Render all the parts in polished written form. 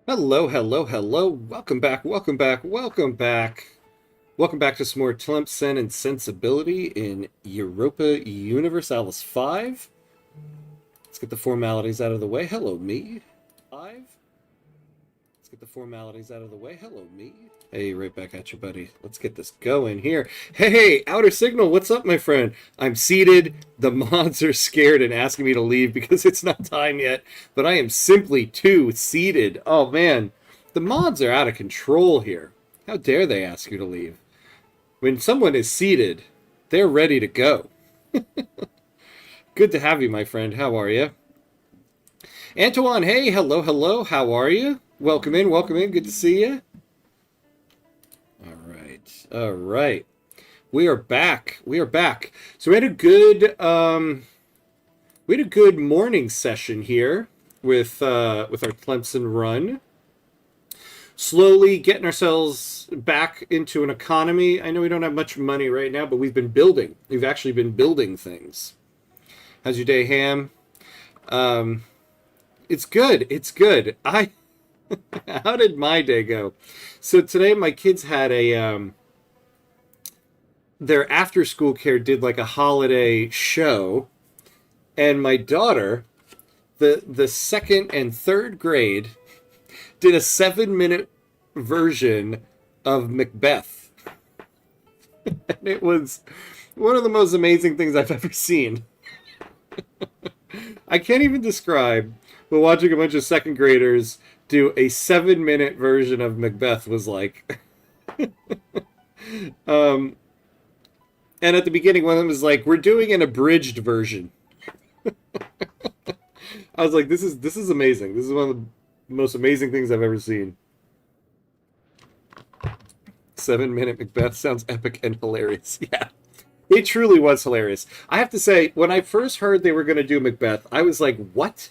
Hello, hello, hello. Welcome back, welcome back, welcome back. Welcome back to some more Tlemcen and Sensibility in Europa Universalis 5. Let's get the formalities out of the way. Hello, me. 5. Let's get the formalities out of the way. Hello, me. Hey, right back at you, buddy. Let's get this going here. Hey, Outer Signal, what's up, my friend? I'm seated. The mods are scared and asking me to leave because it's not time yet, but I am simply too seated. Oh, man. The mods are out of control here. How dare they ask you to leave? When someone is seated, they're ready to go. Good to have you, my friend. How are you? Antoine, hey, hello, hello. How are you? Welcome in, welcome in. Good to see you. All right, all right. We are back. We are back. So we had a good morning session here with our Tlemcen run. Slowly getting ourselves back into an economy. I know we don't have much money right now, but we've been building. We've actually been building things. How's your day, Ham? It's good. It's good. How did my day go? So today my kids had their after school care did like a holiday show, and my daughter, the second and third grade, did a 7-minute version of Macbeth. And it was one of the most amazing things I've ever seen. I can't even describe what watching a bunch of second graders do a 7-minute version of Macbeth was like. um, and at the beginning, one of them was like, "We're doing an abridged version." I was like, "This is amazing. This is one of the most amazing things I've ever seen." 7-minute Macbeth sounds epic and hilarious. Yeah, it truly was hilarious. I have to say, when I first heard they were going to do Macbeth, I was like, "What?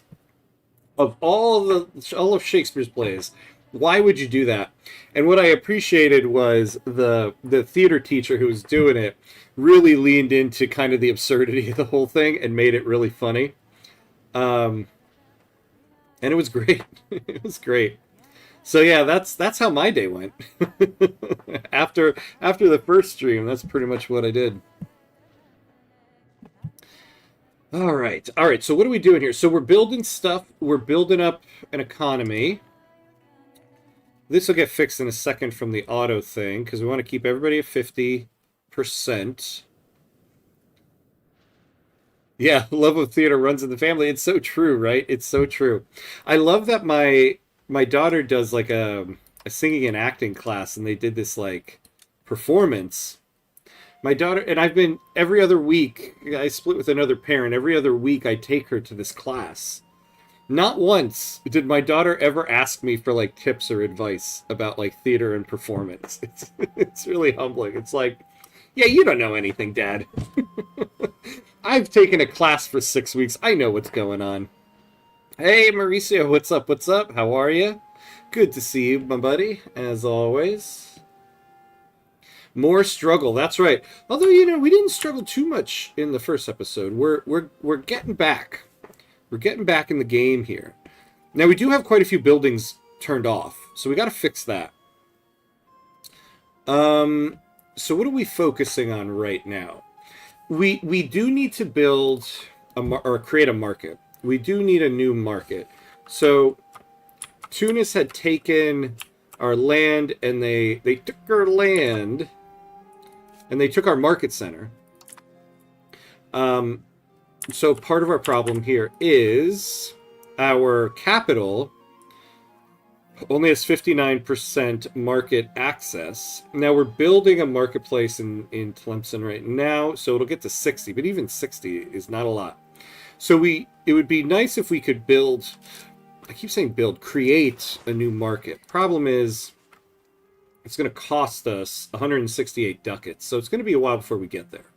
Of all of Shakespeare's plays, why would you do that?" And what I appreciated was the theater teacher who was doing it really leaned into kind of the absurdity of the whole thing and made it really funny. Um, and it was great. It was great. So yeah, that's how my day went. After the first stream, that's pretty much what I did. All right. All right. So what are we doing here? So we're building stuff. We're building up an economy. This will get fixed in a second from the auto thing because we want to keep everybody at 50%. Yeah, love of theater runs in the family. It's so true, right? It's so true. I love that my daughter does like a singing and acting class, and they did this like performance. My daughter and I've been every other week. I split with another parent. Every other week, I take her to this class. Not once did my daughter ever ask me for like tips or advice about like theater and performance. It's really humbling. It's like, yeah, you don't know anything, Dad. I've taken a class for 6 weeks. I know what's going on. Hey, Mauricio, what's up? What's up? How are you? Good to see you, my buddy, as always. More struggle. That's right. Although we didn't struggle too much in the first episode. We're getting back. We're getting back in the game here. Now we do have quite a few buildings turned off, so we got to fix that. So what are we focusing on right now? We do need to build or create a market. We do need a new market. So Tunis had taken our land, and they took our land, and they took our market center. So part of our problem here is our capital only has 59% market access. Now we're building a marketplace in Tlemcen right now, so it'll get to 60, but even 60 is not a lot. So it would be nice if we could build, I keep saying build, create a new market. Problem is, it's going to cost us 168 ducats, so it's going to be a while before we get there.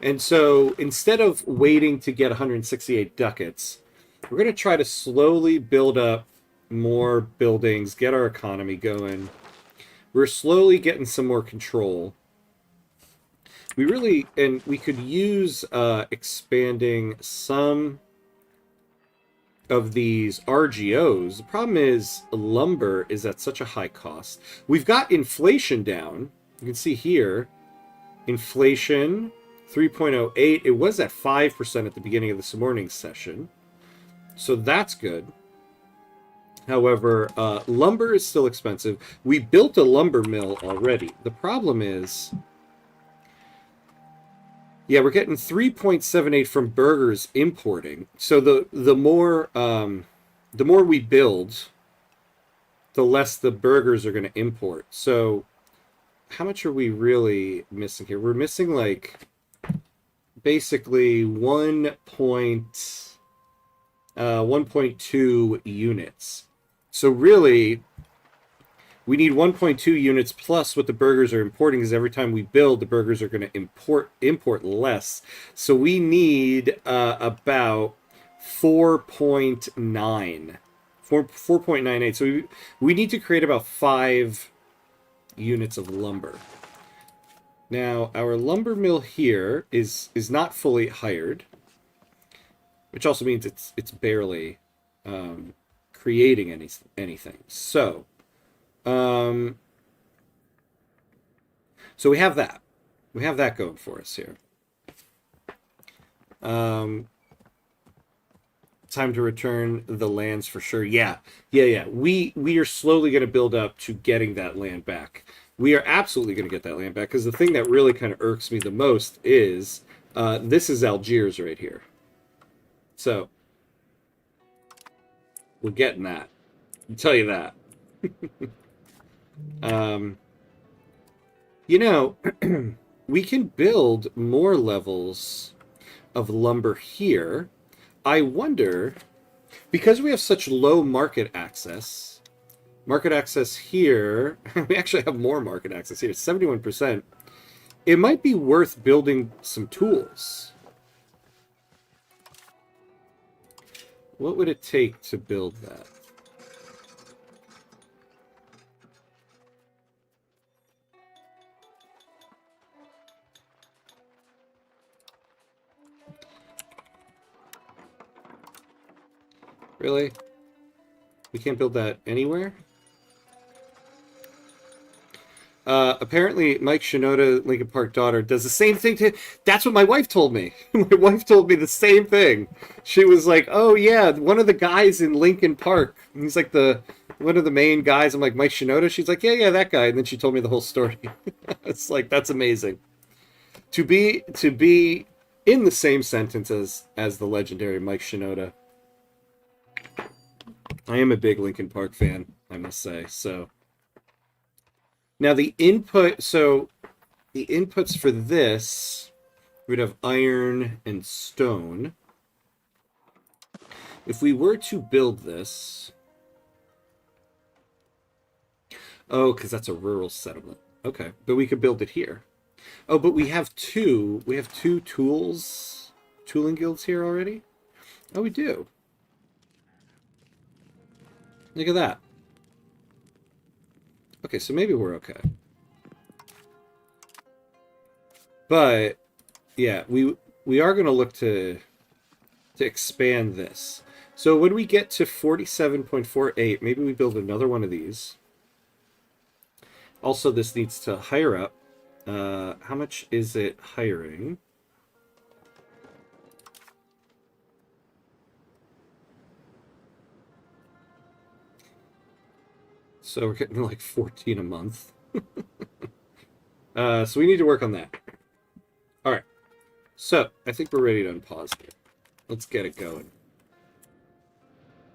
And so instead of waiting to get 168 ducats, we're going to try to slowly build up more buildings, get our economy going. We're slowly getting some more control. We could use expanding some of these RGOs. The problem is lumber is at such a high cost. We've got inflation down. You can see here, inflation 3.08. It was at 5% at the beginning of this morning's session. So that's good. However, lumber is still expensive. We built a lumber mill already. The problem is, yeah, we're getting 3.78 from burgers importing. So the more we build, the less the burgers are going to import. So how much are we really missing here? We're missing like basically 1.2 units. So really, we need 1.2 units plus what the burgers are importing, because every time we build, the burgers are going to import less. So we need about 4.98. So we need to create about 5 units of lumber. Now, our lumber mill here is not fully hired, which also means it's barely creating anything. So we have that. We have that going for us here. Time to return the lands for sure. Yeah. We are slowly going to build up to getting that land back. We are absolutely going to get that land back, because the thing that really kind of irks me the most is this is Algiers right here. So we're getting that. I'll tell you that. We can build more levels of lumber here. I wonder, because we have such low market access here, we actually have more market access here, 71%. It might be worth building some tools. What would it take to build that? Really? We can't build that anywhere? Apparently, Mike Shinoda, Lincoln Park daughter, does the same thing to... That's what my wife told me. My wife told me the same thing. She was like, oh, yeah, one of the guys in Lincoln Park. He's like one of the main guys. I'm like, Mike Shinoda? She's like, yeah, that guy. And then she told me the whole story. It's like, that's amazing. To be in the same sentence as the legendary Mike Shinoda. I am a big Linkin Park fan, I must say. So now the inputs for this, we'd have iron and stone. If we were to build this, oh, because that's a rural settlement. Okay, but we could build it here. Oh, but we have two tooling guilds here already. Oh, we do. Look at that. Okay, so maybe we're okay. But yeah, we are going to look to expand this. So when we get to 47.48, maybe we build another one of these. Also, this needs to hire up. How much is it hiring? So we're getting like 14 a month. So we need to work on that. All right. So I think we're ready to unpause here. Let's get it going.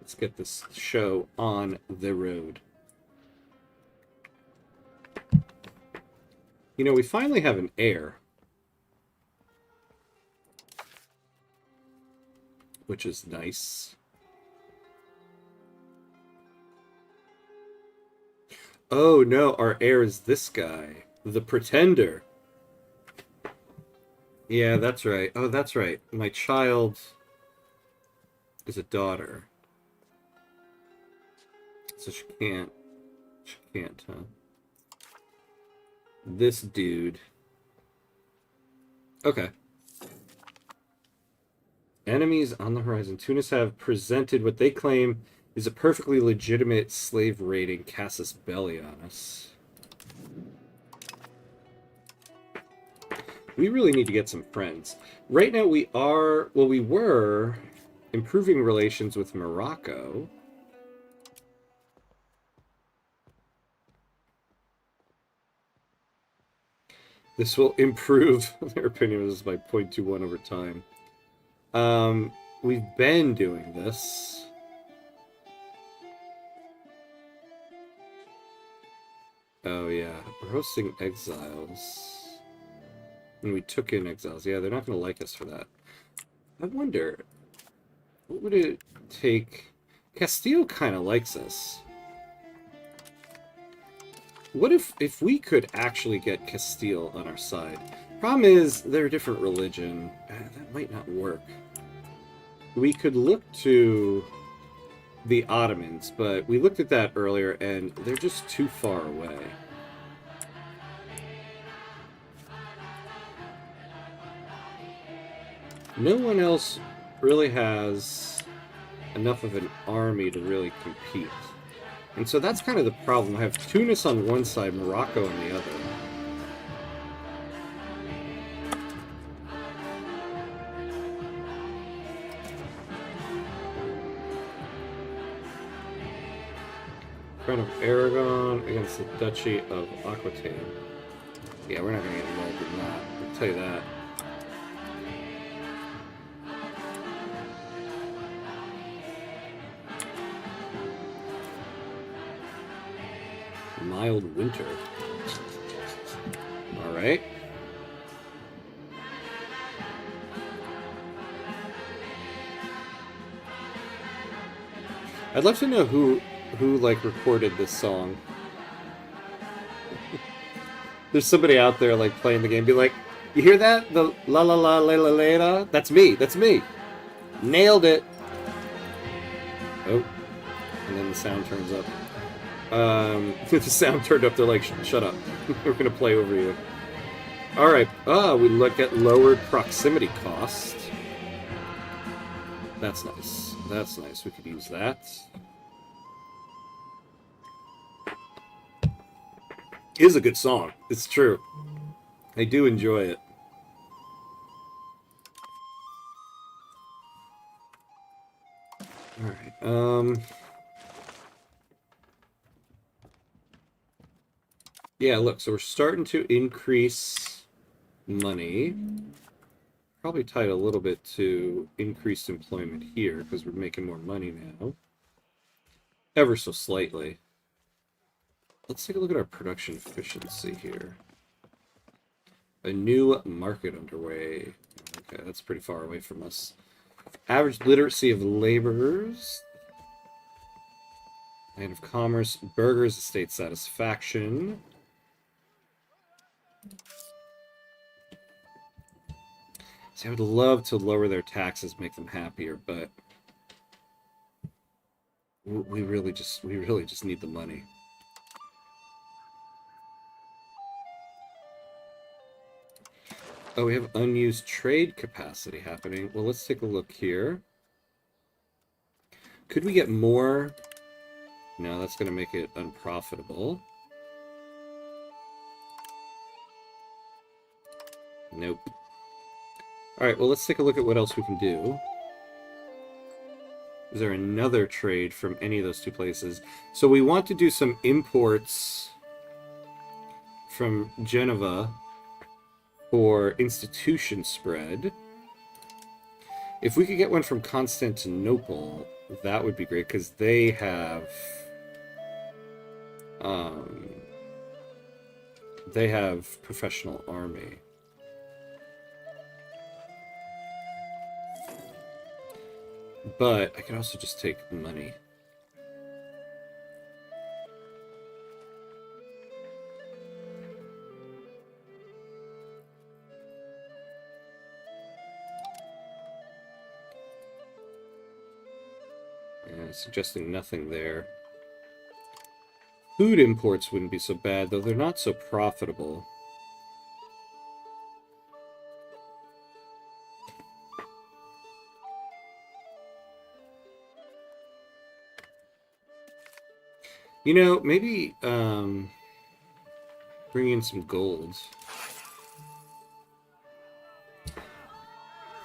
Let's get this show on the road. You know, we finally have an heir, which is nice. Oh no, our heir is this guy, the Pretender. Yeah, that's right. Oh, that's right. My child is a daughter. So she can't, huh? This dude. Okay. Enemies on the horizon. Tunis have presented what they claim is a perfectly legitimate slave raiding casus belli on us. We really need to get some friends. Right now we are, well, we were improving relations with Morocco. This will improve their opinion is by 0.21 over time. We've been doing this. Oh yeah, we're hosting exiles. And we took in exiles. Yeah, they're not going to like us for that. I wonder, what would it take? Castile kind of likes us. What if we could actually get Castile on our side? Problem is, they're a different religion. That might not work. We could look to the Ottomans, but we looked at that earlier, and they're just too far away. No one else really has enough of an army to really compete. And so that's kind of the problem. I have Tunis on one side, Morocco on the other. Crown of Aragon against the Duchy of Aquitaine. Yeah, we're not going to get involved in that. I'll tell you that. Mild winter. Alright. I'd love to know who like recorded this song. There's somebody out there like playing the game, be like, you hear that? The la la la la la la la? That's me. That's me. Nailed it. Oh, and then the sound turns up. The sound turned up. They're like, shut up. We're gonna play over you. All right. We look at lowered proximity cost. That's nice. That's nice. We could use that. It is a good song. It's true. I do enjoy it. All right. Yeah, look, so we're starting to increase money. Probably tied a little bit to increased employment here because we're making more money now. Ever so slightly. Let's take a look at our production efficiency here. A new market underway. Okay, that's pretty far away from us. Average literacy of laborers. Land of commerce. Burghers, estate satisfaction. See, I would love to lower their taxes, make them happier, but we really just need the money. Oh, we have unused trade capacity happening. Well, let's take a look here. Could we get more? No, that's going to make it unprofitable. Nope. All right, well, let's take a look at what else we can do. Is there another trade from any of those two places? So we want to do some imports from Geneva for institution spread. If we could get one from Constantinople, that would be great, because they have professional army. But I could also just take money. Yeah, suggesting nothing there. Food imports wouldn't be so bad, though they're not so profitable. You know, maybe bring in some gold.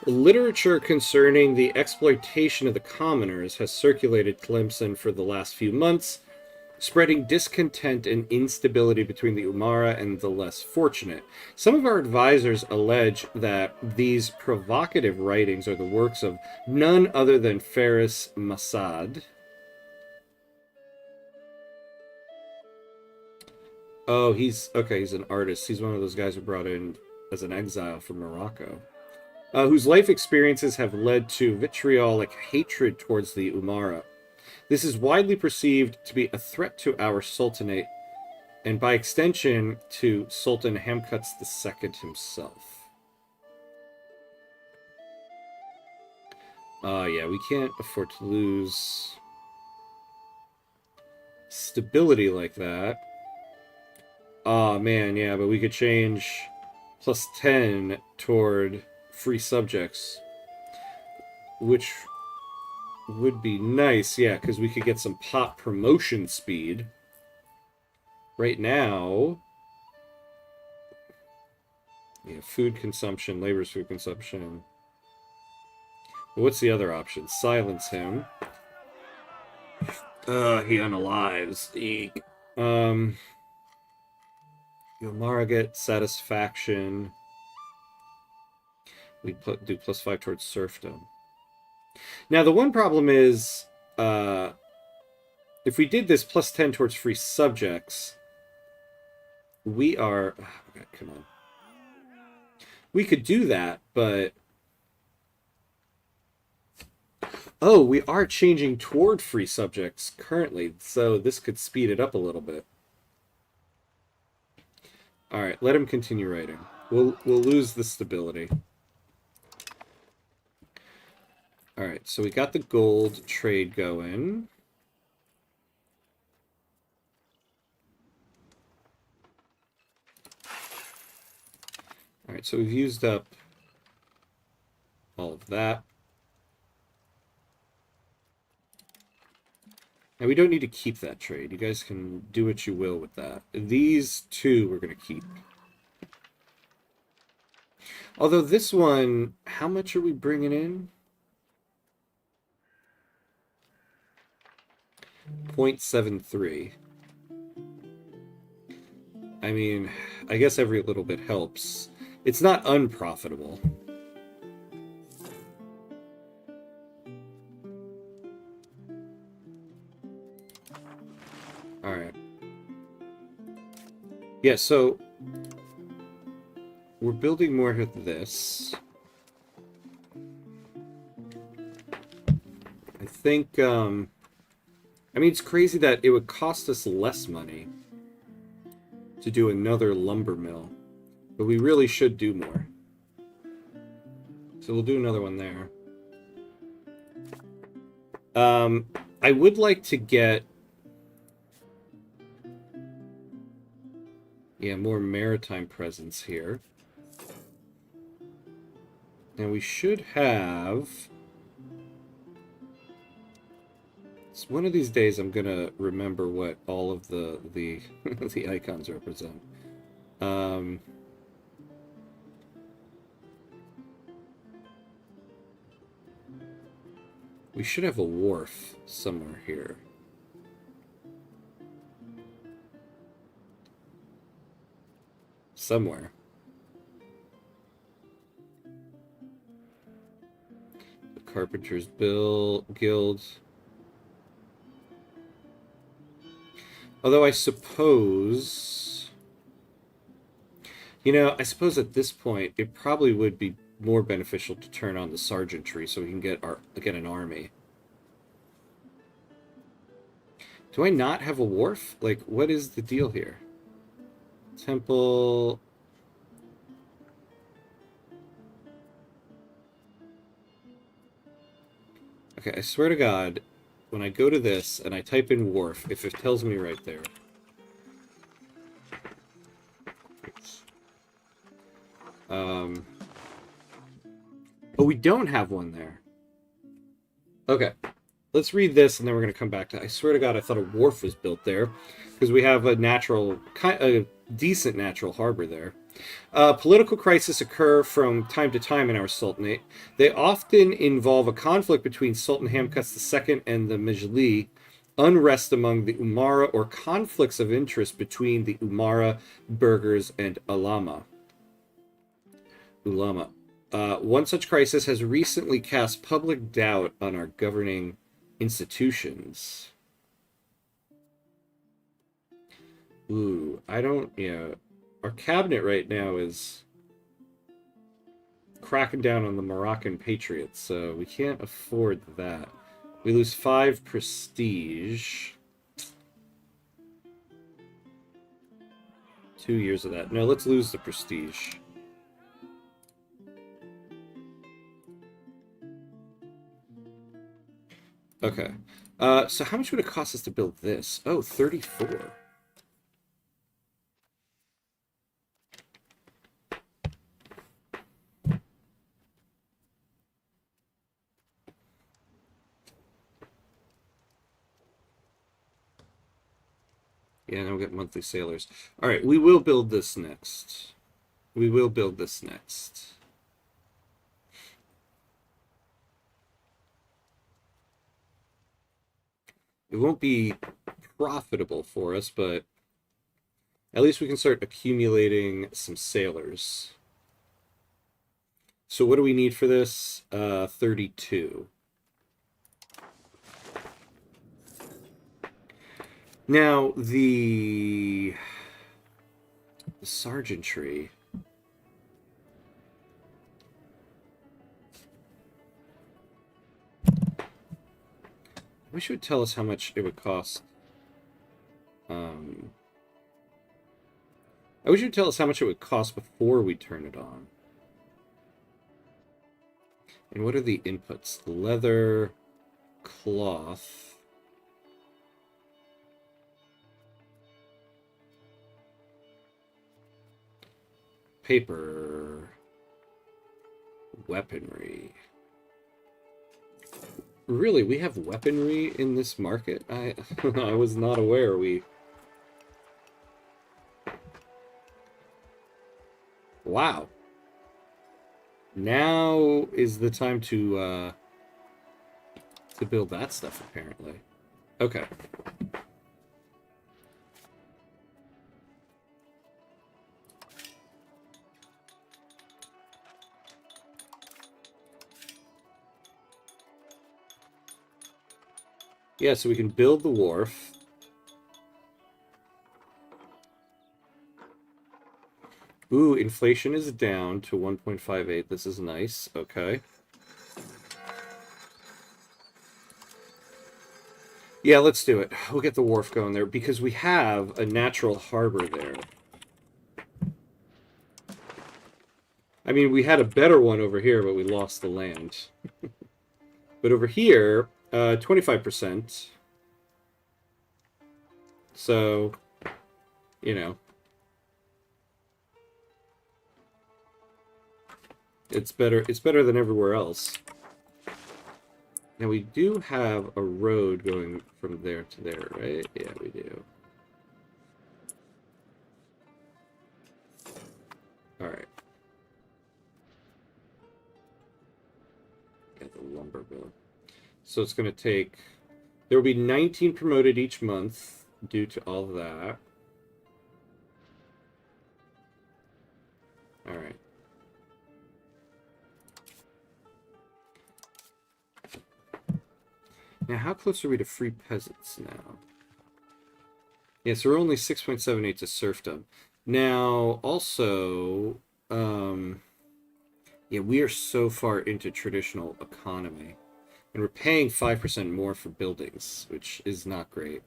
Literature concerning the exploitation of the commoners has circulated Tlemcen for the last few months, spreading discontent and instability between the Umara and the less fortunate. Some of our advisors allege that these provocative writings are the works of none other than Faris Masad. Oh, he's okay. He's an artist. He's one of those guys who brought in as an exile from Morocco, whose life experiences have led to vitriolic hatred towards the Umara. This is widely perceived to be a threat to our sultanate, and by extension to Sultan Hamkuts II himself. Yeah, we can't afford to lose stability like that. Oh man, yeah, but we could change +10 toward free subjects, which would be nice, yeah, because we could get some pot promotion speed. Right now, yeah, food consumption, labor's food consumption. What's the other option? Silence him. He unalives. Eek. Yomara get satisfaction. We do +5 towards serfdom. Now, the one problem is, if we did this +10 towards free subjects, we are... Oh, God, come on. We could do that, but... Oh, we are changing toward free subjects currently, so this could speed it up a little bit. All right, let him continue writing. We'll lose the stability. All right, so we got the gold trade going. All right, so we've used up all of that. And we don't need to keep that trade. You guys can do what you will with that. These two we're going to keep. Although this one, how much are we bringing in? 0.73. I mean, I guess every little bit helps. It's not unprofitable. All right. Yeah, so we're building more with this. I think, I mean, it's crazy that it would cost us less money to do another lumber mill, but we really should do more. So we'll do another one there. I would like to get, yeah, more maritime presence here. And we should have... It's one of these days I'm gonna remember what all of the the icons represent. We should have a wharf somewhere here. Somewhere. The Carpenters Guild. Although I suppose... You know, I suppose at this point it probably would be more beneficial to turn on the sergeantry so we can get an army. Do I not have a wharf? Like, what is the deal here? Temple... Okay, I swear to God, when I go to this and I type in wharf, if it tells me right there... Oh, we don't have one there. Okay. let's read this, and then we're going to come back to. I swear to God, I thought a wharf was built there because we have a decent natural harbor there. Political crises occur from time to time in our sultanate. They often involve a conflict between Sultan Hamkas II and the Majli, unrest among the Umara, or conflicts of interest between the Umara, burghers, and Ulama. One such crisis has recently cast public doubt on our governing institutions. Ooh, I don't, our cabinet right now is cracking down on the Moroccan patriots, so we can't afford that. We lose 5 prestige. 2 years of that. No, let's lose the prestige. Okay. So how much would it cost us to build this? Oh, 34. Yeah, now we get monthly sailors. All right, we will build this next. We will build this next. It won't be profitable for us, but at least we can start accumulating some sailors. So what do we need for this? 32. Now, the sergeantry. I wish it would tell us how much it would cost. I wish it would tell us how much it would cost before we turn it on. And what are the inputs? Leather, cloth. Paper. Weaponry. Really, we have weaponry in this market? I I was not aware we... Wow. Now is the time to build that stuff, apparently. Okay. Yeah, so we can build the wharf. Ooh, inflation is down to 1.58. This is nice. Okay. Yeah, let's do it. We'll get the wharf going there because we have a natural harbor there. I mean, we had a better one over here, but we lost the land. But over here, 25%. So, you know, it's better. It's better than everywhere else. Now we do have a road going from there to there, right? Yeah, we do. All right. Got the lumber bill. So it's going to take... There will be 19 promoted each month due to all that. All right. Now, how close are we to free peasants now? Yeah, so we're only 6.78 to serfdom. Now, also, yeah, we are so far into traditional economy. And we're paying 5% more for buildings, which is not great.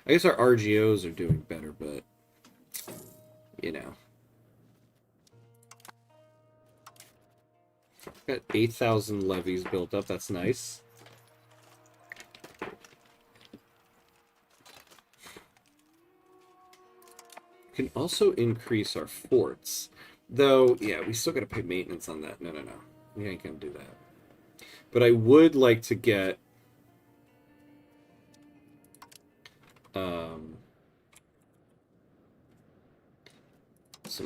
I guess our RGOs are doing better, but, you know. Got 8,000 levies built up. That's nice. Can also increase our forts. Though, yeah, we still got to pay maintenance on that. No. We ain't going to do that. But I would like to get some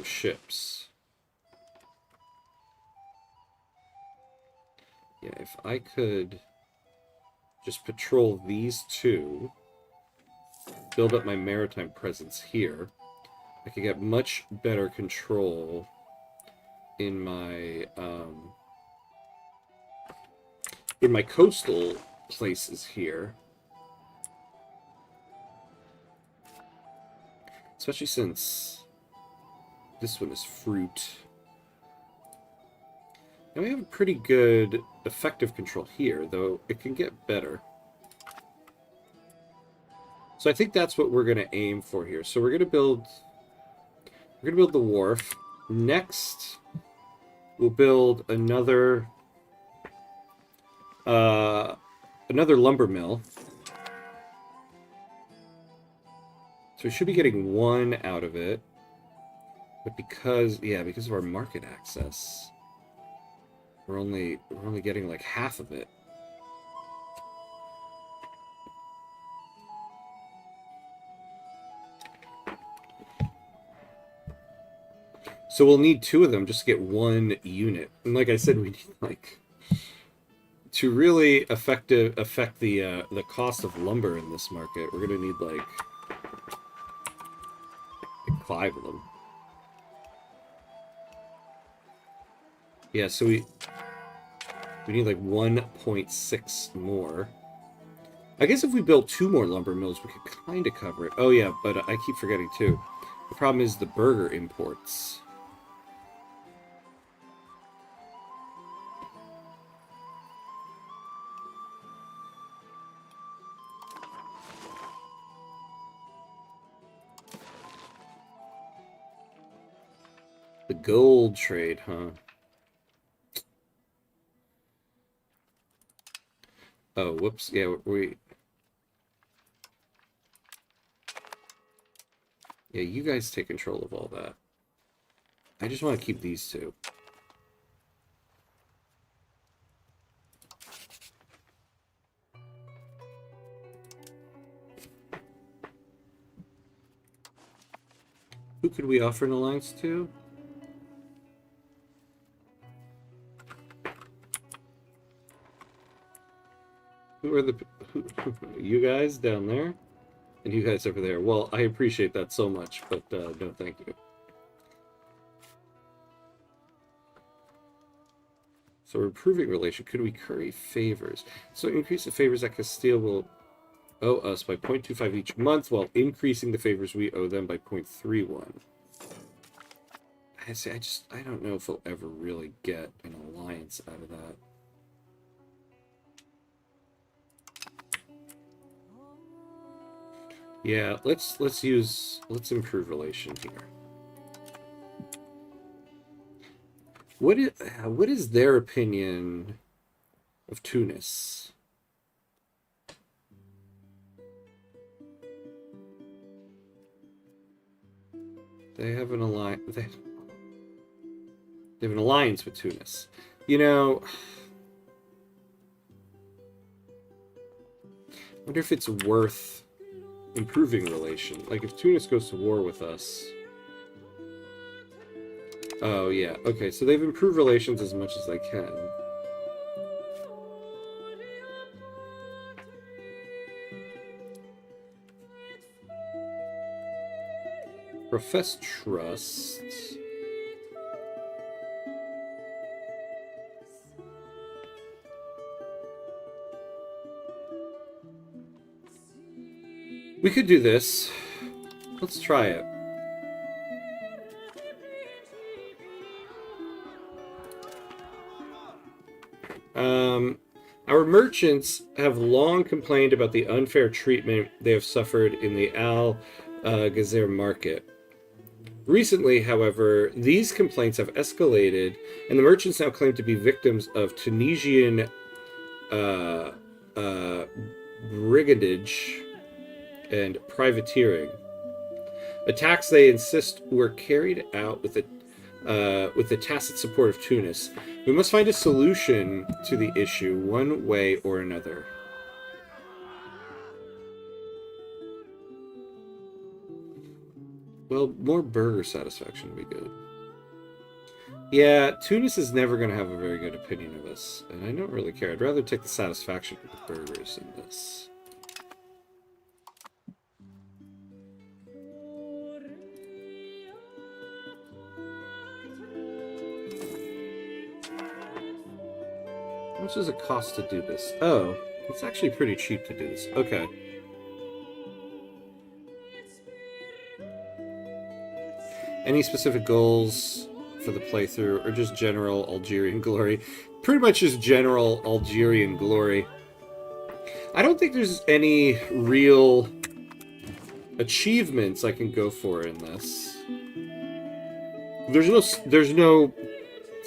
ships. Yeah, if I could just patrol these two, build up my maritime presence here, I could get much better control in my coastal places here. Especially since this one is fruit. And we have a pretty good effective control here, though it can get better. So I think that's what we're going to aim for here. So we're going to build the wharf. Next, we'll build another lumber mill. So we should be getting one out of it. But because of our market access, we're only getting like half of it. So we'll need two of them just to get one unit. And like I said, we need like to really affect the cost of lumber in this market. We're gonna need like 5 of them. Yeah, so we need like 1.6 more. I guess if we built 2 more lumber mills, we could kind of cover it. Oh yeah, but I keep forgetting too. The problem is the burger imports. The gold trade, huh? Oh, whoops. Yeah, yeah, you guys take control of all that. I just want to keep these two. Who could we offer an alliance to? Who are you guys down there? And you guys over there. Well, I appreciate that so much, but no thank you. So we're improving relation. Could we curry favors? So increase the favors that Castile will owe us by 0.25 each month, while increasing the favors we owe them by 0.31. I don't know if we'll ever really get an alliance out of that. Yeah, let's improve relation here. What is their opinion of Tunis? They have an alliance. They have an alliance with Tunis. You know, I wonder if it's worth improving relation. Like if Tunis goes to war with us. Oh yeah, okay, so they've improved relations as much as they can. Profess trust. We could do this. Let's try it. Our merchants have long complained about the unfair treatment they have suffered in the Algeria market. Recently, however, these complaints have escalated, and the merchants now claim to be victims of Tunisian brigandage and privateering. Attacks, they insist, were carried out with the tacit support of Tunis. We must find a solution to the issue one way or another. Well, more burger satisfaction would be good. Yeah, Tunis is never going to have a very good opinion of us, and I don't really care. I'd rather take the satisfaction with burgers than this. How much does it cost to do this? Oh, it's actually pretty cheap to do this. Okay. Any specific goals for the playthrough, or just general Algerian glory? Pretty much just general Algerian glory. I don't think there's any real achievements I can go for in this. There's no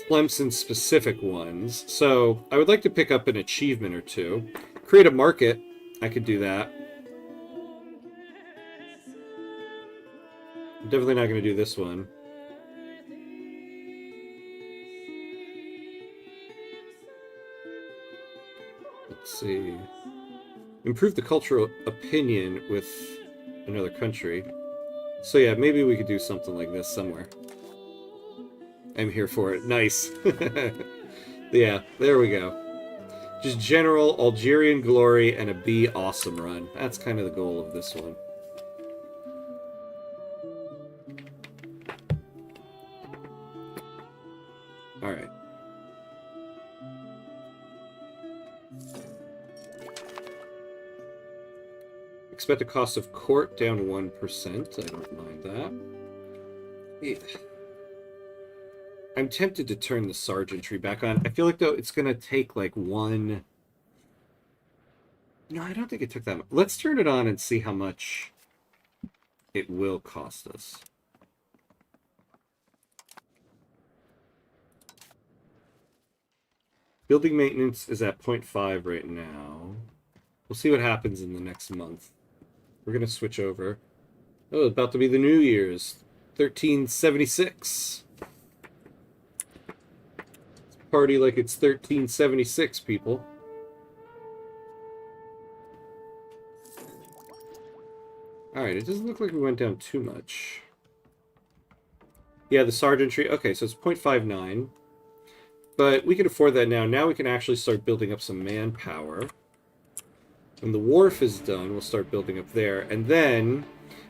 Tlemcen specific ones, so I would like to pick up an achievement or two. Create a market, I could do that. I'm definitely not going to do this one. Let's see. Improve the cultural opinion with another country. So yeah, maybe we could do something like this somewhere. I'm here for it. Nice. Yeah, there we go. Just general Algerian glory and a be awesome run. That's kind of the goal of this one. Alright. Expect a cost of court down 1%. I don't mind that. Yeah. I'm tempted to turn the sergeantry back on. I feel like, though, it's going to take, like, one... No, I don't think it took that much. Let's turn it on and see how much it will cost us. Building maintenance is at 0.5 right now. We'll see what happens in the next month. We're going to switch over. Oh, it's about to be the New Year's. 1376. Party like it's 1376, people. Alright, it doesn't look like we went down too much. Yeah, the sergeantry. Okay, so it's 0.59. But we can afford that now. Now we can actually start building up some manpower. When the wharf is done, we'll start building up there. And then,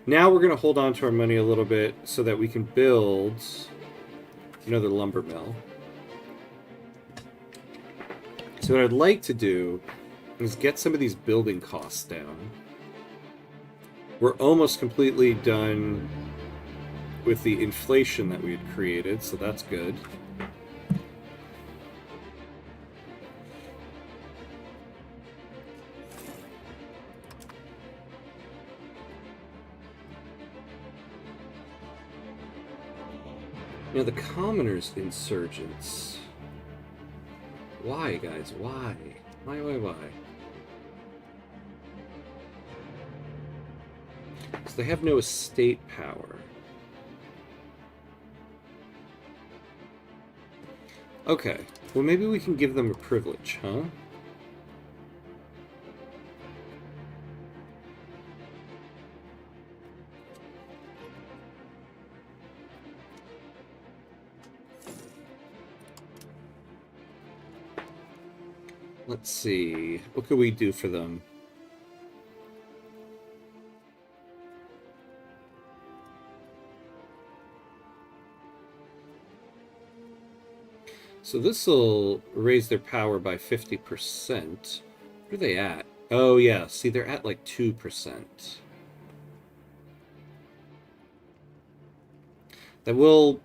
now we're going to hold on to our money a little bit so that we can build another lumber mill. So what I'd like to do is get some of these building costs down. We're almost completely done with the inflation that we had created, so that's good. Now the commoners' insurgents. Why, guys? Why? Why? Because they have no estate power. Okay. Well, maybe we can give them a privilege, huh? Let's see. What could we do for them? So this will raise their power by 50%. Where are they at? Oh, yeah. See, they're at like 2%. That will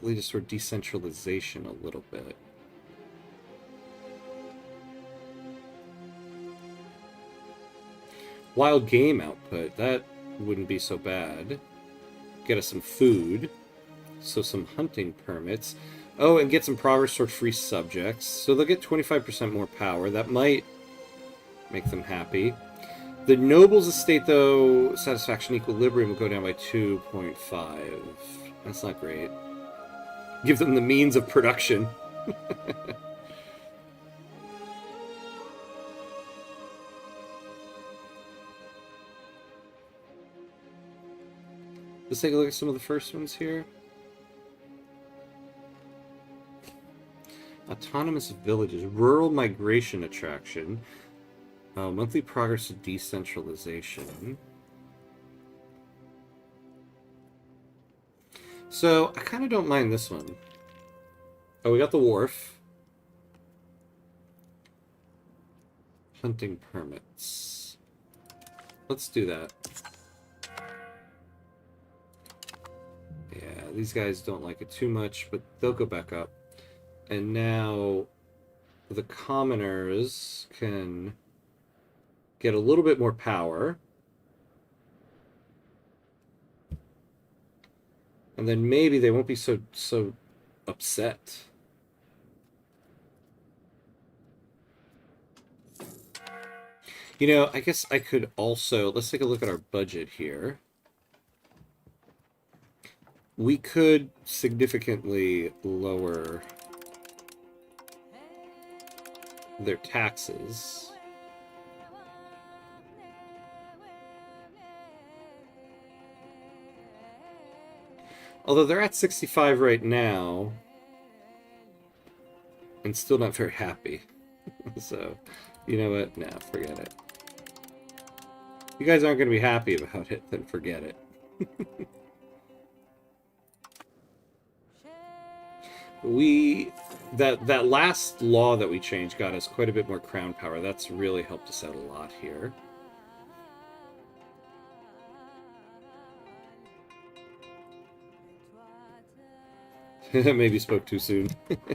lead us toward decentralization a little bit. Wild game output, that wouldn't be so bad. Get us some food. So some hunting permits. Oh, and get some progress toward free subjects. So they'll get 25% more power. That might make them happy. The nobles' estate, though, satisfaction equilibrium will go down by 2.5. That's not great. Give them the means of production. Let's take a look at some of the first ones here. Autonomous villages, rural migration attraction, monthly progress of decentralization. So I kind of don't mind this one. Oh, we got the wharf. Hunting permits. Let's do that. Yeah, these guys don't like it too much, but they'll go back up. And now the commoners can get a little bit more power. And then maybe they won't be so upset. You know, I guess I could also, let's take a look at our budget here. We could significantly lower their taxes. Although they're at 65 right now and still not very happy. So, you know what? Nah, forget it. You guys aren't going to be happy about it, then forget it. That last law that we changed got us quite a bit more crown power. That's really helped us out a lot here. Maybe spoke too soon.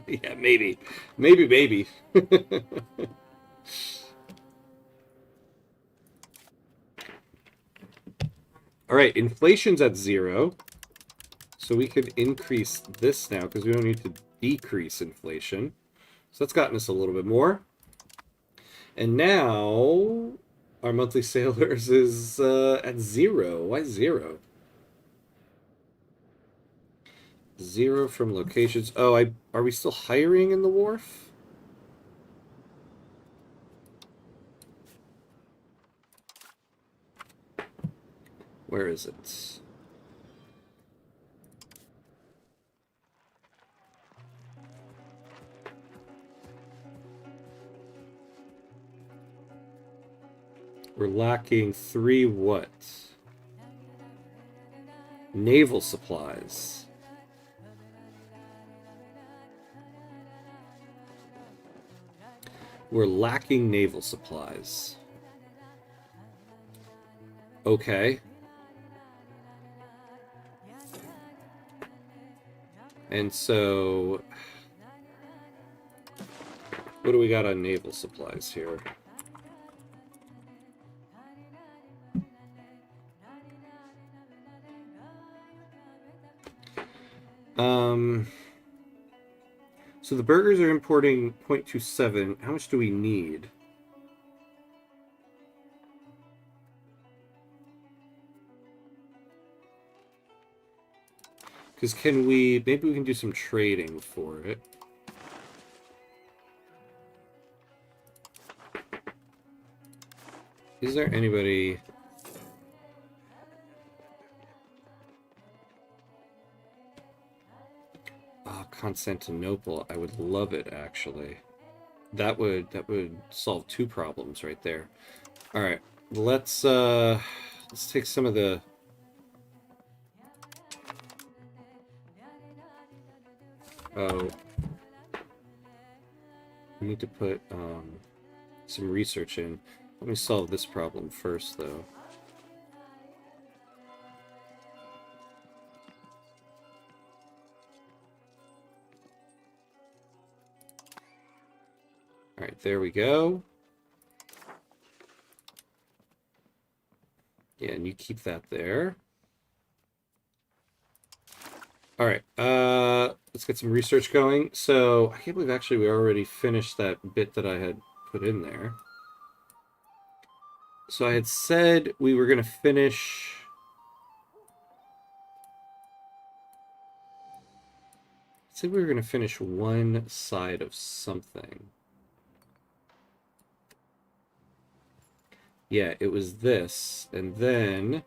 Yeah, maybe. Maybe. All right, inflation's at 0. So we could increase this now because we don't need to decrease inflation. So that's gotten us a little bit more. And now our monthly sailors is at 0. Why 0? 0 from locations. Oh, are we still hiring in the wharf? Where is it? We're lacking 3 what? Naval supplies. We're lacking naval supplies. Okay. And so, what do we got on naval supplies here? So the burgers are importing 0.27. How much do we need? Because maybe we can do some trading for it. Is there anybody... Oh, Constantinople. I would love it, actually. That would solve 2 problems right there. All right, let's take some of the... Oh, we need to put some research in. Let me solve this problem first, though. All right, there we go. Yeah, and you keep that there. All right, let's get some research going. So I can't believe actually we already finished that bit that I had put in there. So I had said we were going to finish... I said we were going to finish one side of something. Yeah, it was this, and then...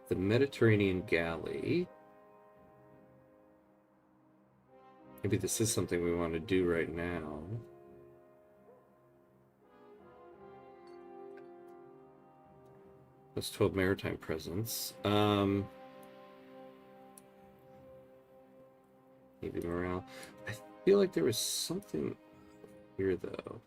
The Mediterranean galley. Maybe this is something we want to do right now. Plus 12 maritime presence. Maybe morale. I feel like there was something here, though.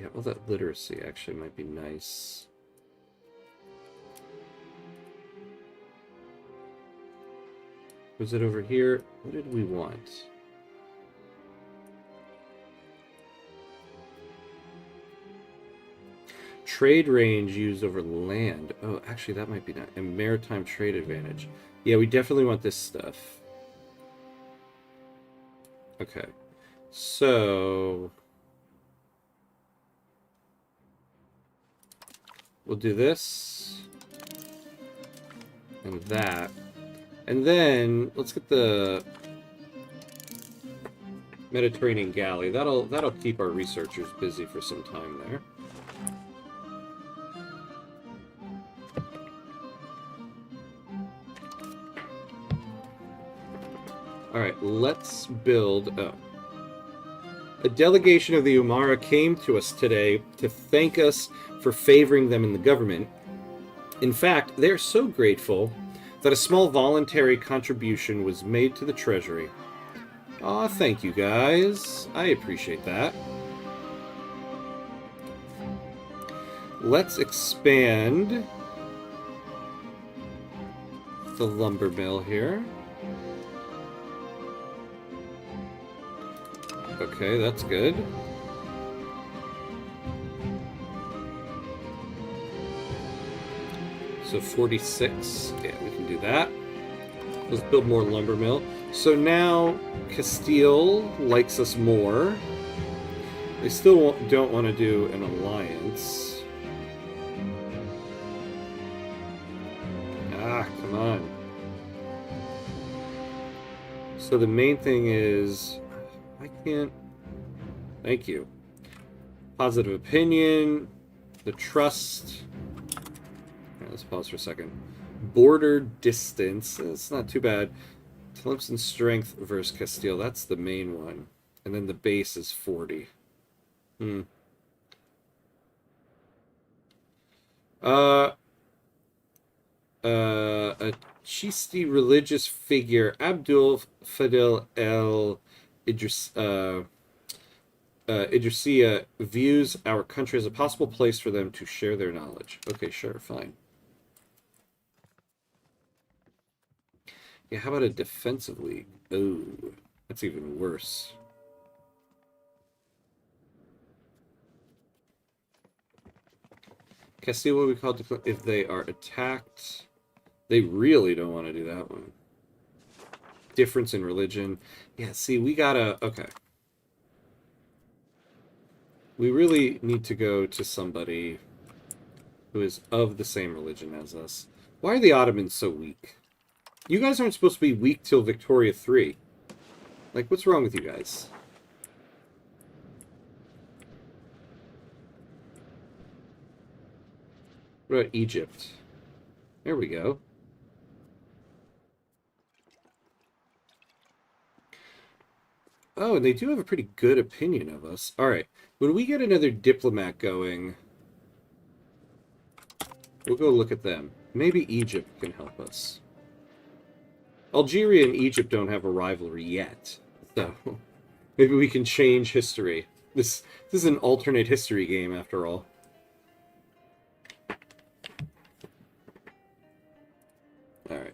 Yeah, well, that literacy actually might be nice. Was it over here? What did we want? Trade range used over land. Oh, actually, that might be nice. And maritime trade advantage. Yeah, we definitely want this stuff. Okay. So we'll do this and that. And then let's get the Mediterranean galley. That'll keep our researchers busy for some time there. All right, let's build. Oh. A delegation of the Umara came to us today to thank us for favoring them in the government. In fact, they are so grateful that a small voluntary contribution was made to the treasury. Aw, thank you guys. I appreciate that. Let's expand the lumber mill here. Okay, that's good. So 46. Yeah, we can do that. Let's build more lumber mill. So now Castile likes us more. They still don't want to do an alliance. Ah, come on. So the main thing is... I can't... Thank you. Positive opinion. The trust. Right, let's pause for a second. Border distance. It's not too bad. Tlemcen strength versus Castile. That's the main one. And then the base is 40. A Chisti religious figure, Abdul Fadil el Idrisiya, views our country as a possible place for them to share their knowledge. Okay, sure, fine. Yeah, how about a defensive league? Oh, that's even worse. Castile will be called if they are attacked. They really don't want to do that one. Difference in religion. Yeah, see, we gotta... Okay. We really need to go to somebody who is of the same religion as us. Why are the Ottomans so weak? You guys aren't supposed to be weak till Victoria 3. Like, what's wrong with you guys? What about Egypt? There we go. Oh, and they do have a pretty good opinion of us. Alright, when we get another diplomat going, we'll go look at them. Maybe Egypt can help us. Algeria and Egypt don't have a rivalry yet, so maybe we can change history. This is an alternate history game, after all. Alright.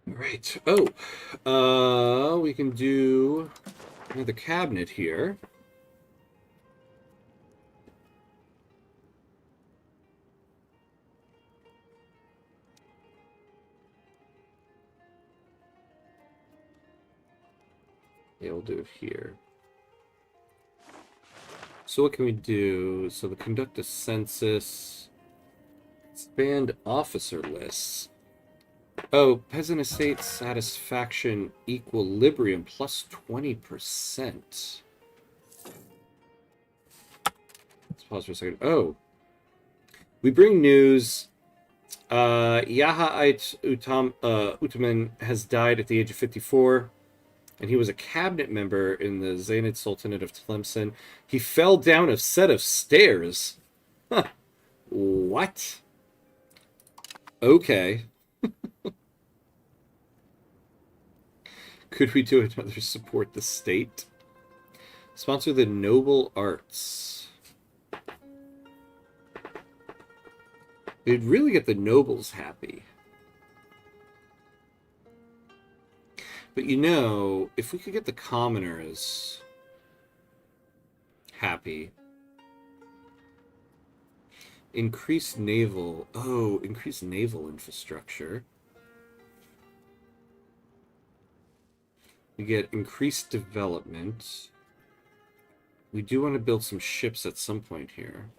Right. Oh, we can do the cabinet here. Yeah, we'll do it here. So what can we do? So the conduct a census, expand officer lists. Oh, peasant estate satisfaction equilibrium plus 20%. Let's pause for a second. Oh, we bring news. Yaha Utaman has died at the age of 54. And he was a cabinet member in the Zaynid Sultanate of Tlemcen. He fell down a set of stairs. Huh. What? Okay. Could we do another support the state? Sponsor the noble arts. It'd really get the nobles happy. But you know, if we could get the commoners happy. Increase naval. Oh, increase naval infrastructure. We get increased development. We do want to build some ships at some point here.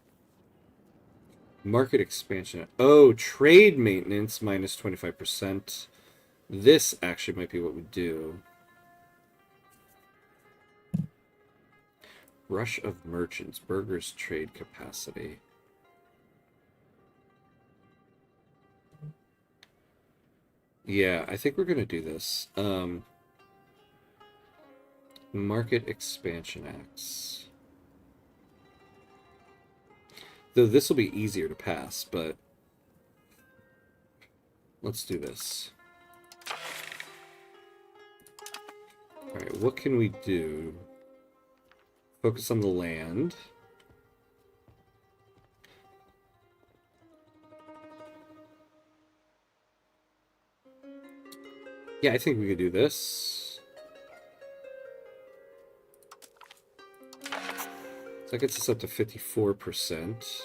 Market expansion. Oh, trade maintenance minus 25%. This actually might be what we do. Rush of merchants. Burgers trade capacity. Yeah, I think we're going to do this. Market expansion acts. Though this will be easier to pass, but let's do this. Alright, what can we do? Focus on the land. Yeah, I think we could do this. So that gets us up to 54%.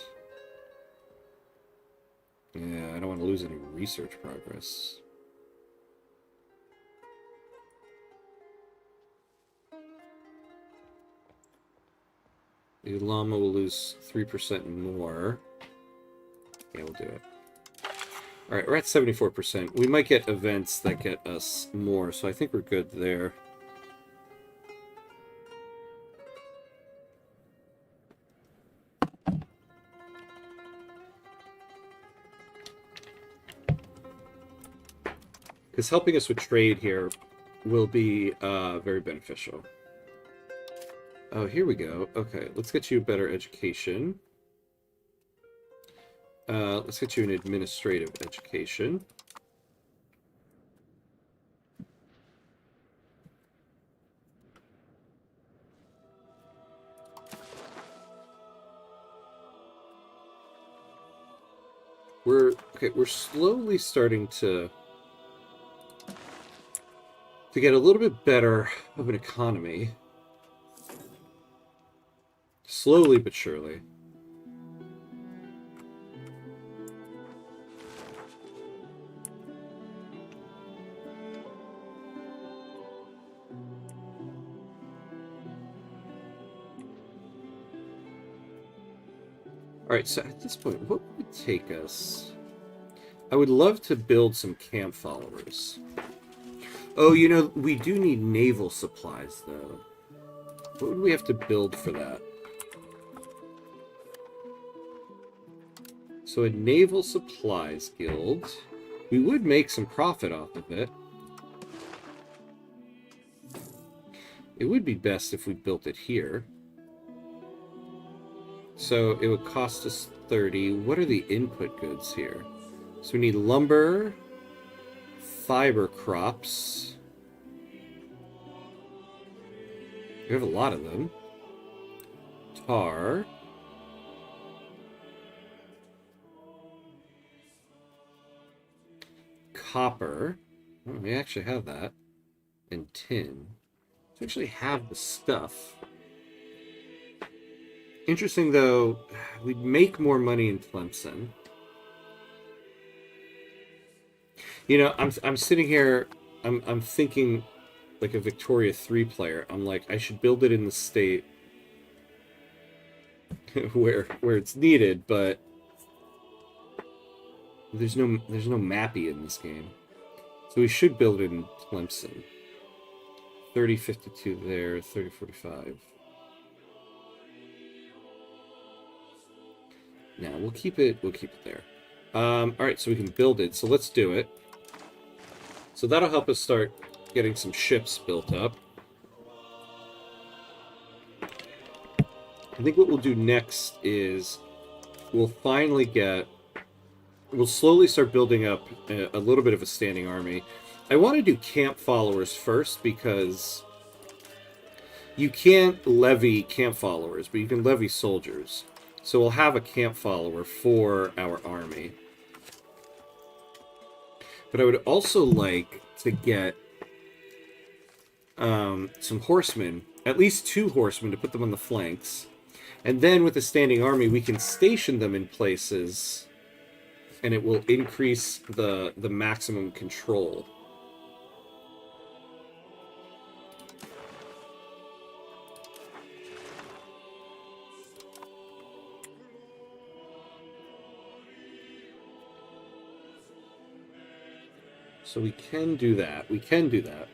Yeah, I don't want to lose any research progress. The llama will lose 3% more. Yeah, we'll do it. Alright, we're at 74%. We might get events that get us more, so I think we're good there. Because helping us with trade here will be very beneficial. Oh, here we go. Okay, let's get you a better education. Let's get you an administrative education. We're slowly starting to get a little bit better of an economy. Slowly but surely. Alright, so at this point, what would it take us? I would love to build some camp followers. Oh, you know, we do need naval supplies, though. What would we have to build for that? So a naval supplies guild. We would make some profit off of it. It would be best if we built it here. So it would cost us 30. What are the input goods here? So we need lumber, fiber crops. We have a lot of them. Tar. Copper. Oh, we actually have that. And tin. So we actually have the stuff. Interesting, though, we'd make more money in Tlemcen. You know, I'm sitting here, I'm thinking like a Victoria 3 player, I'm like, I should build it in the state where it's needed, but there's no mappy in this game. So we should build it in Tlemcen. 3052 there, 3045. Now we'll keep it there. All right, so we can build it. So let's do it. So that'll help us start getting some ships built up. I think what we'll do next is we'll slowly start building up a little bit of a standing army. I want to do camp followers first because you can't levy camp followers, but you can levy soldiers. So we'll have a camp follower for our army. But I would also like to get some horsemen, at least 2 horsemen, to put them on the flanks. And then with a standing army, we can station them in places, and it will increase the maximum control. So we can do that. We can do that.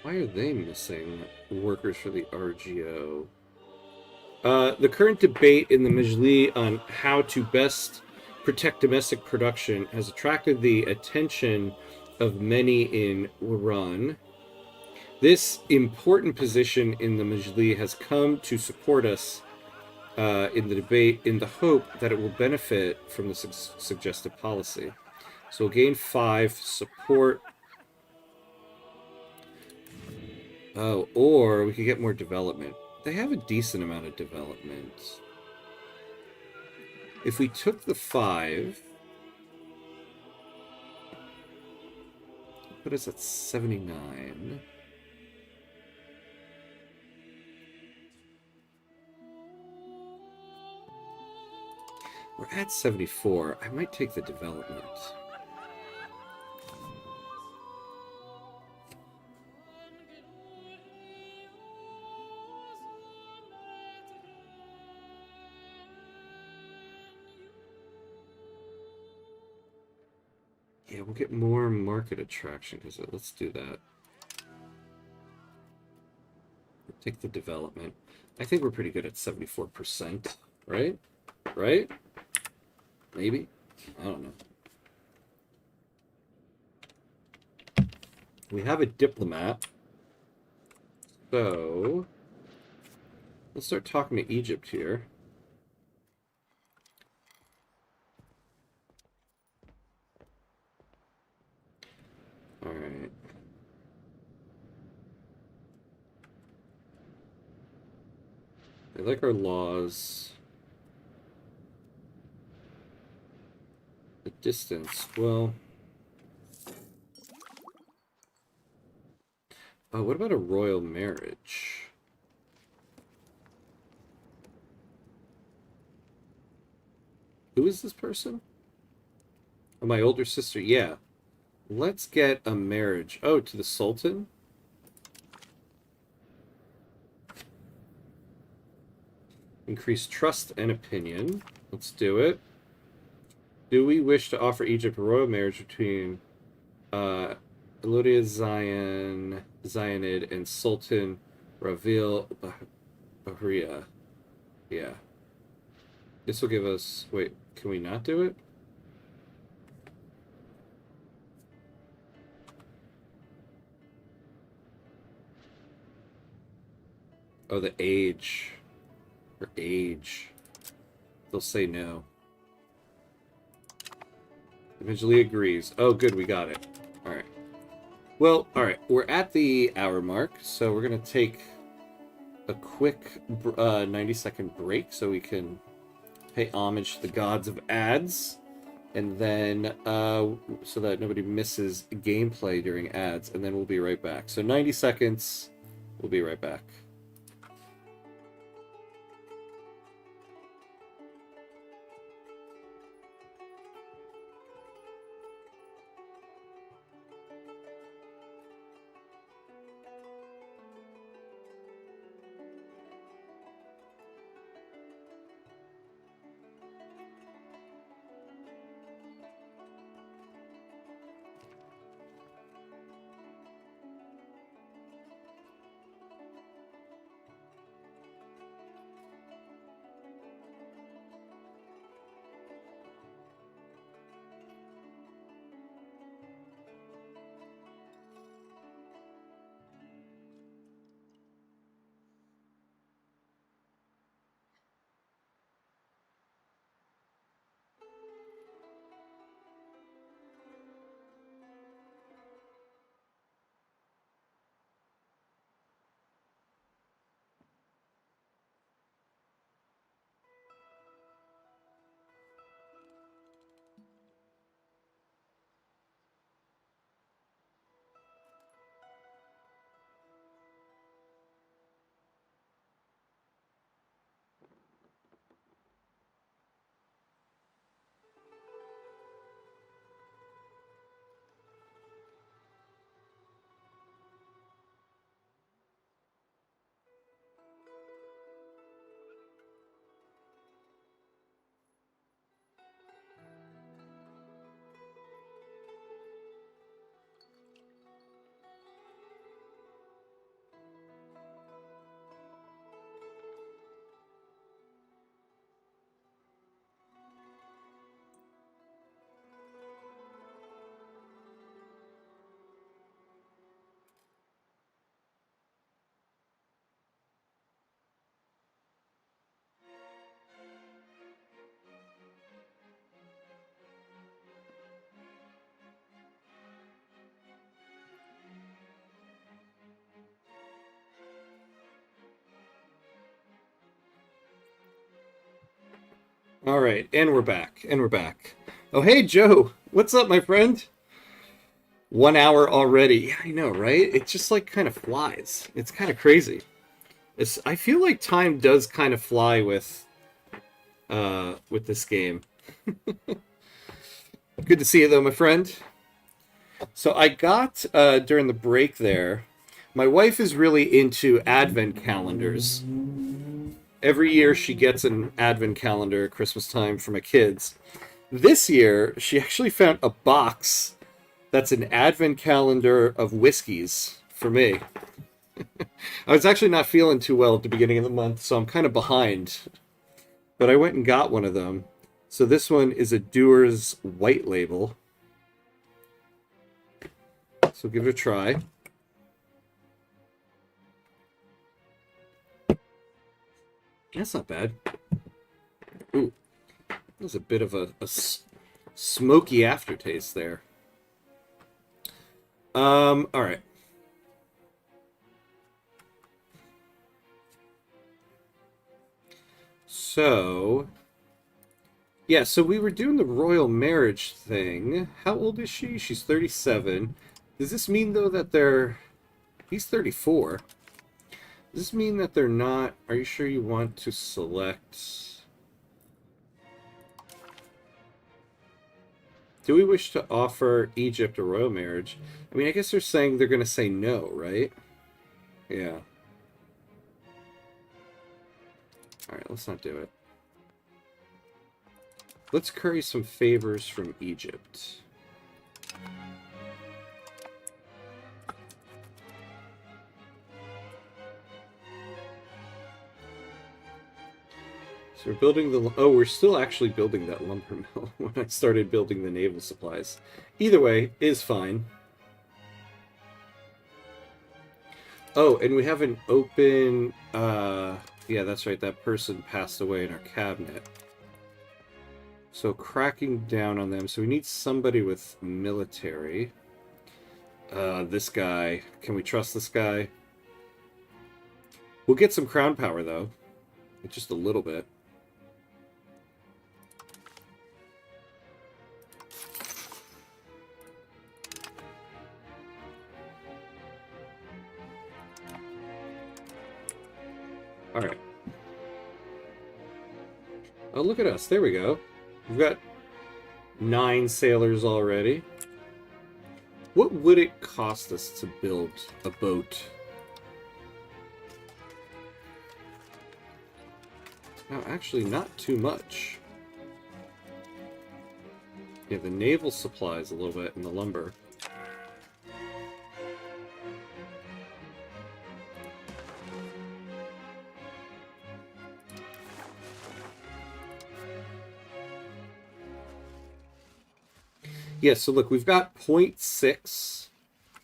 Why are they missing workers for the RGO? The current debate in the Majlis on how to best protect domestic production has attracted the attention of many in Iran. This important position in the Majlis has come to support us in the debate in the hope that it will benefit from the suggested policy. So we'll gain 5 support. Oh, or we could get more development. They have a decent amount of development. If we took the 5, put us at 79. We're at 74. I might take the development. Yeah, we'll get more market attraction because let's do that. Take the development. I think we're pretty good at 74%, right? Right? Maybe? I don't know. We have a diplomat. So let's start talking to Egypt here. All right. They like our laws. The distance, well... Oh, what about a royal marriage? Who is this person? Oh, my older sister, yeah. Let's get a marriage. Oh, to the Sultan? Increase trust and opinion. Let's do it. Do we wish to offer Egypt a royal marriage between Elodia Zionid and Sultan Ravil Bahria? Yeah. This will give us... Wait, can we not do it? Oh, the age. Her age. They'll say no. Eventually agrees. Oh, good, we got it. Alright. Well, alright, we're at the hour mark, so we're going to take a quick 90-second break so we can pay homage to the gods of ads. And then, so that nobody misses gameplay during ads, and then we'll be right back. So 90 seconds, we'll be right back. All right, and we're back, and we're back. Oh, hey, Joe. What's up, my friend? 1 hour already. Yeah, I know, right? It just like kind of flies. It's kind of crazy. I feel like time does kind of fly with this game. Good to see you though, my friend. So I got during the break there, my wife is really into advent calendars. Every year she gets an advent calendar at Christmas time for my kids. This year she actually found a box that's an advent calendar of whiskeys for me. I was actually not feeling too well at the beginning of the month, so I'm kind of behind. But I went and got one of them. So this one is a Dewar's White Label. So give it a try. That's not bad. Ooh, there's a bit of a smoky aftertaste there. All right. So, yeah, so we were doing the royal marriage thing. How old is she? She's 37. Does this mean, though, that he's 34. Does this mean that they're not... Are you sure you want to select... Do we wish to offer Egypt a royal marriage? I mean, I guess they're saying they're going to say no, right? Yeah. Alright, let's not do it. Let's curry some favors from Egypt. So we're building the... Oh, we're still actually building that lumber mill when I started building the naval supplies. Either way, is fine. Oh, and we have an open... yeah, that's right, that person passed away in our cabinet. So cracking down on them. So we need somebody with military. This guy. Can we trust this guy? We'll get some crown power, though. Just a little bit. Oh, look at us. There we go. We've got 9 sailors already. What would it cost us to build a boat? No, actually, not too much. Yeah, the naval supplies a little bit and the lumber. Yeah, so look, we've got 0.6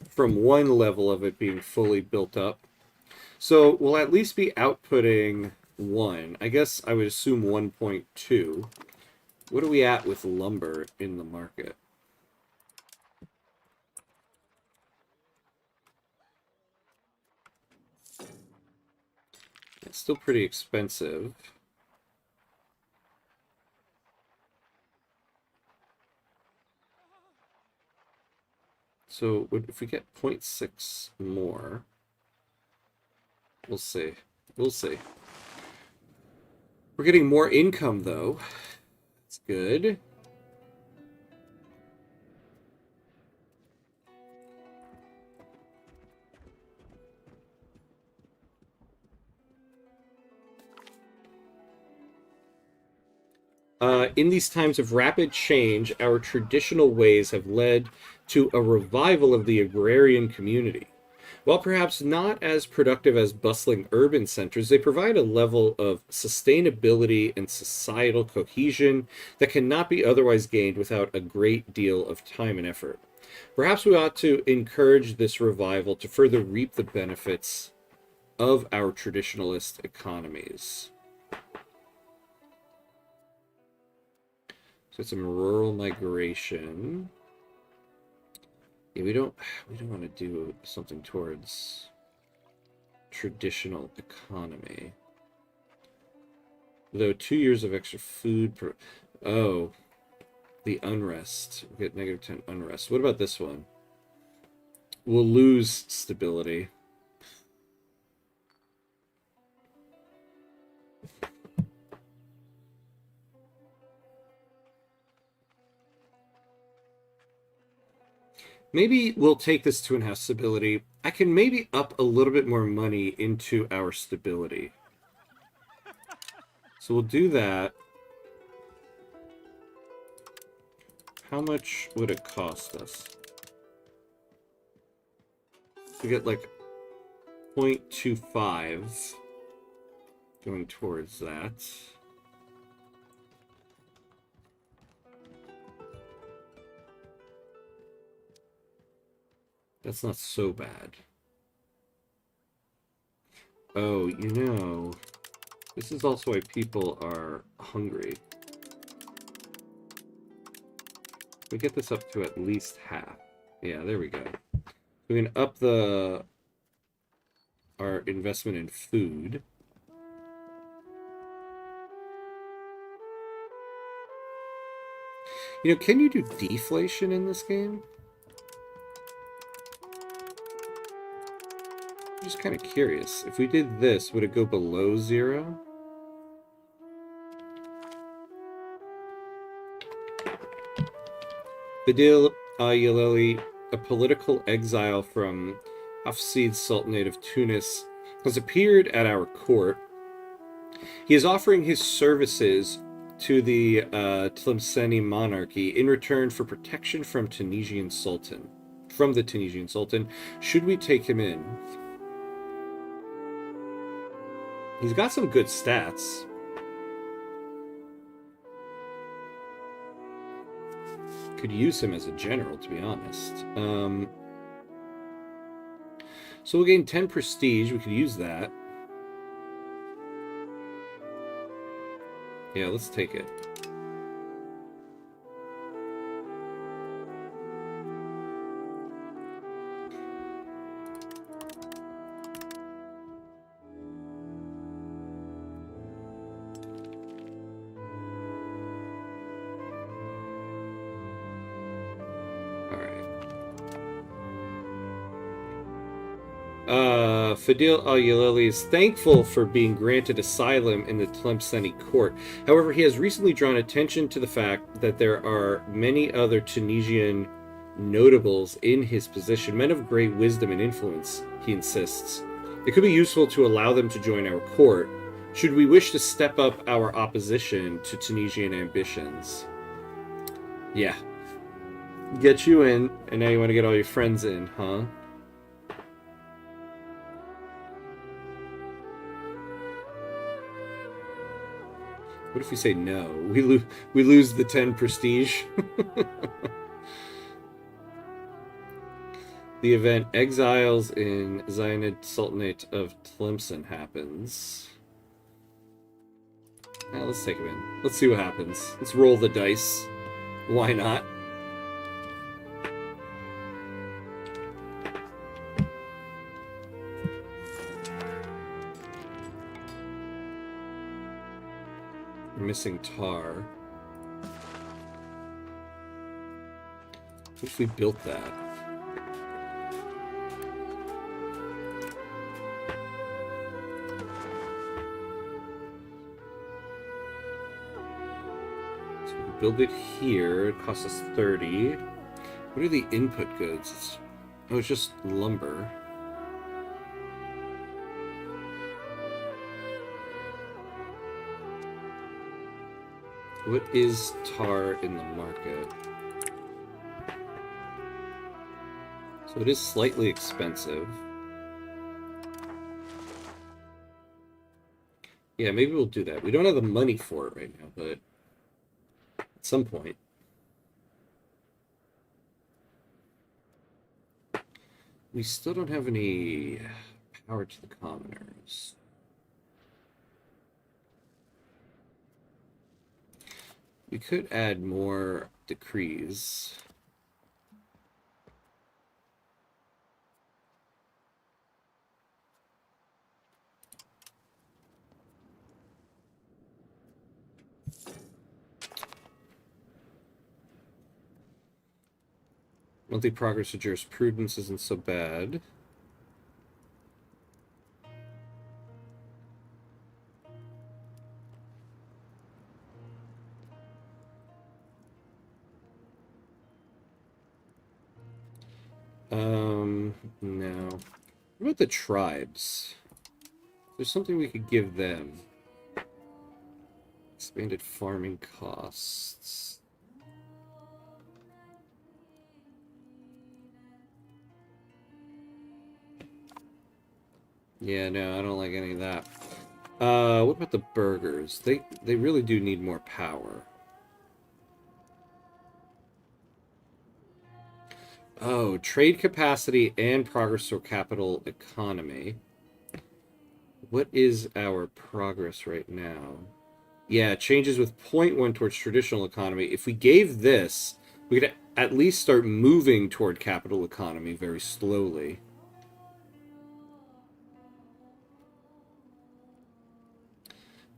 from one level of it being fully built up. So we'll at least be outputting 1. I guess I would assume 1.2. What are we at with lumber in the market? It's still pretty expensive. So if we get 0.6 more, we'll see. We'll see. We're getting more income, though. It's good. In these times of rapid change, our traditional ways have led to a revival of the agrarian community. While perhaps not as productive as bustling urban centers, they provide a level of sustainability and societal cohesion that cannot be otherwise gained without a great deal of time and effort. Perhaps we ought to encourage this revival to further reap the benefits of our traditionalist economies. So some rural migration. Yeah, we don't want to do something towards traditional economy. Though 2 years of extra food per... Oh, the unrest. We get -10 unrest. What about this one? We'll lose stability. Maybe we'll take this 2.5 stability. I can maybe up a little bit more money into our stability. So we'll do that. How much would it cost us? We get like 0.25 going towards that. That's not so bad. Oh, this is also why people are hungry. We get this up to at least half. Yeah, there we go. We can up our investment in food. Can you do deflation in this game? I'm just kind of curious. If we did this, would it go below 0? Badil Yaleli, a political exile from Hafsid Sultanate of Tunis, has appeared at our court. He is offering his services to the Tlemceni monarchy in return for protection from the Tunisian Sultan. Should we take him in? He's got some good stats. Could use him as a general, to be honest. So we'll gain 10 prestige. We could use that. Yeah, let's take it. Fadil al-Yalali is thankful for being granted asylum in the Tlemcen court. However, he has recently drawn attention to the fact that there are many other Tunisian notables in his position, men of great wisdom and influence, he insists. It could be useful to allow them to join our court, should we wish to step up our opposition to Tunisian ambitions. Yeah. Get you in, and now you want to get all your friends in, huh? What if we say no? We lose the 10 prestige. The event Exiles in Zionid Sultanate of Tlemcen happens. Now let's take him in. Let's see what happens. Let's roll the dice. Why not? We're missing tar. What if we built that? Build it here. It costs us 30. What are the input goods? Oh, it's just lumber. What is tar in the market? So it is slightly expensive. Yeah, maybe we'll do that. We don't have the money for it right now, but at some point. We still don't have any power to the commoners. We could add more decrees. Monthly progress of jurisprudence isn't so bad. No. What about the tribes? There's something we could give them. Expanded farming costs. Yeah, no, I don't like any of that. What about the burgers? They really do need more power. Oh, trade capacity and progress or capital economy. What is our progress right now? Yeah, changes with 0.1 towards traditional economy. If we gave this, we could at least start moving toward capital economy very slowly.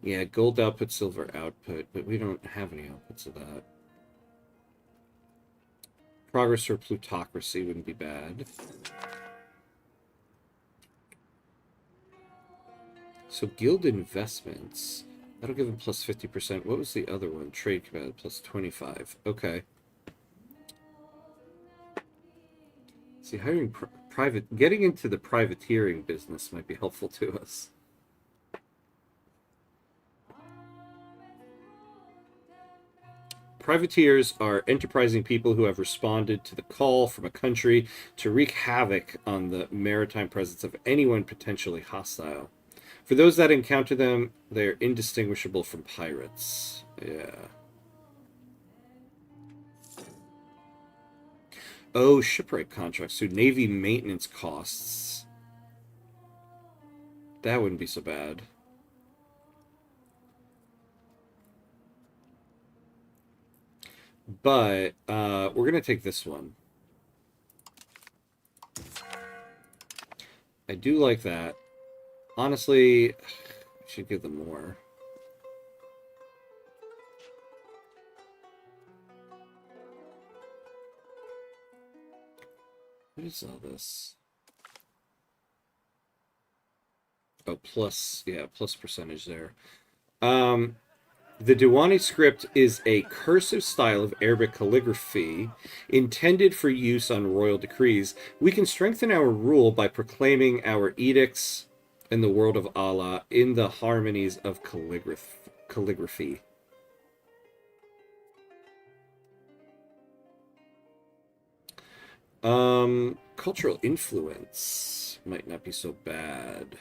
Yeah, gold output, silver output, but we don't have any outputs of that. Progress or plutocracy wouldn't be bad. So guild investments. That'll give them plus 50%. What was the other one? Trade command plus 25. Okay. See, hiring getting into the privateering business might be helpful to us. Privateers are enterprising people who have responded to the call from a country to wreak havoc on the maritime presence of anyone potentially hostile. For those that encounter them, they're indistinguishable from pirates. Yeah. Oh, shipwright contracts. So Navy maintenance costs. That wouldn't be so bad. But we're going to take this one. I do like that. Honestly, I should give them more. What is all this? Oh, plus, yeah, plus percentage there. Um, the Diwani script is a cursive style of Arabic calligraphy intended for use on royal decrees. We can strengthen our rule by proclaiming our edicts in the world of Allah in the harmonies of calligraphy. Cultural influence might not be so bad.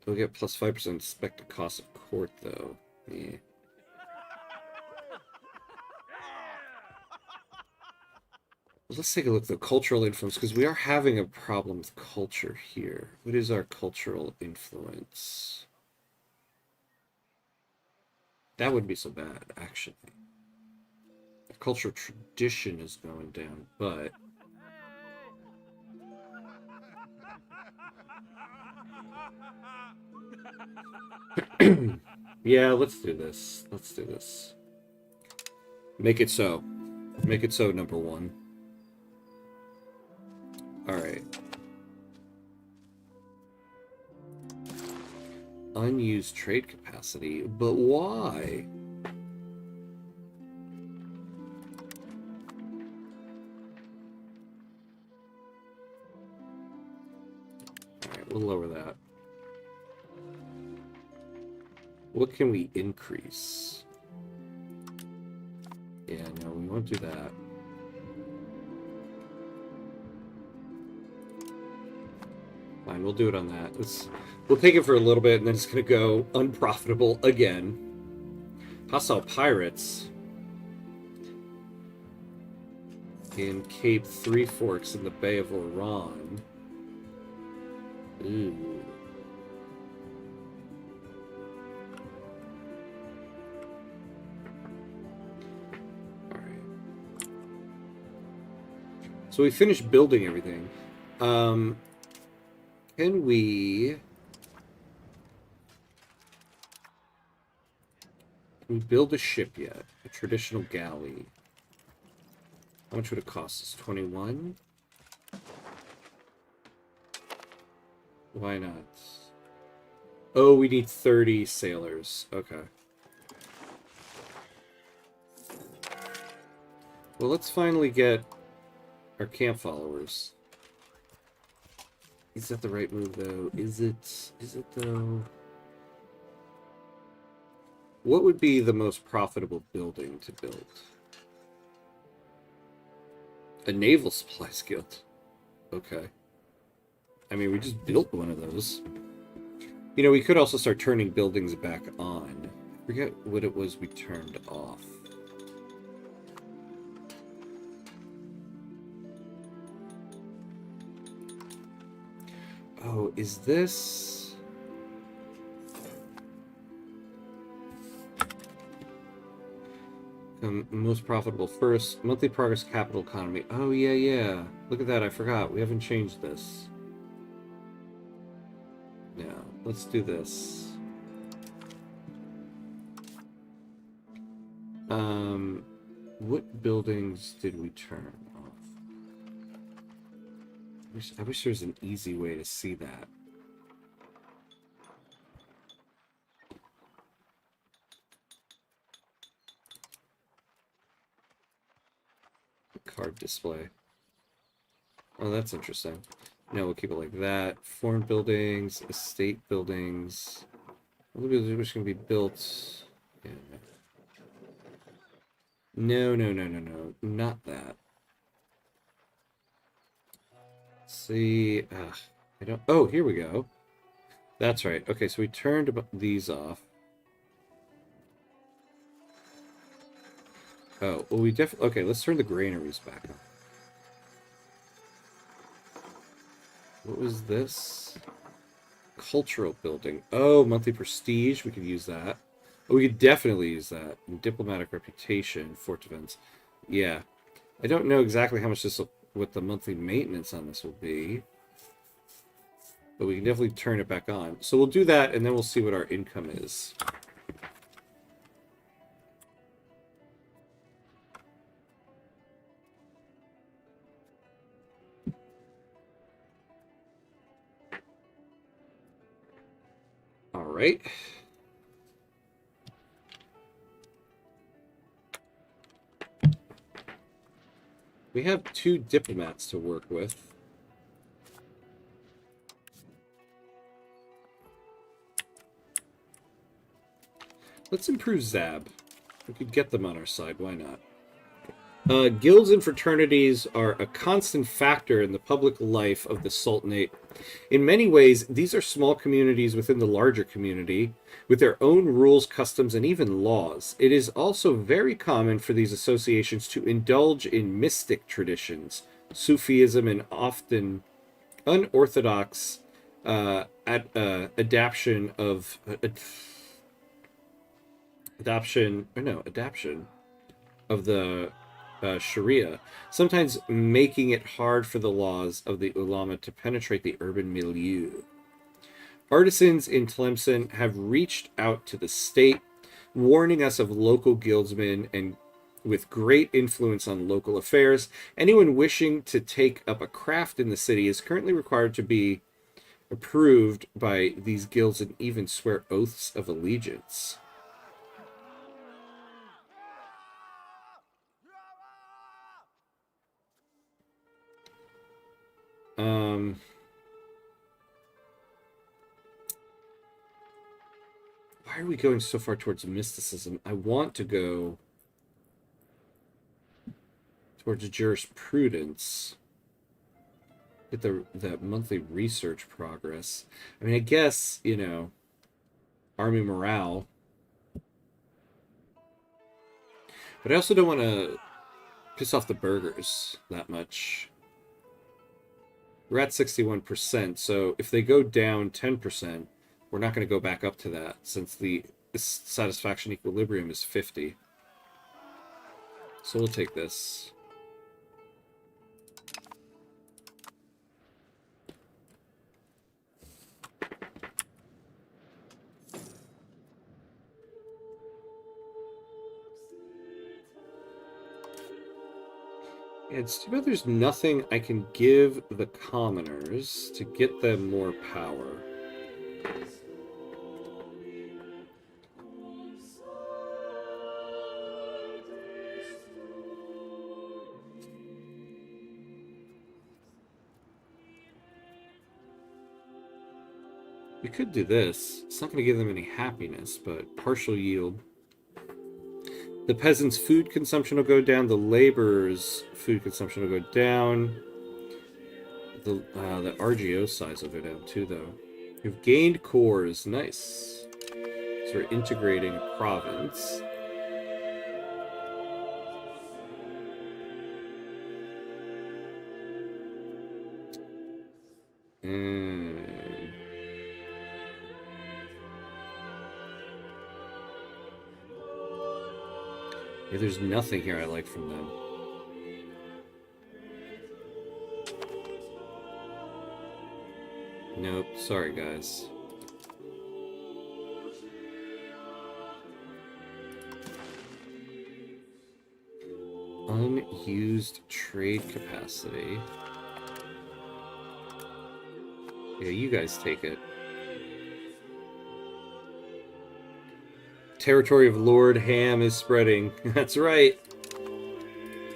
We'll get plus 5% expected cost of court, though. Yeah. Let's take a look at the cultural influence, because we are having a problem with culture here. What is our cultural influence? That wouldn't be so bad, actually. The cultural tradition is going down, but... yeah, let's do this. Let's do this. Make it so. Make it so, number one. Alright. Unused trade capacity, but why? Alright, we'll lower that. What can we increase? Yeah, no, we won't do that. Fine, we'll do it on that. We'll take it for a little bit, and then it's going to go unprofitable again. Hostile pirates in Cape Three Forks in the Bay of Oran. Ooh. So we finished building everything. Can we build a ship yet? A traditional galley. How much would it cost us? 21? Why not? Oh, we need 30 sailors. Okay. Well, let's finally get our camp followers. Is that the right move, though? Is it though? What would be the most profitable building to build? A naval supplies guild. Okay. I mean, we just built one of those. You know, we could also start turning buildings back on. I forget what it was we turned off. Oh, is this... most profitable first. Monthly progress capital economy. Oh, yeah, yeah. Look at that, I forgot. We haven't changed this. Yeah, let's do this. What buildings did we turn off? I wish there was an easy way to see that. Card display. Oh, that's interesting. No, we'll keep it like that. Foreign buildings, estate buildings. All the buildings which can be built. Yeah. No, no, no, no, no. Not that. Let's see. I don't. Oh, here we go. That's right. Okay, so we turned these off. Oh, well, we definitely... Okay, let's turn the granaries back on. What was this? Cultural building. Oh, monthly prestige. We could use that. Oh, we could definitely use that. And diplomatic reputation, fort defense. Yeah. I don't know exactly how much what the monthly maintenance on this will be. But we can definitely turn it back on. So we'll do that, and then we'll see what our income is. right. We have 2 diplomats to work with. Let's improve Zab. We could get them on our side, why not? Guilds and fraternities are a constant factor in the public life of the Sultanate. In many ways, these are small communities within the larger community, with their own rules, customs, and even laws. It is also very common for these associations to indulge in mystic traditions, Sufism, and often unorthodox adaptation of the Sharia, sometimes making it hard for the laws of the ulama to penetrate the urban milieu. Artisans in Tlemcen have reached out to the state, warning us of local guildsmen and with great influence on local affairs. Anyone wishing to take up a craft in the city is currently required to be approved by these guilds and even swear oaths of allegiance. Why are we going so far towards mysticism? I want to go towards jurisprudence. Get the monthly research progress. I mean, I guess, you know, army morale. But I also don't want to piss off the burghers that much. We're at 61%, so if they go down 10%, we're not going to go back up to that, since the satisfaction equilibrium is 50. So we'll take this. Yeah, it's too bad there's nothing I can give the commoners to get them more power. We could do this. It's not going to give them any happiness, but partial yield. The peasants' food consumption will go down. The laborers' food consumption will go down. The RGO size will go down too, though. We've gained cores. Nice. So we're integrating a province. Yeah, there's nothing here I like from them. Nope, sorry guys. Unused trade capacity. Yeah, you guys take it. Territory of Lord Ham is spreading. That's right.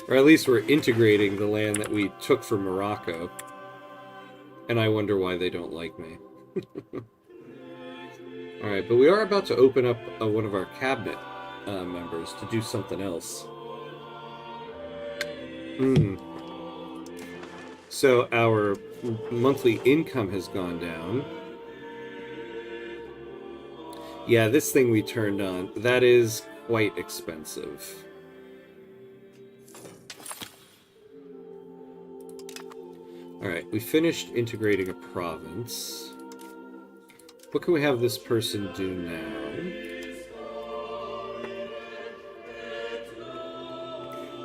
Or at least we're integrating the land that we took from Morocco. And I wonder why they don't like me. Alright, but we are about to open up one of our cabinet members to do something else. So our monthly income has gone down. Yeah, this thing we turned on, that is quite expensive. Alright, we finished integrating a province. What can we have this person do now?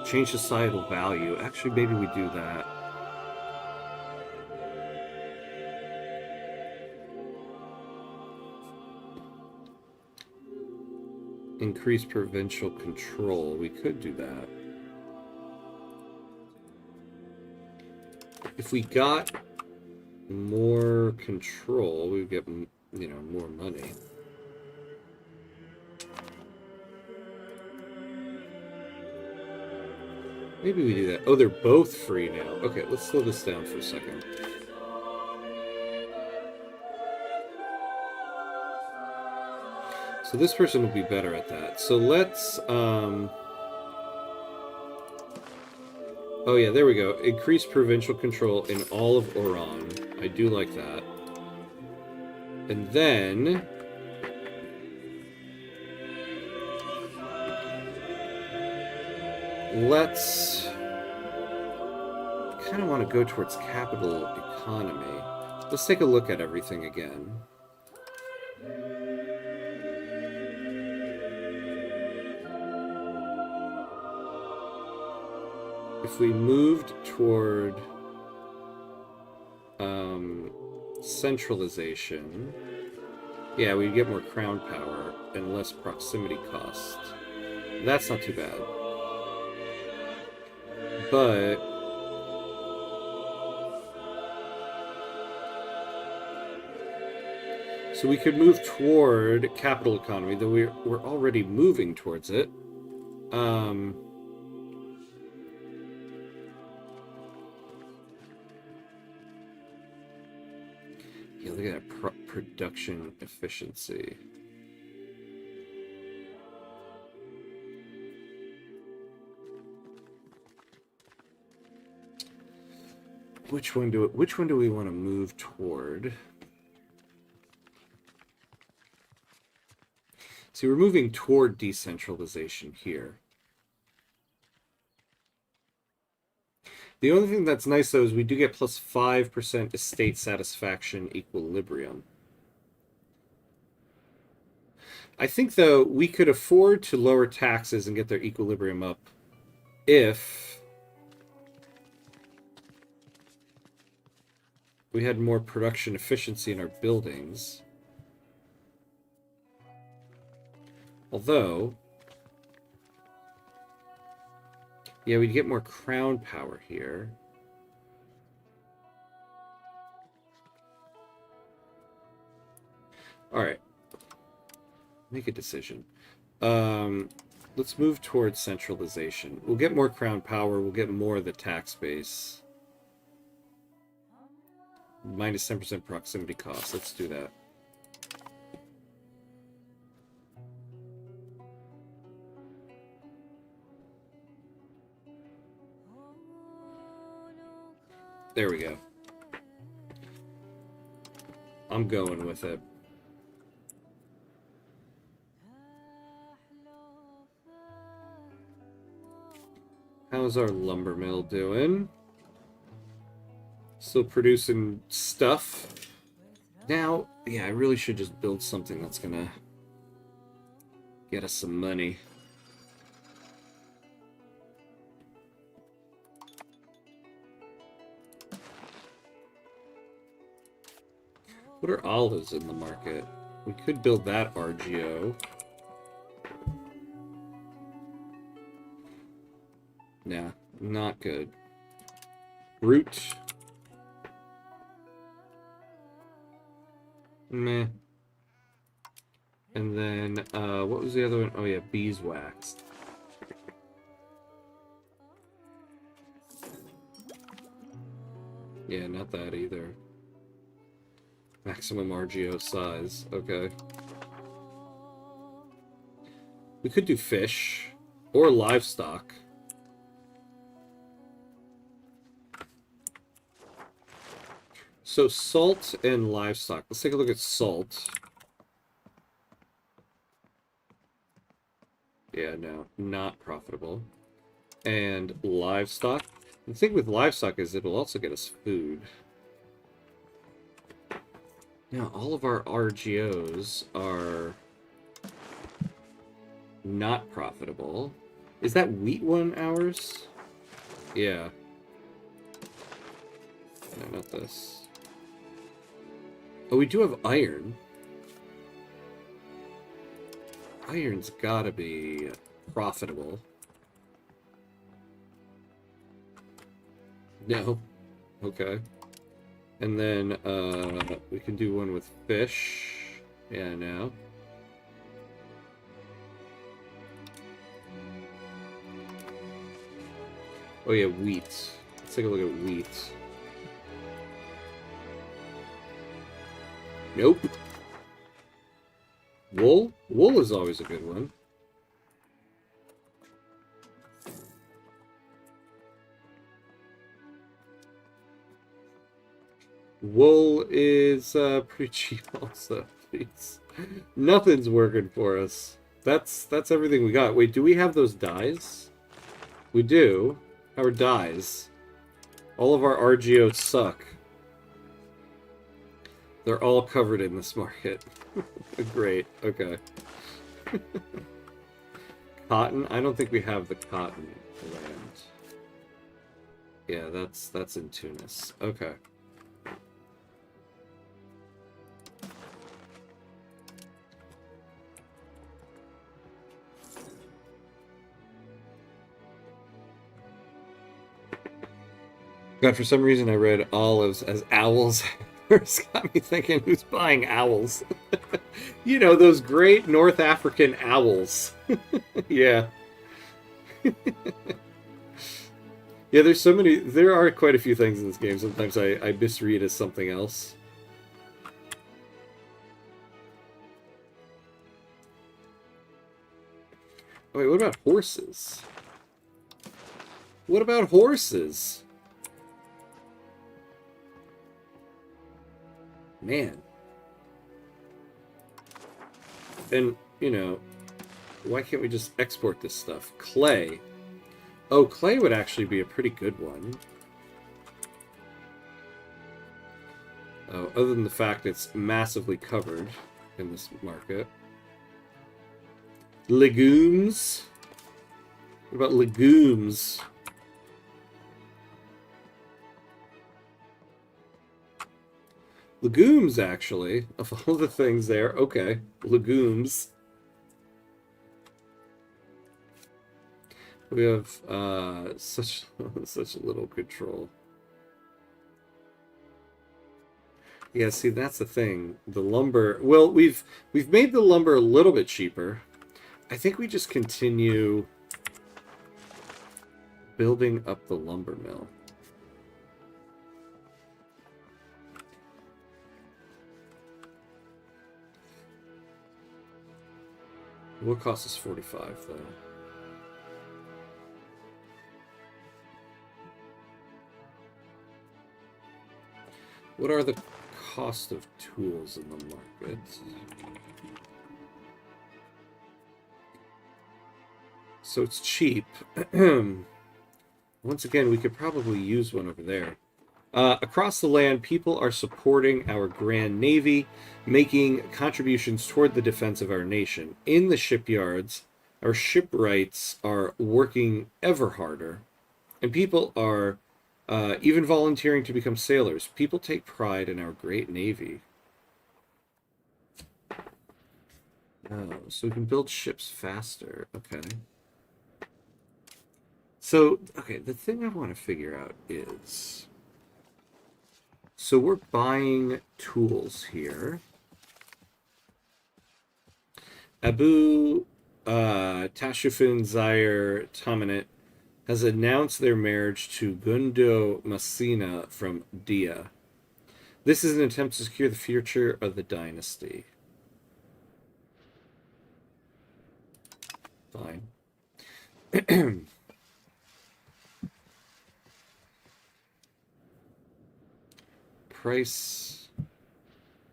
Change societal value. Actually, maybe we do that. Increase provincial control. We could do that. If we got more control, we would get, you know, more money. Maybe we do that. Oh, they're both free now. Okay, let's slow this down for a second. So this person will be better at that. So let's, oh yeah, there we go. Increase provincial control in all of Oran. I do like that. And then... let's... kind of want to go towards capital economy. Let's take a look at everything again. If we moved toward centralization, yeah, we'd get more crown power and less proximity cost. That's not too bad. But so we could move toward capital economy, though we're already moving towards it. Yeah, look at that production efficiency. Which one do we want to move toward? See, we're moving toward decentralization here. The only thing that's nice, though, is we do get plus 5% estate satisfaction equilibrium. I think, though, we could afford to lower taxes and get their equilibrium up if we had more production efficiency in our buildings. Although, yeah, we'd get more crown power here. All right. Make a decision. Let's move towards centralization. We'll get more crown power. We'll get more of the tax base. Minus 10% proximity cost. Let's do that. There we go. I'm going with it. How's our lumber mill doing? Still producing stuff. Now, yeah, I really should just build something that's gonna get us some money. What are olives in the market? We could build that RGO. Nah, not good. Root. Meh. And then, what was the other one? Oh yeah, beeswax. Yeah, not that either. Maximum RGO size. Okay. We could do fish or livestock. So salt and livestock. Let's take a look at salt. Yeah, no, not profitable. And livestock. The thing with livestock is it'll also get us food. Now, all of our RGOs are not profitable. Is that wheat one ours? Yeah. No, not this. Oh, we do have iron. Iron's gotta be profitable. No. Okay. And then, we can do one with fish. Yeah, no. Oh yeah, wheat. Let's take a look at wheat. Nope. Wool? Wool is always a good one. Wool is pretty cheap also, please. Nothing's working for us. That's everything we got. Wait, do we have those dyes? We do. Our dyes. All of our RGOs suck. They're all covered in this market. Great. Okay. Cotton? I don't think we have the cotton land. Yeah, that's in Tunis. Okay. God, for some reason I read olives as owls. It's got me thinking, who's buying owls? You know, those great North African owls. Yeah. Yeah, there's so many. There are quite a few things in this game. Sometimes I misread as something else. Wait, what about horses? What about horses? Man. And, you know, why can't we just export this stuff? Clay. Oh, clay would actually be a pretty good one. Oh, other than the fact it's massively covered in this market. Legumes? What about legumes? Legumes, actually. Of all the things there. Okay. Legumes. We have such such little control. Yeah, see, that's the thing. The lumber. Well, we've made the lumber a little bit cheaper. I think we just continue building up the lumber mill. What cost us 45 though? What are the cost of tools in the market? So it's cheap. Once again, we could probably use one over there. Across the land, people are supporting our Grand Navy, making contributions toward the defense of our nation. In the shipyards, our shipwrights are working ever harder, and people are even volunteering to become sailors. People take pride in our great Navy. Oh, so we can build ships faster. Okay. So, okay, the thing I want to figure out is... So we're buying tools here. Abu Tashufin Zaire Tamenet has announced their marriage to Gundo Masina from Dia. This is an attempt to secure the future of the dynasty. Fine. Price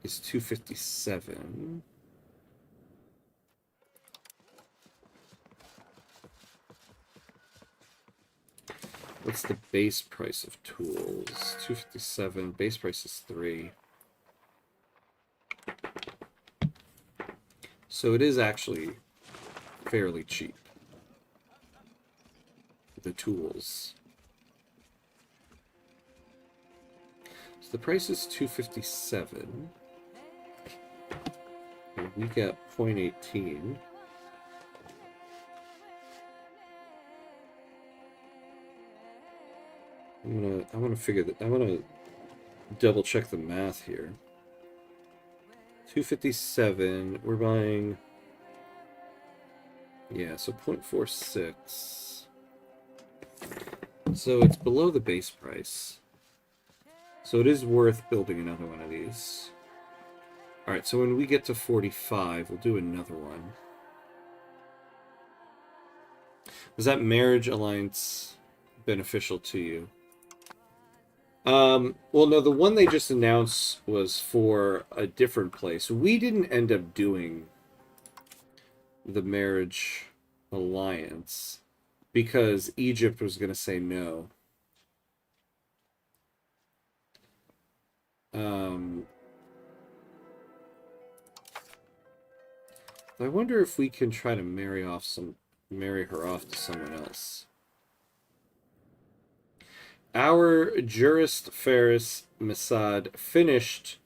is 257. What's the base price of tools? 257. Base price is 3. So it is actually fairly cheap. The tools. So the price is 257. And we get 0.18. I want to figure that. I want to double check the math here. 257. We're buying. Yeah, so 0.46. So it's below the base price. So it is worth building another one of these. Alright, so when we get to 45, we'll do another one. Was that marriage alliance beneficial to you? Well, no, the one they just announced was for a different place. We didn't end up doing the marriage alliance because Egypt was going to say no. I wonder if we can try to marry her off to someone else. Our jurist Faris Masad finished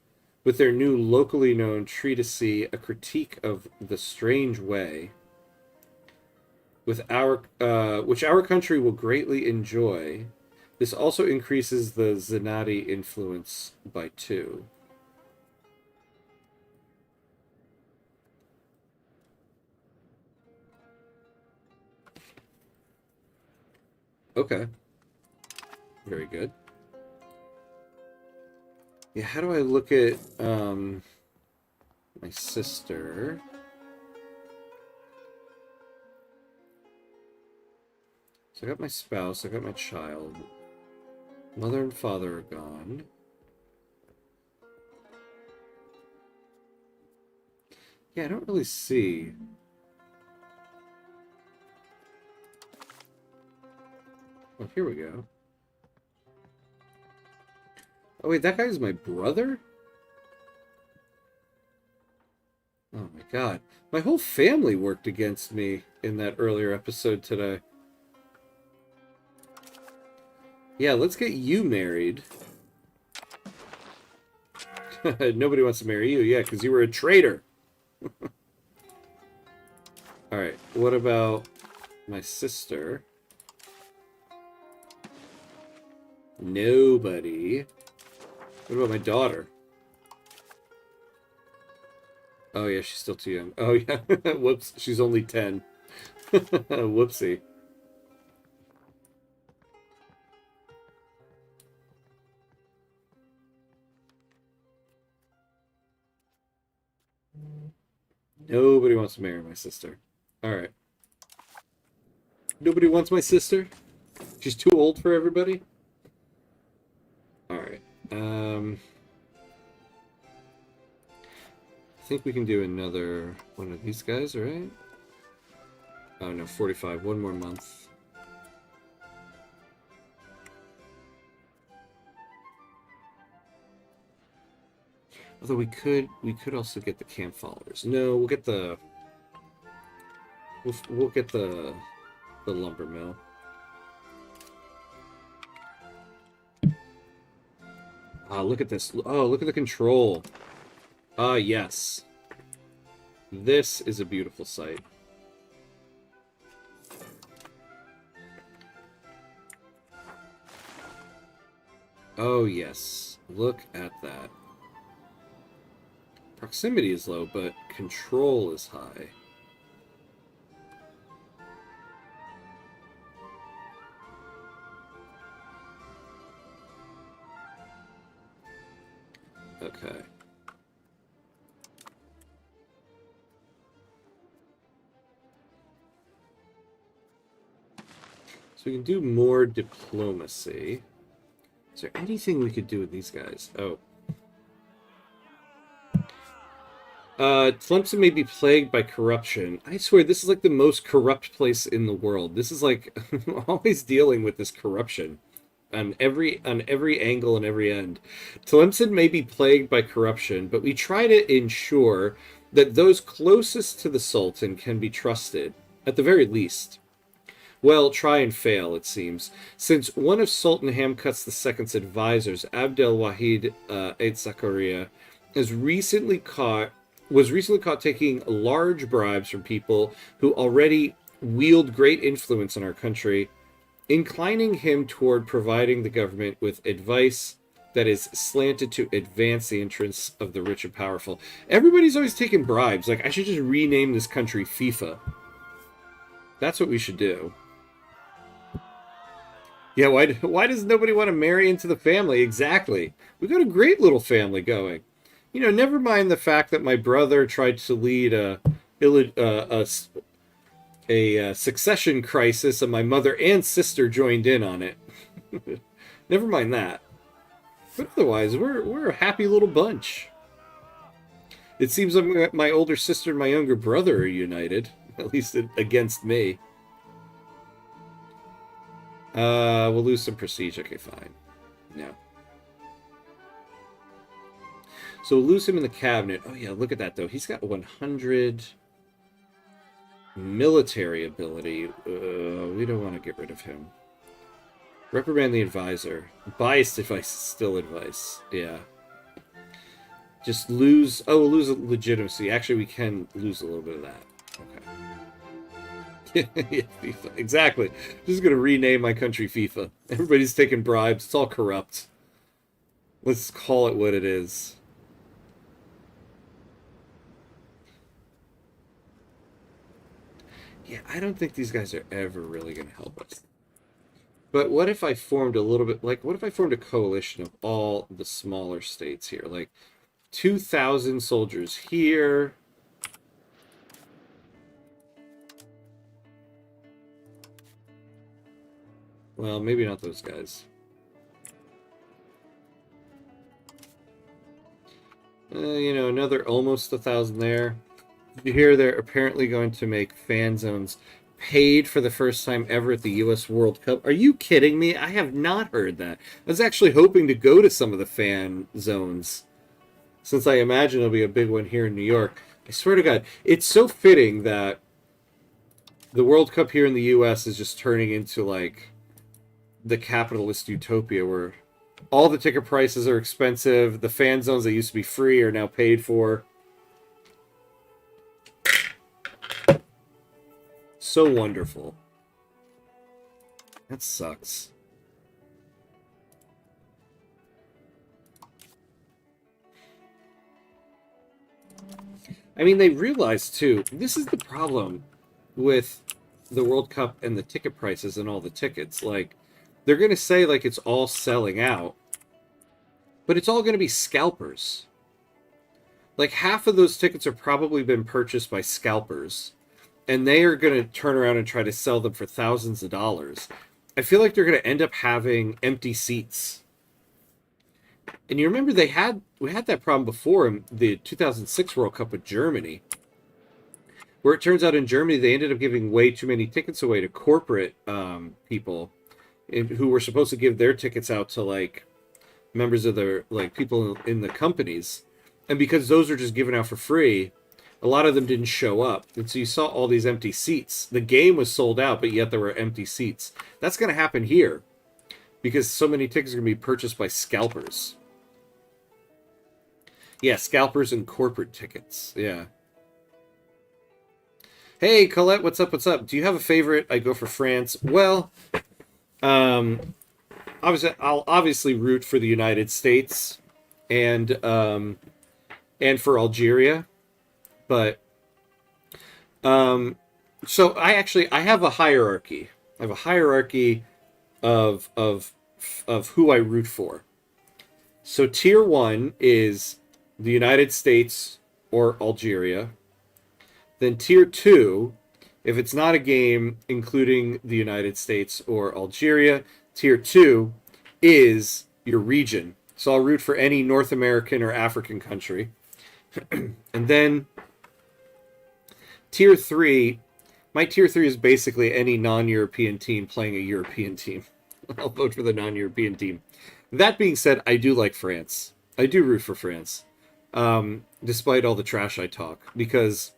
with their new locally known treatise, A Critique of the Strange Way, which our country will greatly enjoy. This also increases the Zenati influence by 2. Okay. Very good. Yeah, how do I look at my sister? So I got my spouse, I got my child. Mother and father are gone. Yeah, I don't really see. Oh, here we go. Oh, wait, that guy's my brother? Oh my god. My whole family worked against me in that earlier episode today. Yeah, let's get you married. Nobody wants to marry you, yeah, because you were a traitor. Alright, what about my sister? Nobody. What about my daughter? Oh yeah, she's still too young. Oh yeah, whoops, she's only 10. Whoopsie. Nobody wants to marry my sister. Alright. Nobody wants my sister? She's too old for everybody? Alright. I think we can do another one of these guys, right? Oh no, 45. One more month. Although we could also get the camp followers. No, we'll get the we'll get the lumber mill. Ah, look at this. Oh, look at the control. Ah, yes. This is a beautiful sight. Oh, yes. Look at that. Proximity is low, but control is high. Okay. So we can do more diplomacy. Is there anything we could do with these guys? Oh. Tlemcen may be plagued by corruption. I swear, this is like the most corrupt place in the world. This is like always dealing with this corruption on every angle and every end. Tlemcen may be plagued by corruption, but we try to ensure that those closest to the Sultan can be trusted, at the very least. Well, try and fail, it seems, since one of Sultan Hamkut's II's advisors, Abdel Wahid Eid Zakaria, was recently caught taking large bribes from people who already wield great influence in our country, inclining him toward providing the government with advice that is slanted to advance the interests of the rich and powerful. Everybody's always taking bribes. Like, I should just rename this country FIFA. That's what we should do. Yeah, why does nobody want to marry into the family? Exactly. We got a great little family going. You know, never mind the fact that my brother tried to lead a succession crisis, and my mother and sister joined in on it. Never mind that. But otherwise, we're a happy little bunch. It seems like my older sister and my younger brother are united, at least against me. We'll lose some prestige. Okay, fine. No. So we'll lose him in the cabinet. Oh yeah, look at that though. He's got 100 military ability. We don't want to get rid of him. Reprimand the advisor. Biased advice is still advice. Yeah. Just lose. Oh, we'll lose legitimacy. Actually, we can lose a little bit of that. Okay. Yeah, FIFA. Exactly. Just gonna rename my country FIFA. Everybody's taking bribes. It's all corrupt. Let's call it what it is. Yeah, I don't think these guys are ever really gonna help us. But what if I formed a little bit, like, what if I formed a coalition of all the smaller states here? Like, 2,000 soldiers here. Well, maybe not those guys. You know, another almost 1,000 there. Did you hear they're apparently going to make fan zones paid for the first time ever at the U.S. World Cup? Are you kidding me? I have not heard that. I was actually hoping to go to some of the fan zones, since I imagine there'll be a big one here in New York. I swear to God, it's so fitting that the World Cup here in the U.S. is just turning into, like, the capitalist utopia where all the ticket prices are expensive, the fan zones that used to be free are now paid for. So wonderful. That sucks. I mean, they realize, too, this is the problem with the World Cup and the ticket prices and all the tickets. Like, they're going to say, like, it's all selling out, but it's all going to be scalpers. Like, half of those tickets have probably been purchased by scalpers, and they are going to turn around and try to sell them for thousands of dollars. I feel like they're going to end up having empty seats. And you remember we had that problem before in the 2006 World Cup with Germany, where it turns out in Germany they ended up giving way too many tickets away to corporate people who were supposed to give their tickets out to, like, members of their, like, people in the companies. And because those were just given out for free, a lot of them didn't show up. And so you saw all these empty seats. The game was sold out, but yet there were empty seats. That's going to happen here because so many tickets are going to be purchased by scalpers. Yeah, scalpers and corporate tickets. Yeah. Hey, Colette, what's up? What's up? Do you have a favorite? I go for France. Well, I'll obviously root for the United States and for Algeria. But so I have a hierarchy. I have a hierarchy of who I root for. So tier 1 is the United States or Algeria. Then tier 2, if it's not a game including the United States or Algeria, tier 2 is your region. So I'll root for any North American or African country. And then tier 3, my tier 3 is basically any non-European team playing a European team. I'll vote for the non-European team. That being said, I do like France. I do root for France, despite all the trash I talk, because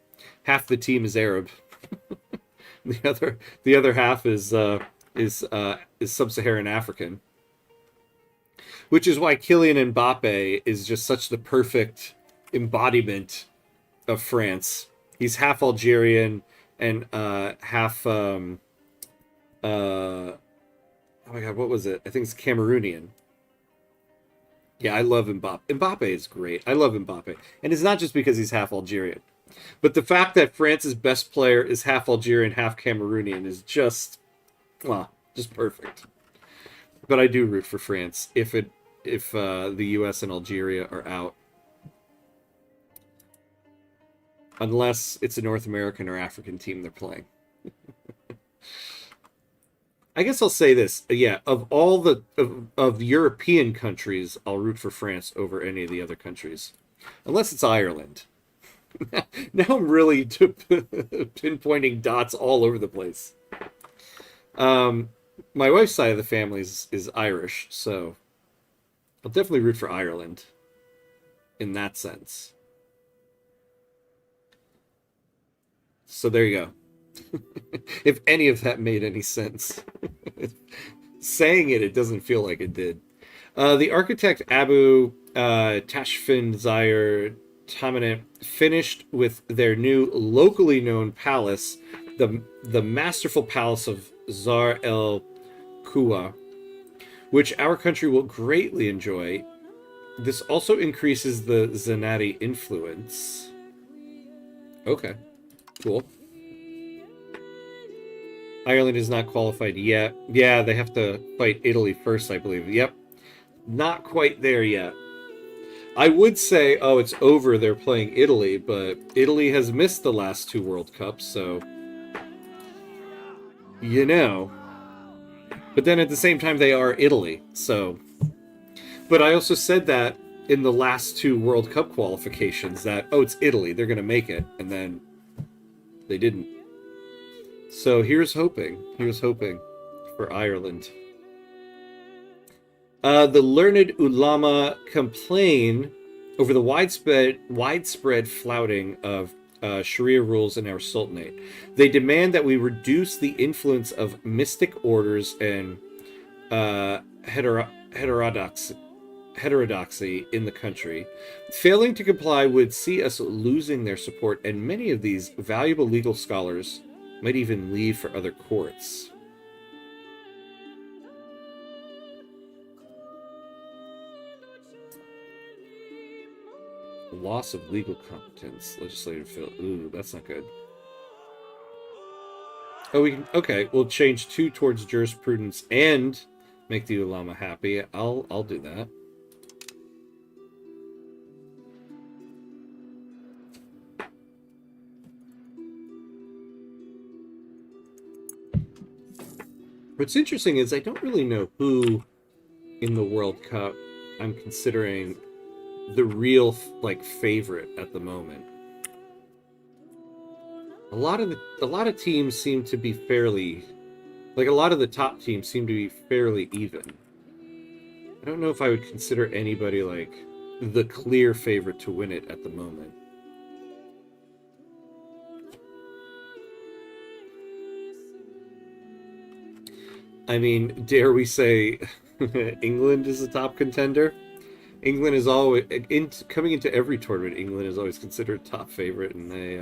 half the team is Arab. the other half is sub-Saharan African, which is why Kylian Mbappe is just such the perfect embodiment of France. He's half Algerian and half oh my God, what was it? I think it's Cameroonian. Yeah, I love Mbappe. Mbappe is great. I love Mbappe. And it's not just because he's half Algerian. But the fact that France's best player is half Algerian, half Cameroonian is just, well, just perfect. But I do root for France if the U.S. and Algeria are out, unless it's a North American or African team they're playing. I guess I'll say this. Yeah, of all of European countries, I'll root for France over any of the other countries, unless it's Ireland. Now I'm really pinpointing dots all over the place. Um, my wife's side of the family is Irish, so I'll definitely root for Ireland in that sense. So there you go. If any of that made any sense. Saying it doesn't feel like it did. The architect Abu Tashfin Tamanent finished with their new locally known palace, the masterful palace of Zar el Kuwa, which our country will greatly enjoy. This also increases the Zenati influence. Okay, cool. Ireland is not qualified yet. Yeah, they have to fight Italy first, I believe. Yep. Not quite there yet. I would say, oh, it's over, they're playing Italy, but Italy has missed the last two World Cups, so... You know. But then at the same time, they are Italy, so... But I also said that in the last two World Cup qualifications, that, oh, it's Italy, they're going to make it, and then they didn't. So here's hoping. Here's hoping for Ireland. The learned ulama complain over the widespread flouting of Sharia rules in our sultanate. They demand that we reduce the influence of mystic orders and heterodoxy in the country. Failing to comply would see us losing their support, and many of these valuable legal scholars might even leave for other courts. Loss of legal competence, legislative field. Ooh, that's not good. Oh, we can. Okay, we'll change 2 towards jurisprudence and make the ulama happy. I'll do that. What's interesting is I don't really know who in the World Cup I'm considering the real favorite at the moment. A lot of teams seem to be fairly, a lot of the top teams seem to be fairly even. I don't know if I would consider anybody the clear favorite to win it at the moment. I mean, dare we say England is a top contender? England is always coming into every tournament. England is always considered top favorite, and they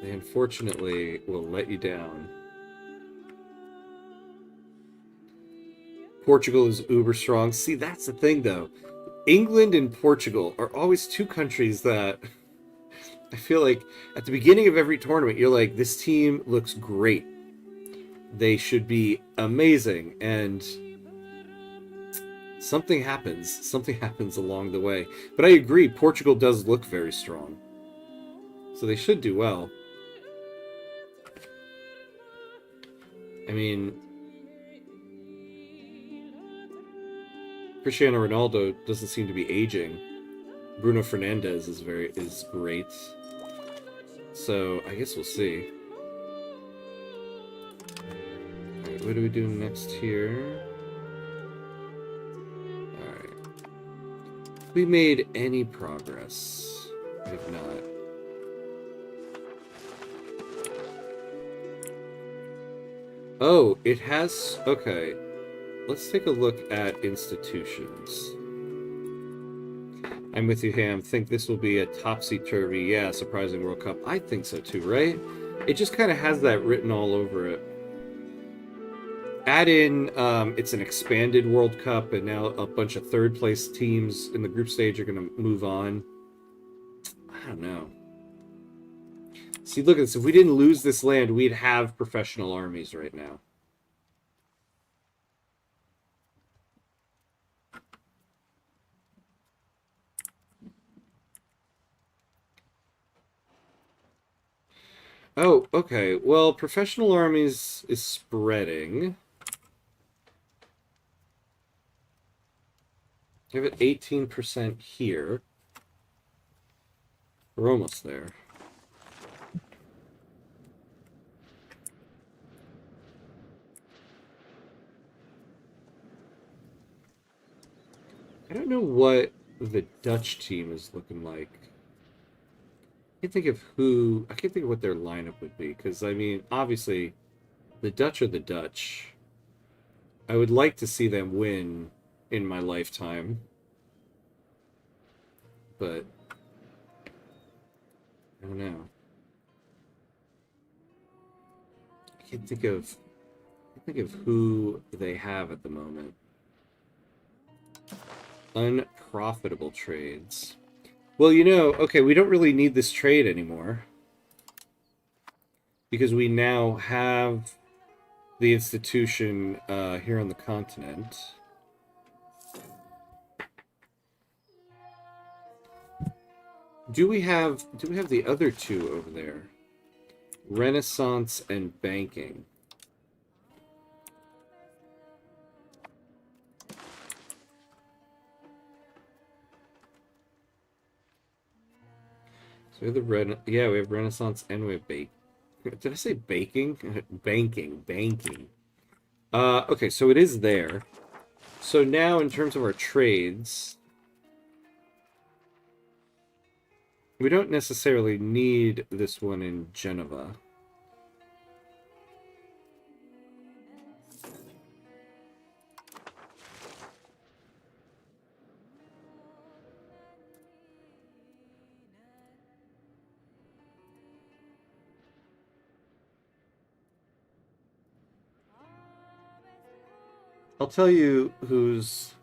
unfortunately will let you down. Portugal is uber strong. See, that's the thing, though. England and Portugal are always two countries that I feel like at the beginning of every tournament, you're like, this team looks great. They should be amazing, and something happens. Something happens along the way. But I agree, Portugal does look very strong. So they should do well. I mean, Cristiano Ronaldo doesn't seem to be aging. Bruno Fernandes is great. So I guess we'll see. Alright, what do we do next here? Alright. We made any progress? We have not. Oh, it has... Okay. Let's take a look at institutions. I'm with you, Ham. Think this will be a topsy-turvy, yeah, surprising World Cup. I think so too, right? It just kind of has that written all over it. Add in, it's an expanded World Cup, and now a bunch of third-place teams in the group stage are going to move on. I don't know. See, look at this. If we didn't lose this land, we'd have professional armies right now. Oh, okay. Well, professional armies is spreading. Give it 18% here. We're almost there. I don't know what the Dutch team is looking like. I can't think of what their lineup would be, because I mean, obviously, the Dutch are the Dutch. I would like to see them win in my lifetime, but I don't know. I can't think of who they have at the moment. Unprofitable trades. Well, okay, we don't really need this trade anymore because we now have the institution here on the continent. Do we have the other two over there? Renaissance and banking. So we have we have Renaissance and we have Did I say baking? Banking. Okay, so it is there. So now in terms of our trades, we don't necessarily need this one in Geneva. I'll tell you who's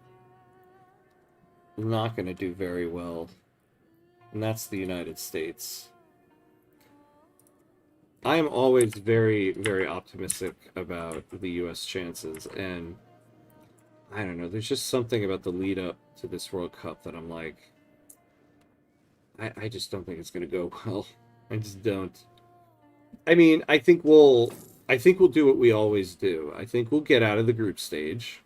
not going to do very well, and that's the United States. I am always very, very optimistic about the U.S. chances, and I don't know, there's just something about the lead up to this World Cup that I'm like, I just don't think it's going to go well. I just don't. I mean, I think we'll do what we always do. I think we'll get out of the group stage.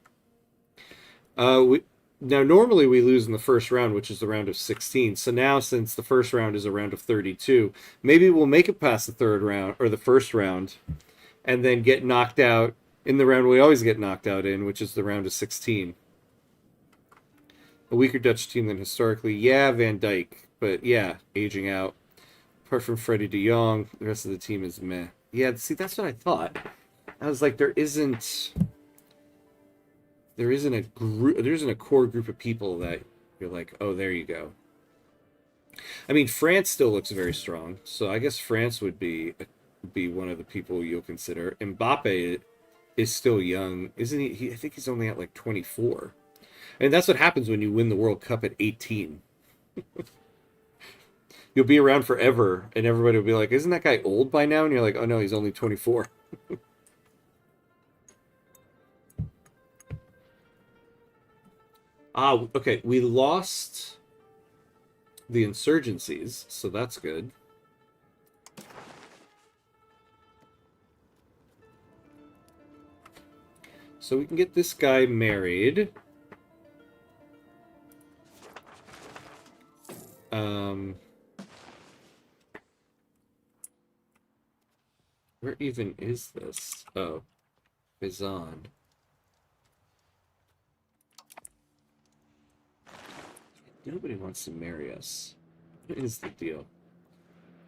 We Now normally we lose in the first round, which is the round of 16. So now since the first round is a round of 32, maybe we'll make it past the third round or the first round and then get knocked out in the round we always get knocked out in, which is the round of 16. A weaker Dutch team than historically. Yeah, Van Dijk, but yeah, aging out. Apart from Freddie de Jong, the rest of the team is meh. Yeah, see, that's what I thought. I was like, there isn't a core group of people that you're like, oh, there you go. I mean, France still looks very strong, so I guess France would be one of the people you'll consider. Mbappe is still young, isn't he? I think he's only at like 24. And that's what happens when you win the World Cup at 18. You'll be around forever, and everybody will be like, "Isn't that guy old by now?" And you're like, "Oh no, he's only 24." Okay. We lost the insurgencies, so that's good. So we can get this guy married. Um, where even is this? Oh, Kazan. Nobody wants to marry us. What is the deal?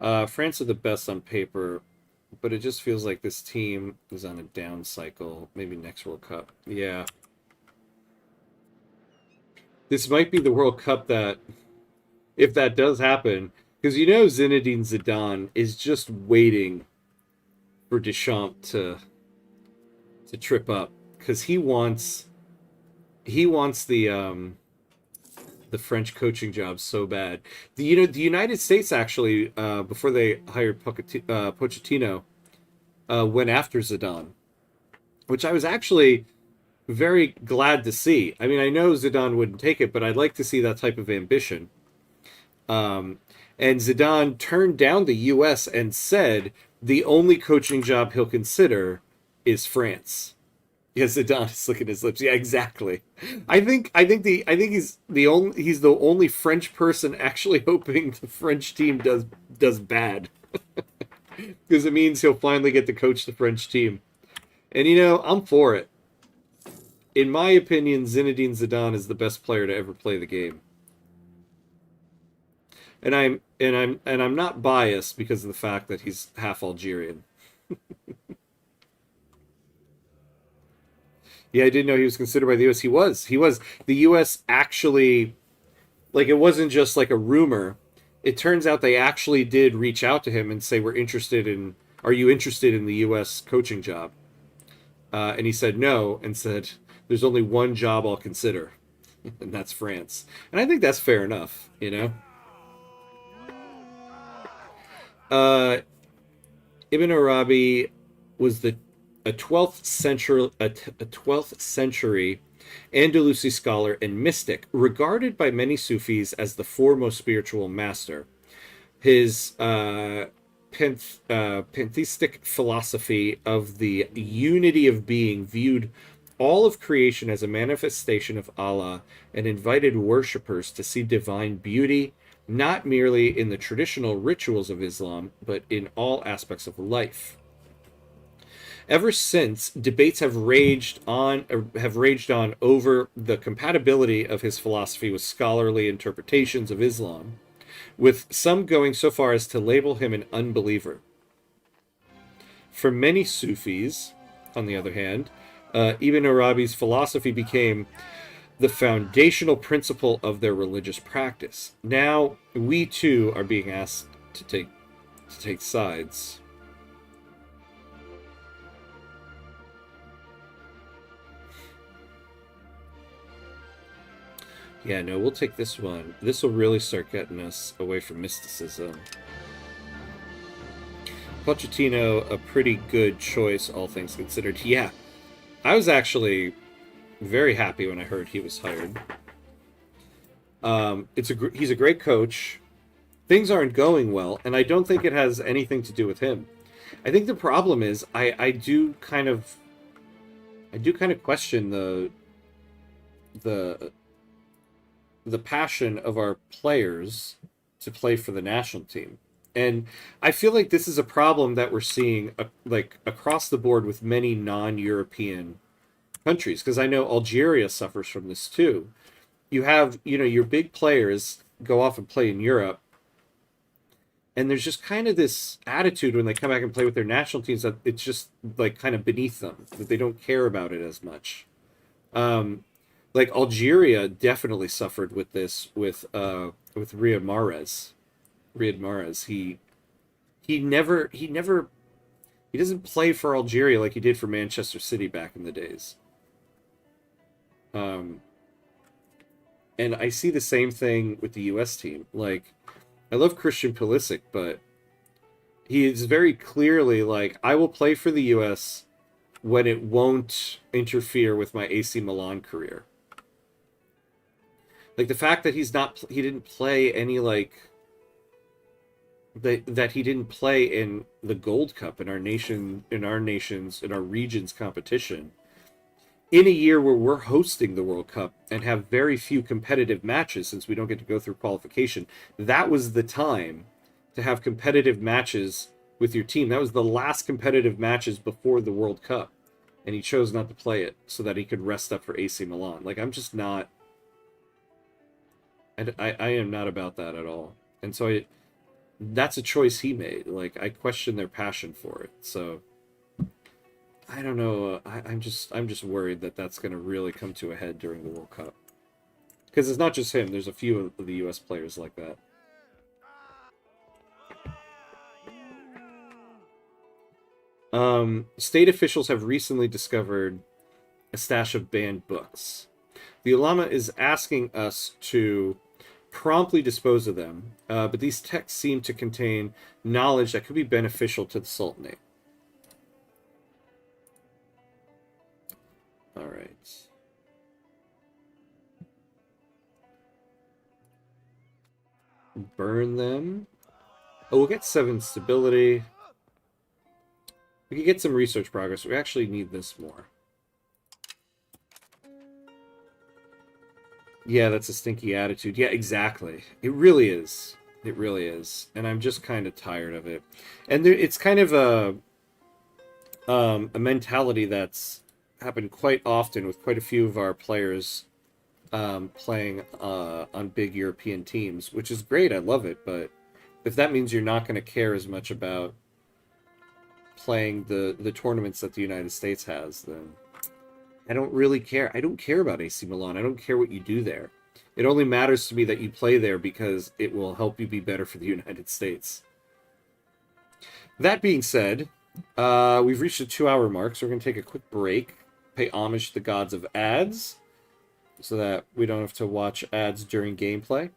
France are the best on paper, but it just feels like this team is on a down cycle. Maybe next World Cup. Yeah. This might be the World Cup that, if that does happen, because Zinedine Zidane is just waiting for Deschamps to trip up because he wants the French coaching job so bad. The United States actually before they hired Pochettino went after Zidane, which I was actually very glad to see. I mean, I know Zidane wouldn't take it, but I'd like to see that type of ambition. Um, And Zidane turned down the U.S. and said the only coaching job he'll consider is France. Yes, Zidane is licking his lips. Yeah, exactly. He's the only French person actually hoping the French team does bad, because it means he'll finally get to coach the French team. And I'm for it. In my opinion, Zinedine Zidane is the best player to ever play the game. And I'm not biased because of the fact that he's half Algerian. Yeah, I didn't know he was considered by the U.S. He was. He was. The U.S. actually, like, it wasn't just like a rumor. It turns out they actually did reach out to him and say, are you interested in the U.S. coaching job? And he said no, and said, there's only one job I'll consider, and that's France. And I think that's fair enough. Uh, Ibn Arabi was a 12th century Andalusi scholar and mystic, regarded by many Sufis as the foremost spiritual master. His pantheistic philosophy of the unity of being viewed all of creation as a manifestation of Allah and invited worshippers to see divine beauty not merely in the traditional rituals of Islam, but in all aspects of life. Ever since, debates have raged on over the compatibility of his philosophy with scholarly interpretations of Islam, with some going so far as to label him an unbeliever. For many Sufis, on the other hand, Ibn Arabi's philosophy became the foundational principle of their religious practice. Now, we too are being asked to take sides. Yeah, no, we'll take this one. This will really start getting us away from mysticism. Pochettino, a pretty good choice, all things considered. Yeah, I was actually very happy when I heard he was hired. He's a great coach. Things aren't going well, and I don't think it has anything to do with him. I think the problem is I do kind of question the the passion of our players to play for the national team. And I feel like this is a problem that we're seeing like across the board with many non-European countries, because I know Algeria suffers from this too. You have, your big players go off and play in Europe, and there's just kind of this attitude when they come back and play with their national teams that it's just like kind of beneath them, that they don't care about it as much. Um, like Algeria definitely suffered with this with Riyad Mahrez. Riyad Mahrez, he doesn't play for Algeria like he did for Manchester City back in the days. Um, and I see the same thing with the U.S. team. Like, I love Christian Pulisic, but he is very clearly like, I will play for the U.S. when it won't interfere with my AC Milan career. Like the fact that he didn't play any like that he didn't play in the Gold Cup in our region's competition in a year where we're hosting the World Cup and have very few competitive matches since we don't get to go through qualification. That was the time to have competitive matches with your team. That was the last competitive matches before the World Cup, and he chose not to play it so that he could rest up for AC Milan. Like, I'm just not. I am not about that at all. And so that's a choice he made. Like, I question their passion for it. So I don't know. I'm just worried that that's going to really come to a head during the World Cup, because it's not just him. There's a few of the U.S. players like that. State officials have recently discovered a stash of banned books. The ulama is asking us to promptly dispose of them, but these texts seem to contain knowledge that could be beneficial to the Sultanate. All right. burn them. Oh, we'll get 7 stability. We can get some research progress. We actually need this more. Yeah, that's a stinky attitude. Yeah, exactly. It really is. It really is. And I'm just kind of tired of it. And there, it's kind of a mentality that's happened quite often with quite a few of our players playing on big European teams, which is great. I love it. But if that means you're not going to care as much about playing the tournaments that the United States has, then I don't really care. I don't care about AC Milan. I don't care what you do there. It only matters to me that you play there because it will help you be better for the United States. That being said, we've reached the 2-hour mark, so we're going to take a quick break, pay homage to the gods of ads, so that we don't have to watch ads during gameplay.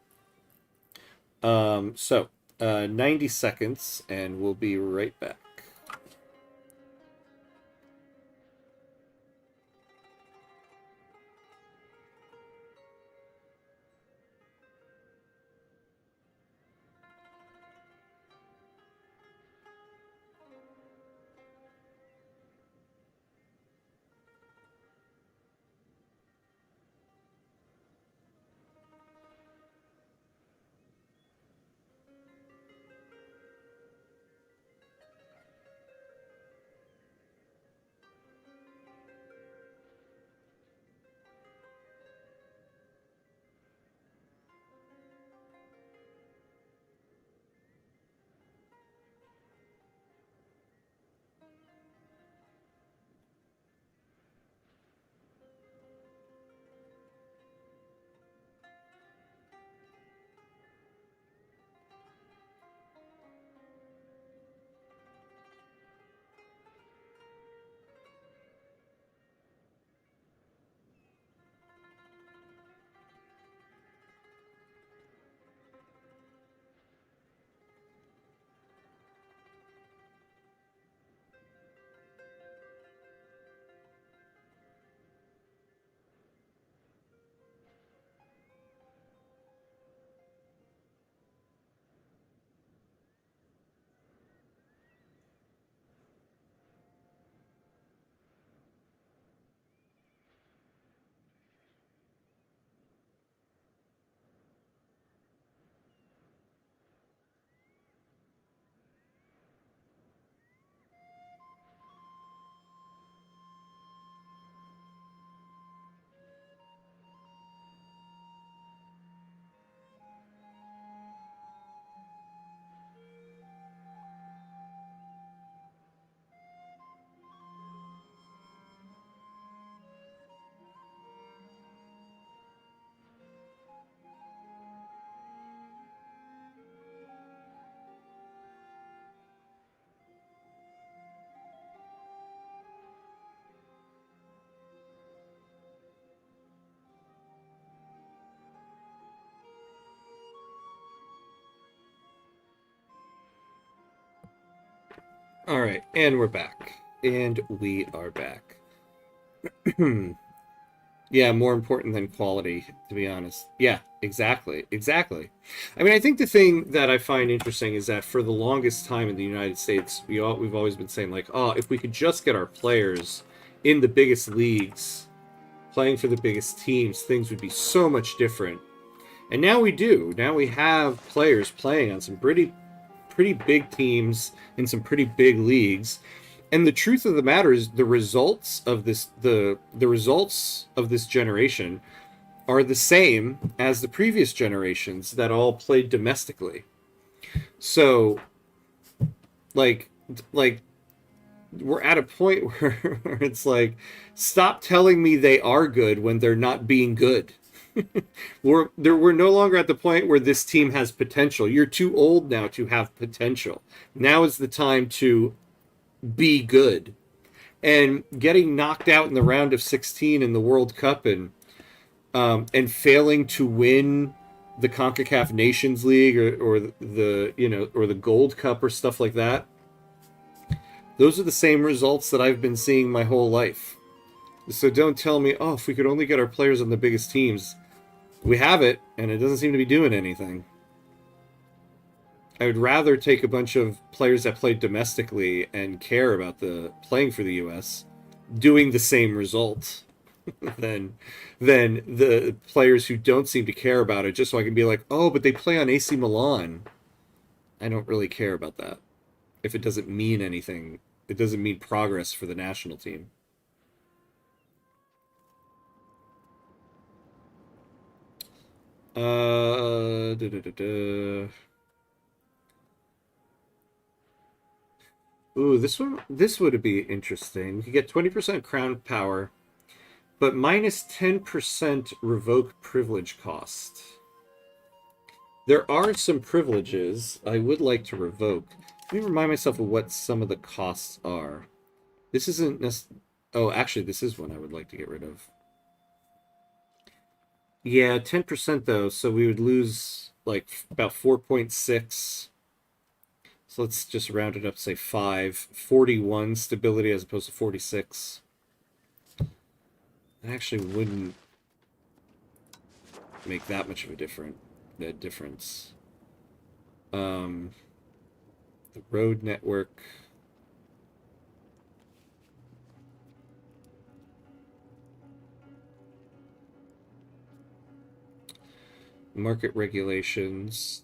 90 seconds, and we'll be right back. All right, and we're back. And we are back. Yeah, more important than quality, to be honest. Yeah, exactly. Exactly. I mean, I think the thing that I find interesting is that for the longest time in the United States, we've always been saying, like, oh, if we could just get our players in the biggest leagues, playing for the biggest teams, things would be so much different. And now we do. Now we have players playing on some pretty big teams in some pretty big leagues. And the truth of the matter is the results of the results of this generation are the same as the previous generations that all played domestically. So like like we're at a point where it's like, stop telling me they are good when they're not being good. We're no longer at the point where this team has potential. You're too old now to have potential. Now is the time to be good. And getting knocked out in the round of 16 in the World Cup and failing to win the CONCACAF Nations League or the or the Gold Cup or stuff like that. Those are the same results that I've been seeing my whole life. So don't tell me, oh, if we could only get our players on the biggest teams. We have it, and it doesn't seem to be doing anything. I would rather take a bunch of players that play domestically and care about the playing for the U.S. doing the same result than the players who don't seem to care about it, just so I can be like, oh, but they play on AC Milan. I don't really care about that. If it doesn't mean anything, it doesn't mean progress for the national team. Da, da, da, da. Ooh, this would be interesting. You get 20% crown power, but minus 10% revoke privilege cost. There are some privileges I would like to revoke. Let me remind myself of what some of the costs are. This isn't oh, actually, this is one I would like to get rid of. Yeah, 10% though, so we would lose like about 4.6. So let's just round it up to say 5. 41 stability as opposed to 46. That actually wouldn't make that much of a difference. The road network. Market regulations.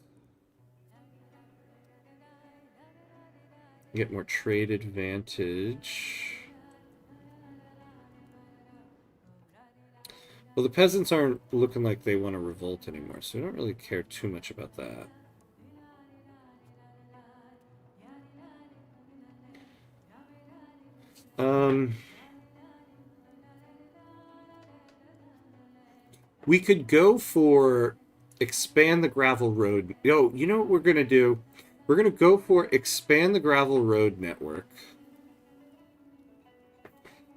Get more trade advantage. Well, the peasants aren't looking like they want to revolt anymore, so we don't really care too much about that. We could go for expand the gravel road. Yo, you know what we're gonna do? We're gonna go for expand the gravel road network.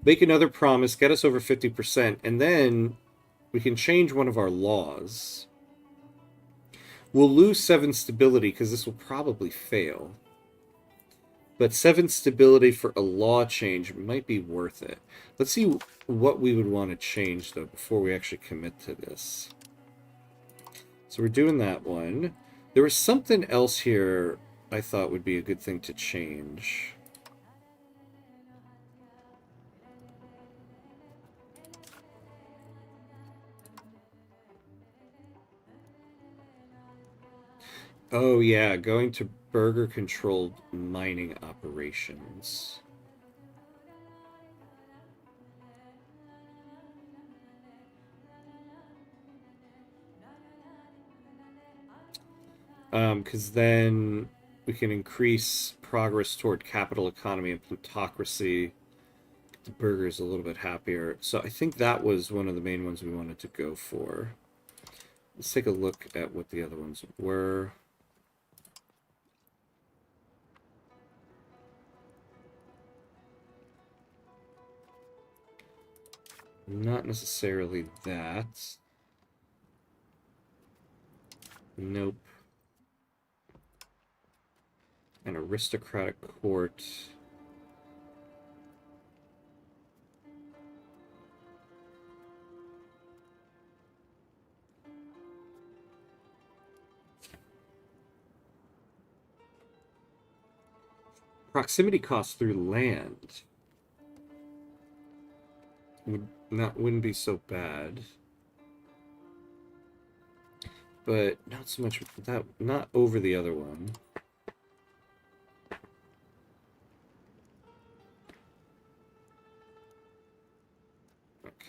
Make another promise, get us over 50%, and then we can change one of our laws. We'll lose 7 stability because this will probably fail. But 7 stability for a law change might be worth it. Let's see what we would want to change, though, before we actually commit to this. So we're doing that one. There was something else here I thought would be a good thing to change. Oh, yeah, going to burgher-controlled mining operations. Because then we can increase progress toward capital economy and plutocracy. The burger's a little bit happier. So I think that was one of the main ones we wanted to go for. Let's take a look at what the other ones were. Not necessarily that. Nope. An aristocratic court. Proximity costs through land wouldn't be so bad, but not so much that, not over the other one.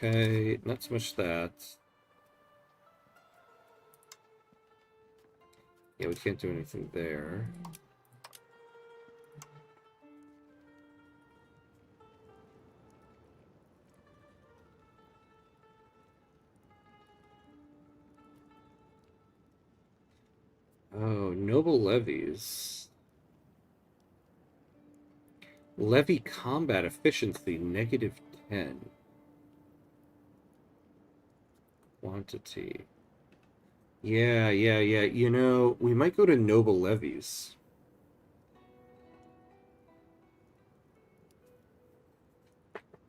Okay, not so much that. Yeah, we can't do anything there. Oh, noble levies. Levy combat efficiency, -10. Quantity. Yeah. You know, we might go to noble levies.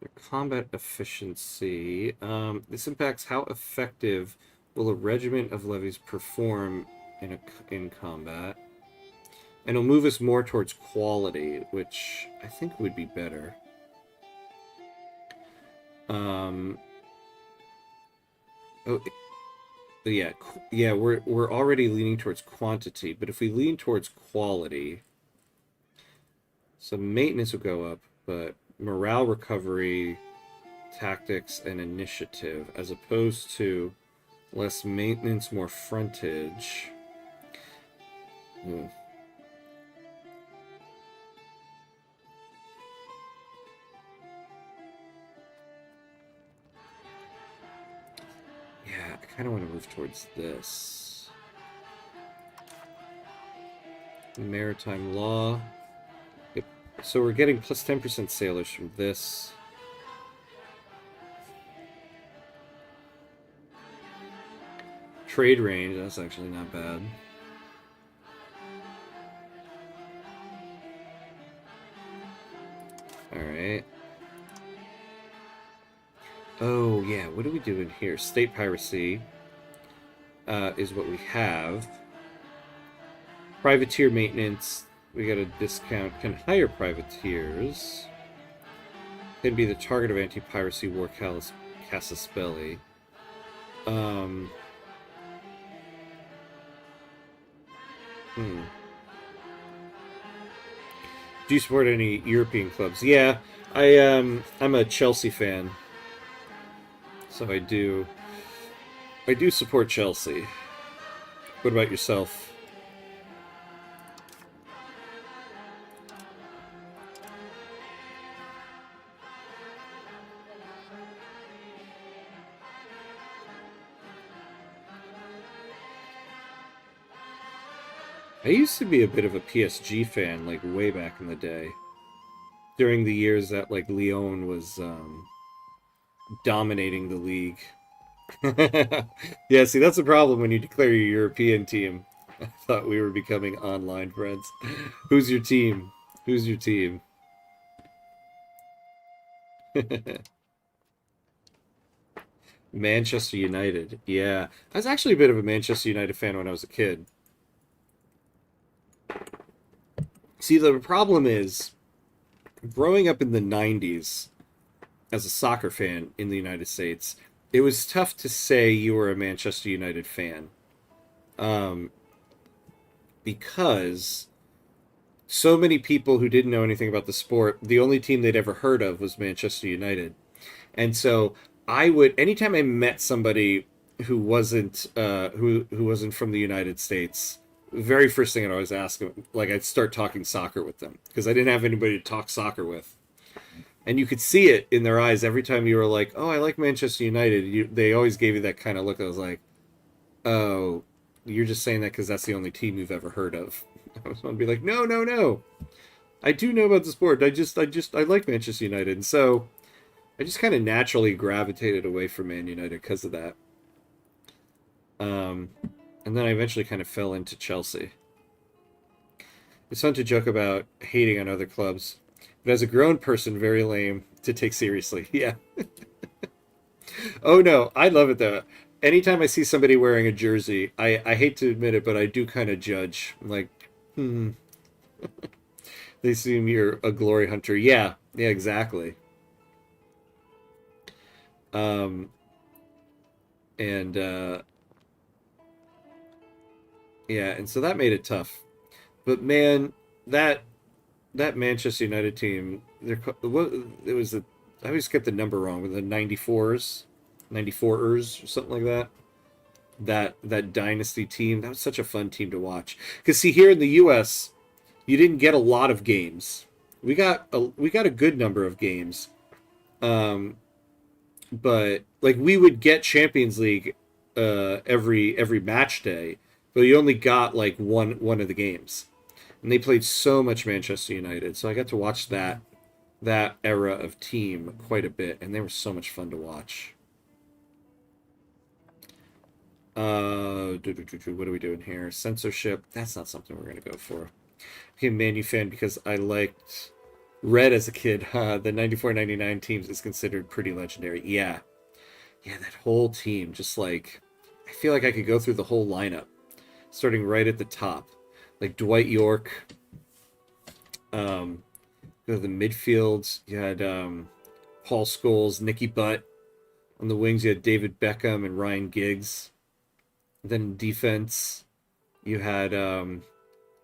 Their combat efficiency. This impacts how effective will a regiment of levies perform in combat. And it'll move us more towards quality, which I think would be better. Um, oh, yeah, yeah. We're already leaning towards quantity, but if we lean towards quality, so maintenance will go up, but morale recovery, tactics, and initiative, as opposed to less maintenance, more frontage. Hmm. Yeah, I kind of want to move towards this. Maritime law. Yep. So we're getting plus 10% sailors from this. Trade range, that's actually not bad. Alright. Oh, yeah, what do we do in here? State piracy is what we have. Privateer maintenance, we got a discount. Can hire privateers. Can be the target of anti-piracy war casus belli. Hmm. Do you support any European clubs? Yeah, I'm a Chelsea fan, so I do. I do support Chelsea. What about yourself? I used to be a bit of a PSG fan, like way back in the day, during the years that like Lyon was dominating the league. Yeah, see, that's a problem when you declare your European team. I thought we were becoming online friends. Who's your team? Who's your team? Manchester United. Yeah. I was actually a bit of a Manchester United fan when I was a kid. See, the problem is, growing up in the 90s as a soccer fan in the United States, it was tough to say you were a Manchester United fan. Um, because so many people who didn't know anything about the sport, the only team they'd ever heard of was Manchester United. And so I would, anytime I met somebody who wasn't from the United States, the very first thing I'd always ask them, like I'd start talking soccer with them because I didn't have anybody to talk soccer with, and you could see it in their eyes every time you were like, "Oh, I like Manchester United." They always gave you that kind of look. I was like, "Oh, you're just saying that because that's the only team you've ever heard of." I was going to be like, "No, no, no. I do know about the sport. I like Manchester United." And so I just kind of naturally gravitated away from Man United because of that. Um, and then I eventually kind of fell into Chelsea. It's fun to joke about hating on other clubs, but as a grown person, very lame to take seriously. Yeah. Oh no, I love it though. Anytime I see somebody wearing a jersey, I hate to admit it, but I do kind of judge. I'm like, hmm, they assume you're a glory hunter. Yeah, yeah, exactly. Um, and yeah, and so that made it tough. But man, that that Manchester United team, what it was the I always get the number wrong with the 94s, 94ers or something like that. That dynasty team, that was such a fun team to watch. Because see, here in the U.S., you didn't get a lot of games. We got a good number of games, um, but like we would get Champions League every match day, but you only got like one of the games, and they played so much Manchester United, so I got to watch that era of team quite a bit, and they were so much fun to watch. What are we doing here? Censorship. That's not something we're gonna go for. Became a Man U fan because I liked Red as a kid. The 94-99 teams is considered pretty legendary. Yeah, yeah, that whole team. Just like I feel like I could go through the whole lineup, starting right at the top. like Dwight York. Go to the midfields. You had Paul Scholes, Nicky Butt. On the wings, you had David Beckham and Ryan Giggs. Then in defense, you had oh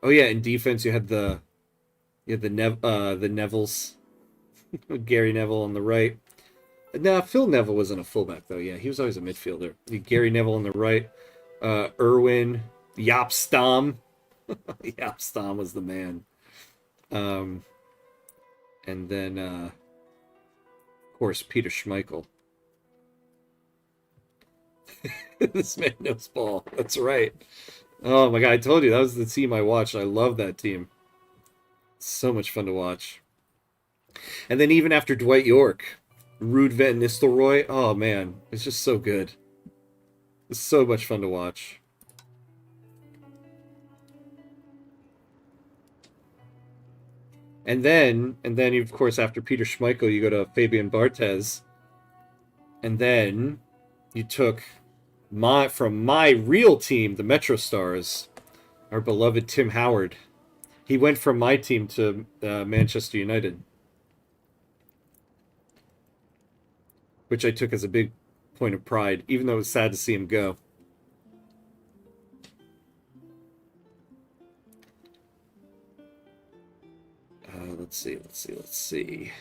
yeah, in defense you had the Nevilles, Gary Neville on the right. Nah, Phil Neville wasn't a fullback though. Yeah, he was always a midfielder. Gary Neville on the right. Irwin, Jaap Stam. Jaap Stam was the man. Um, and then of course Peter Schmeichel. This man knows ball. That's right. Oh my god, I told you that was the team I watched. I love that team. So much fun to watch. And then even after Dwight York, Ruud van Nistelrooy. Oh man, it's just so good. It's so much fun to watch. And then of course after Peter Schmeichel, you go to Fabian Barthez, and then you took from my real team, the Metro Stars, our beloved Tim Howard. He went from my team to Manchester United, which I took as a big point of pride, even though it was sad to see him go. Let's see.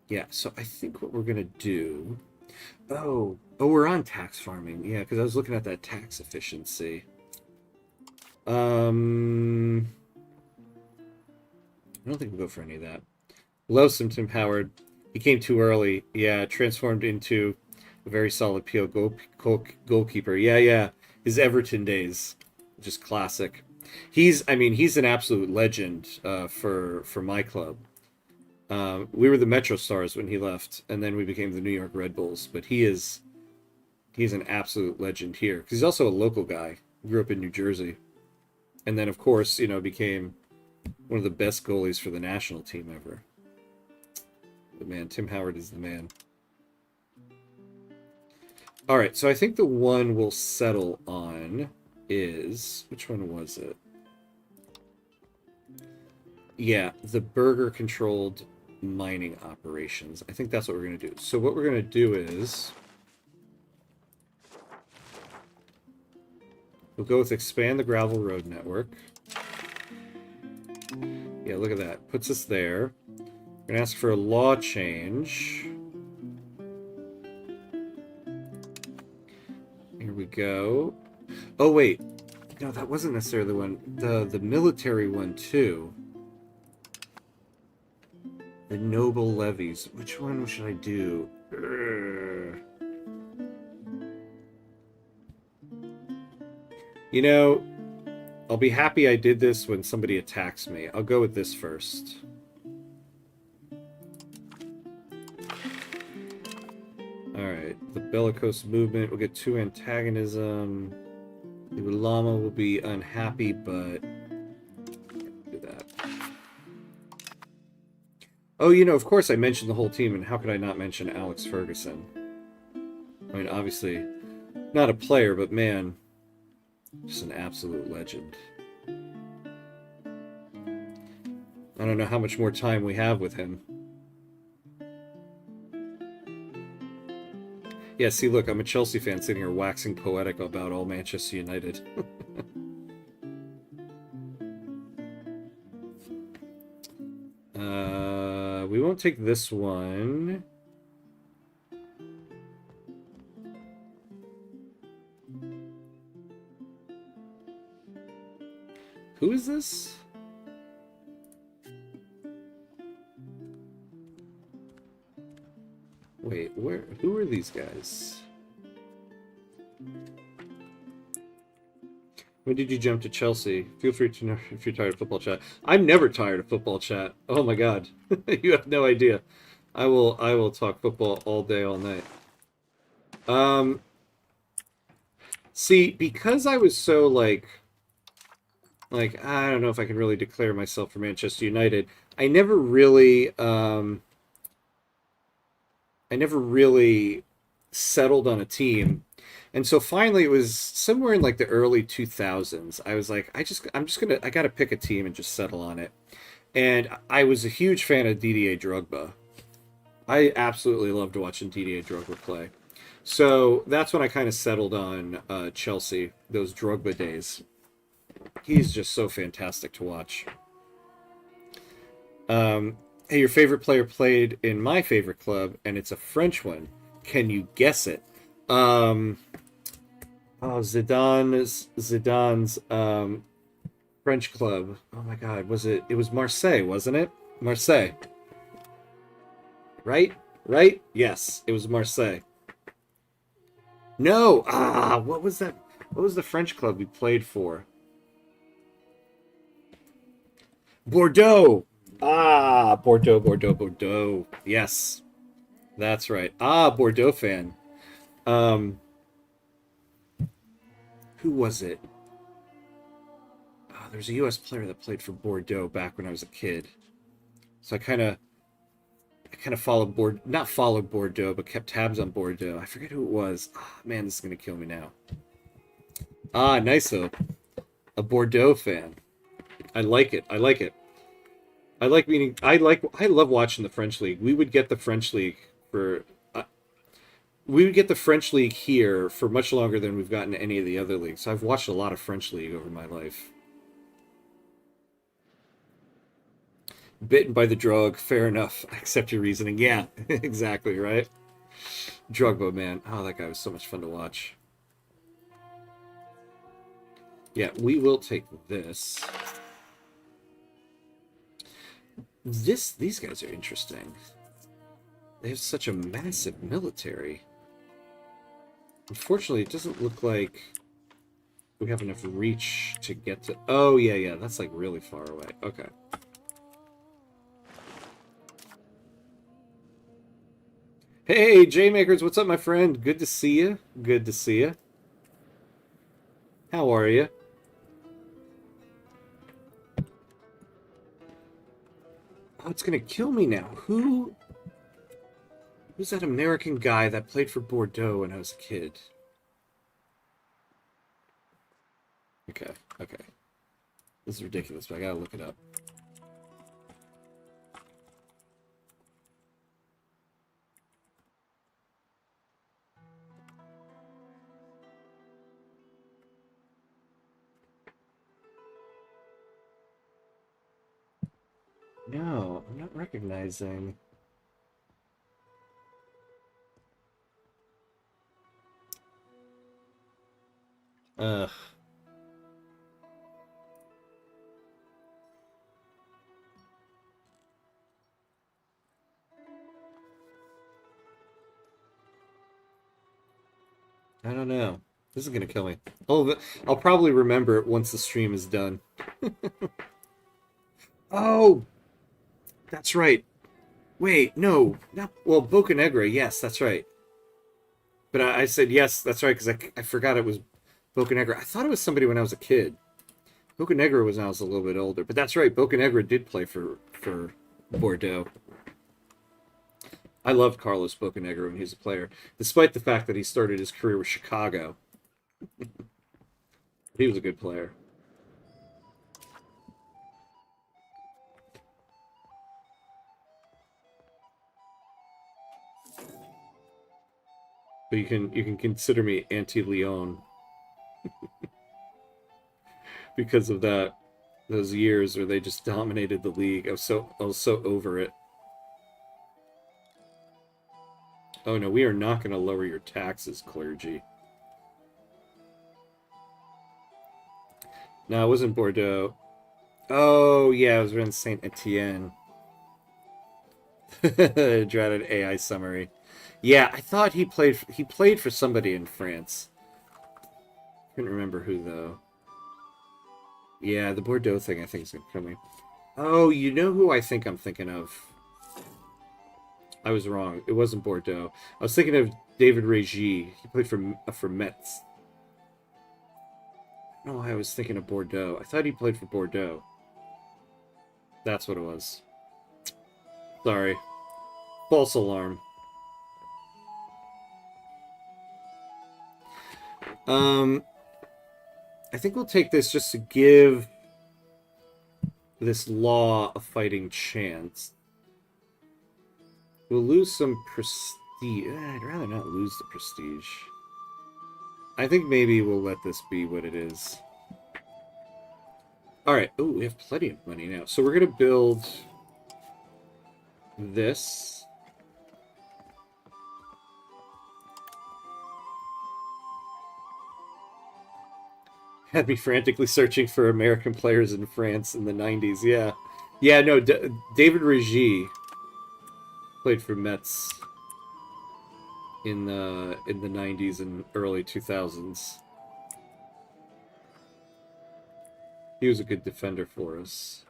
Yeah, so I think what we're going to do... Oh, we're on tax farming. Yeah, because I was looking at that tax efficiency. I don't think we'll go for any of that. Love some Tim Howard. He came too early. Yeah, transformed into a very solid PL goalkeeper. Yeah. His Everton days. Just classic. He's an absolute legend for my club. We were the Metro Stars when he left, and then we became the New York Red Bulls. But he's an absolute legend here because he's also a local guy. Grew up in New Jersey, and then of course became one of the best goalies for the national team ever. But man, Tim Howard is the man. All right, so I think the one we'll settle on is, which one was it? Yeah, the Burger-controlled mining operations. I think that's what we're going to do. So what we're going to do is we'll go with expand the gravel road network. Yeah, look at that. Puts us there. We're going to ask for a law change. Here we go. Oh, wait. No, that wasn't necessarily the one. The military one, too. The noble levies. Which one should I do? I'll be happy I did this when somebody attacks me. I'll go with this first. Alright, the bellicose movement. We'll get 2 antagonism. The Ulama will be unhappy, but... do that. Oh, of course I mentioned the whole team, and how could I not mention Alex Ferguson? I mean, obviously, not a player, but man, just an absolute legend. I don't know how much more time we have with him. Yeah, see, look, I'm a Chelsea fan sitting here waxing poetic about all Manchester United. We won't take this one. Who is this? Wait, who are these guys? When did you jump to Chelsea? Feel free to know if you're tired of football chat. I'm never tired of football chat. Oh my god. You have no idea. I will talk football all day, all night. See, because I was so like I don't know if I can really declare myself for Manchester United. I never really settled on a team And so finally, it was somewhere in like the early 2000s. I was like, I gotta pick a team and just settle on it. And I was a huge fan of Didier Drogba. I absolutely loved watching Didier Drogba play. So that's when I kind of settled on Chelsea, those Drogba days. He's just so fantastic to watch. Hey, your favorite player played in my favorite club, and it's a French one. Can you guess it? Um, oh, Zidane's French club. Oh my God, was it? It was Marseille, wasn't it? Marseille, right? Right? Yes, it was Marseille. No. What was that? What was the French club we played for? Bordeaux. Bordeaux, Bordeaux, Bordeaux. Yes, that's right. Bordeaux fan. Um, who was it? There's a U.S. player that played for Bordeaux back when I was a kid. So I kind of not followed Bordeaux, but kept tabs on Bordeaux. I forget who it was. Man, this is gonna kill me now. Nice though. A Bordeaux fan. I like it. I like it. I like meaning. I love watching the French league. We would get the French league here for much longer than we've gotten any of the other leagues. So I've watched a lot of French league over my life. Bitten by the drug, fair enough. I accept your reasoning. Yeah, exactly, right? Drugbo, man. Oh, that guy was so much fun to watch. Yeah, we will take this. These guys are interesting. They have such a massive military. Unfortunately, it doesn't look like we have enough reach to get to... Oh, yeah, yeah, that's like really far away. Okay. Hey, J-Makers, what's up, my friend? Good to see you. Good to see you. How are you? Oh, it's gonna kill me now. Who's that American guy that played for Bordeaux when I was a kid? Okay, okay. This is ridiculous, but I gotta look it up. No, I'm not recognizing. Ugh. I don't know. This is gonna kill me. I'll probably remember it once the stream is done. Oh, that's right. Wait, no, not well. Bocanegra, yes, that's right. But I said yes, that's right because I forgot it was Bocanegra. I thought it was somebody when I was a kid. Bocanegra was when I was a little bit older, but that's right. Bocanegra did play for Bordeaux. I loved Carlos Bocanegra when he was a player, despite the fact that he started his career with Chicago. He was a good player. But you can consider me anti-Leon because of those years where they just dominated the league. I was so over it. Oh no, we are not going to lower your taxes, clergy. No, it wasn't Bordeaux. Oh yeah, it was in Saint Etienne. Dreaded AI summary. Yeah, I thought he played for somebody in France. Couldn't remember who though. Yeah, the Bordeaux thing I think is coming. Oh, you know who I think I'm thinking of? I was wrong. It wasn't Bordeaux. I was thinking of David Regie. He played for Metz. I don't know why I was thinking of Bordeaux. I thought he played for Bordeaux. That's what it was. Sorry. False alarm. Um, I think we'll take this just to give this law a fighting chance. We'll lose some prestige. I'd rather not lose the prestige. I think maybe we'll let this be what it is. Alright. Oh, we have plenty of money now. So we're going to build this. Had me frantically searching for American players in France in the 90s. Yeah. Yeah, no, David Regie played for Metz in the 90s and early 2000s. He was a good defender for us.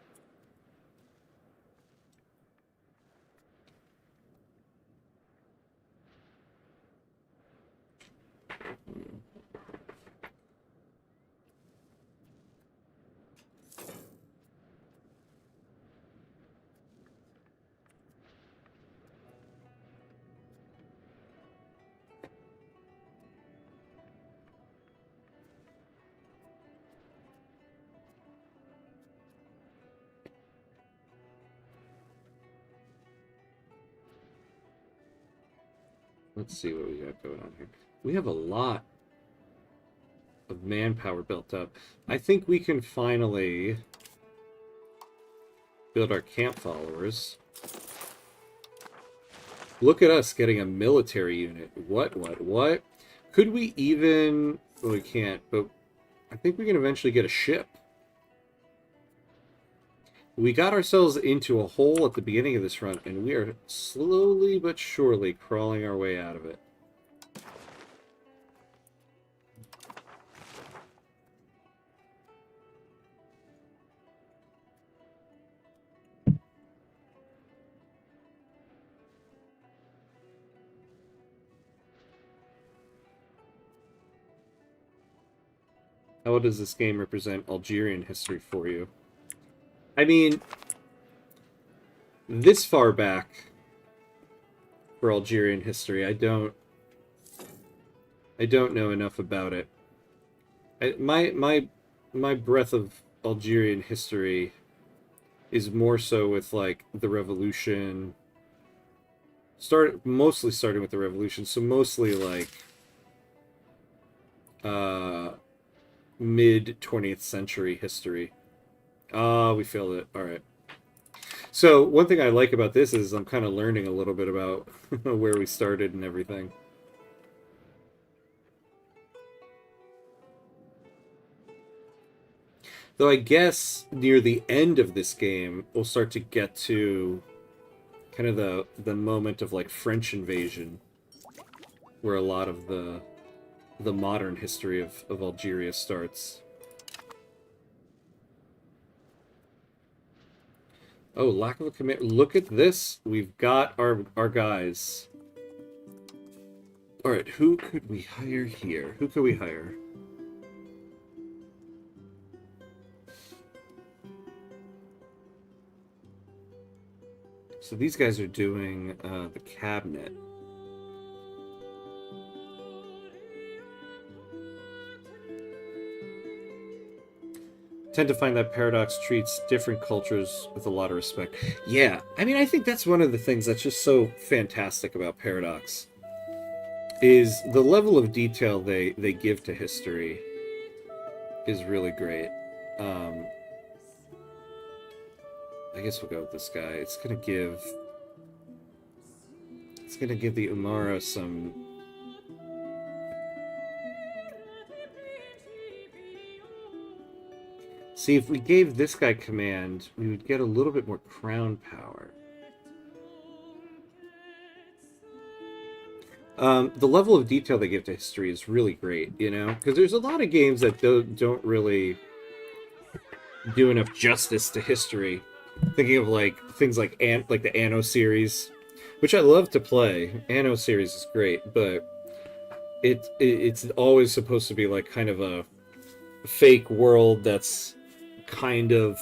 Let's see what we got going on here. We have a lot of manpower built up. I think we can finally build our camp followers. Look at us getting a military unit. What? Could we even... Well, we can't, but I think we can eventually get a ship. We got ourselves into a hole at the beginning of this run, and we are slowly but surely crawling our way out of it. How does this game represent Algerian history for you? I mean, this far back for Algerian history, I don't know enough about it. My breadth of Algerian history is more so with like the revolution. Mostly starting with the revolution, so mostly like mid 20th century history. We failed it. All right. So one thing I like about this is I'm kind of learning a little bit about where we started and everything. Though I guess near the end of this game, we'll start to get to kind of the moment of like French invasion, where a lot of the modern history of Algeria starts. Oh, lack of a command. Look at this. We've got our guys. All right, who could we hire here? Who could we hire? So these guys are doing the cabinet. Tend to find that Paradox treats different cultures with a lot of respect. Yeah, I mean, I think that's one of the things that's just so fantastic about Paradox, is the level of detail they give to history is really great. I guess we'll go with this guy. It's gonna give the Umara some... See, if we gave this guy command, we would get a little bit more crown power. The level of detail they give to history is really great, you know? Because there's a lot of games that don't really do enough justice to history. Thinking of like things like the Anno series, which I love to play. Anno series is great, but it's always supposed to be like kind of a fake world that's kind of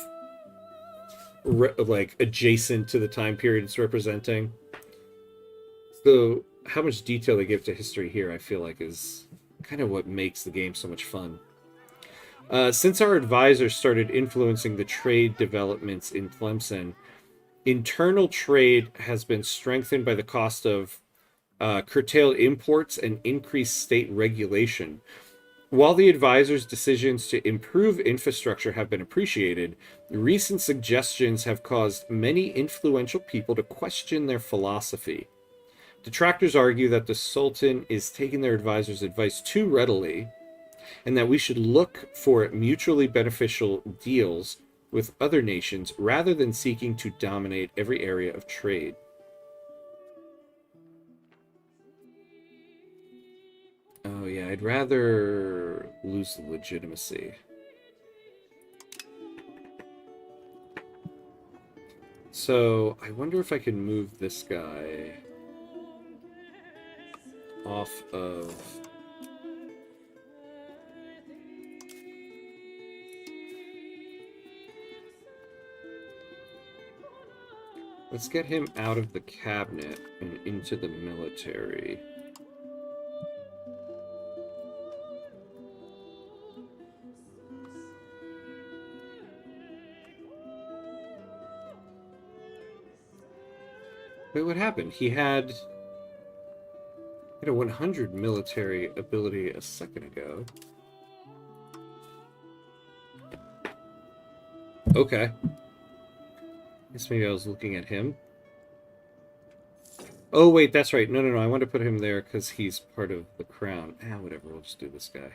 like adjacent to the time period it's representing. So how much detail they give to history here, I feel like, is kind of what makes the game so much fun. Since our advisors started influencing the trade developments in Tlemcen, internal trade has been strengthened by the cost of curtailed imports and increased state regulation. While the advisors' decisions to improve infrastructure have been appreciated, recent suggestions have caused many influential people to question their philosophy. Detractors argue that the Sultan is taking their advisors' advice too readily, and that we should look for mutually beneficial deals with other nations rather than seeking to dominate every area of trade. Oh yeah, I'd rather lose the legitimacy. So, I wonder if I can move this guy off of... Let's get him out of the cabinet and into the military. Wait, what happened? He had a 100 military ability a second ago. Okay. Guess maybe I was looking at him. Oh, wait, that's right. No. I want to put him there because he's part of the crown. Ah, whatever. We'll just do this guy.